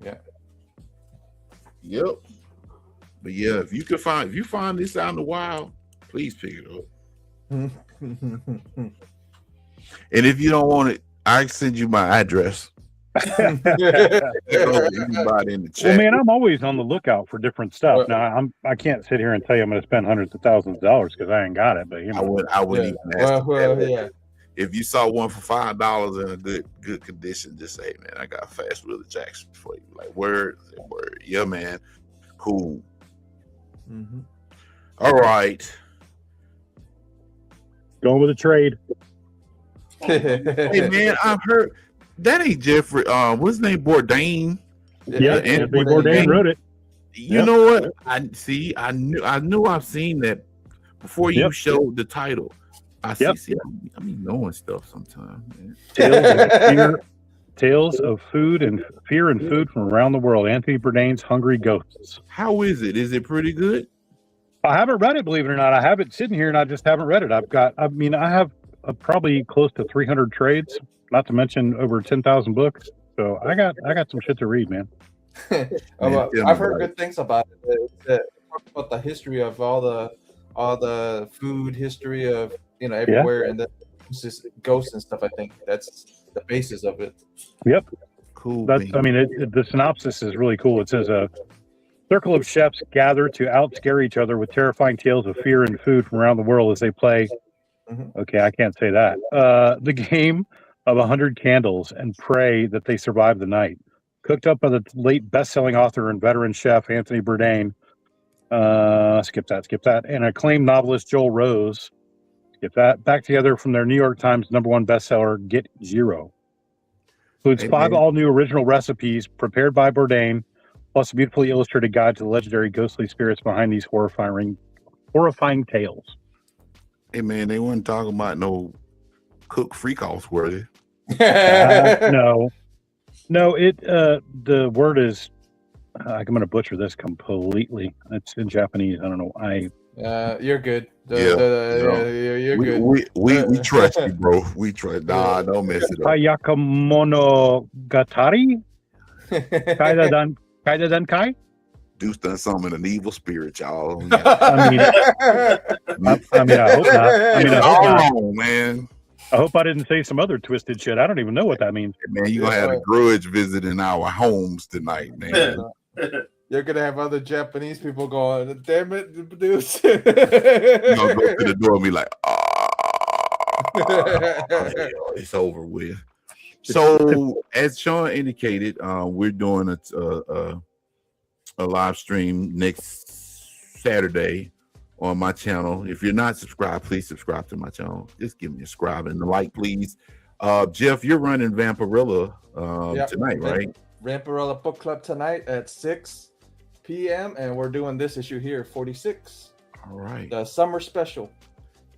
Yeah. Yep. But yeah, if you find this out in the wild, please pick it up. And if you don't want it, I send you my address. Well, man, I'm always on the lookout for different stuff. Now, I can't sit here and tell you I'm going to spend hundreds of thousands of dollars because I ain't got it. But you know, I wouldn't even ask. Yeah. If you saw one for $5 in a good condition, just say, "Man, I got Fast Willie Jackson for you." Like word. Yeah, man, cool. Mm-hmm. All right, going with a trade. Hey man, I've heard that ain't Jeffrey. What's his name? Bourdain. Yeah, Anthony Bourdain wrote it. You know what? I knew I've seen that before you showed the title. I see. I mean, knowing stuff sometimes. Tales of food and fear and food from around the world. Anthony Bourdain's Hungry Ghosts. How is it? Is it pretty good? I haven't read it, believe it or not. I have it sitting here and I just haven't read it. I have probably close to 300 trades, not to mention over 10,000 books. So I got some shit to read, man. I've heard good things about it. Talk about the history of all the food history of everywhere, and then just ghosts and stuff. I think that's the basis of it. Yep. Cool. The synopsis is really cool. It says a circle of chefs gather to outscare each other with terrifying tales of fear and food from around the world as they play. Okay, I can't say that. The game of 100 candles and pray that they survive the night. Cooked up by the late best-selling author and veteran chef Anthony Bourdain. Skip that. And acclaimed novelist Joel Rose. Skip that. Back together from their New York Times #1 bestseller, Get Zero. Includes 5 all-new original recipes prepared by Bourdain, plus a beautifully illustrated guide to the legendary ghostly spirits behind these horrifying tales. Hey man, they weren't talking about no cook freak-offs, were they? No. The word is, I'm going to butcher this completely. It's in Japanese. I don't know. You're good. You're good. We trust you, bro. We trust. Nah, don't mess it up. Hayakamonogatari? Kaida Dankai? Deuce done something in an evil spirit, y'all. I hope not. I hope not. Wrong, man. I hope I didn't say some other twisted shit. I don't even know what that means. Man, you're going to have a grudge visiting our homes tonight, man. You're going to have other Japanese people going, damn it, Deuce. You're going to go to the door and be like, it's over with. So, as Sean indicated, we're doing a live stream next Saturday on my channel. If you're not subscribed, please subscribe to my channel. Just give me a subscribe and a like, please. Jeff, you're running Vampirella tonight, right? Vampirella Book Club tonight at 6 p.m. and we're doing this issue here, 46. All right. The summer special.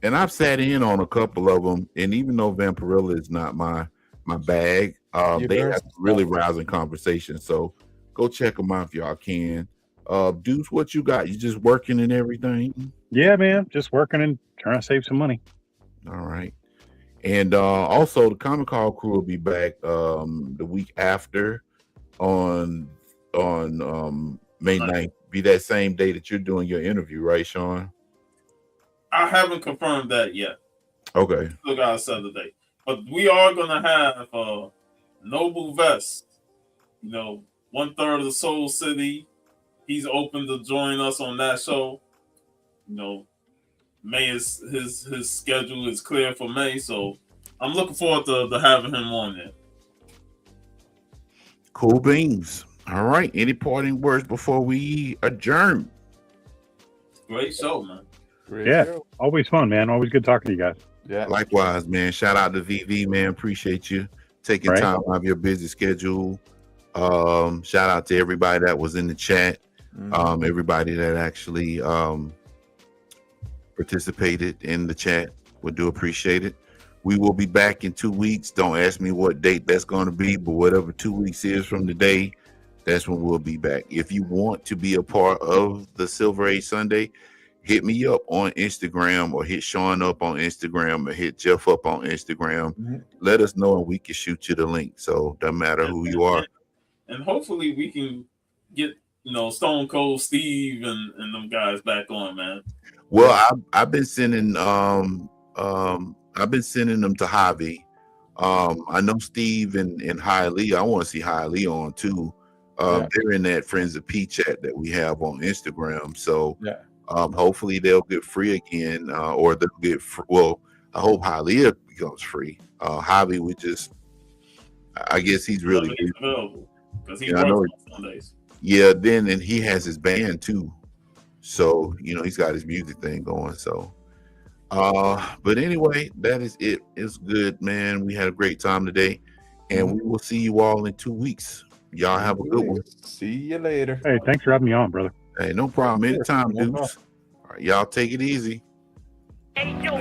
And I've sat in on a couple of them, and even though Vampirella is not my bag, they have really rousing conversations. So go check them out if y'all can. Deuce, what you got? You just working and everything? Yeah, man, just working and trying to save some money. All right. And also the Comic Call crew will be back the week after on May 9th, be that same day that you're doing your interview, right, Sean? I haven't confirmed that yet. Okay. Still gotta set the date. But we are gonna have Noble Vest, 1/3 of the Soul City. He's open to join us on that show. May is his schedule is clear for May, so I'm looking forward to having him on there. Cool beans. All right. Any parting words before we adjourn? Great show, man. Show. Always fun, man. Always good talking to you guys. Yeah. Likewise, man. Shout out to VV, man. Appreciate you taking time out of your busy schedule. Shout out to everybody that was in the chat. Everybody that actually participated in the chat. We do appreciate it. We will be back in 2 weeks. Don't ask me what date that's going to be, but whatever 2 weeks is from today, that's when we'll be back. If you want to be a part of the Silver Age Sunday, hit me up on Instagram, or hit Sean up on Instagram, or hit Jeff up on Instagram. Let us know and we can shoot you the link. So doesn't matter who you are. And hopefully we can get Stone Cold Steve and them guys back on, man. Well, I've been sending them to Javi. I know Steve and Hailey. I want to see Hailey on too. They're in that Friends of P chat that we have on Instagram. So hopefully they'll get free again, or they'll get well. I hope Hailey becomes free. Javi, I guess he's really available because he works on Sundays. Yeah, and he has his band too. So, he's got his music thing going. So, but anyway, that is it. It's good, man. We had a great time today, and we will see you all in 2 weeks. Y'all have a good one. See you later. Hey, thanks for having me on, brother. Hey, no problem. Anytime, dudes. All right, y'all take it easy. Hey, yo.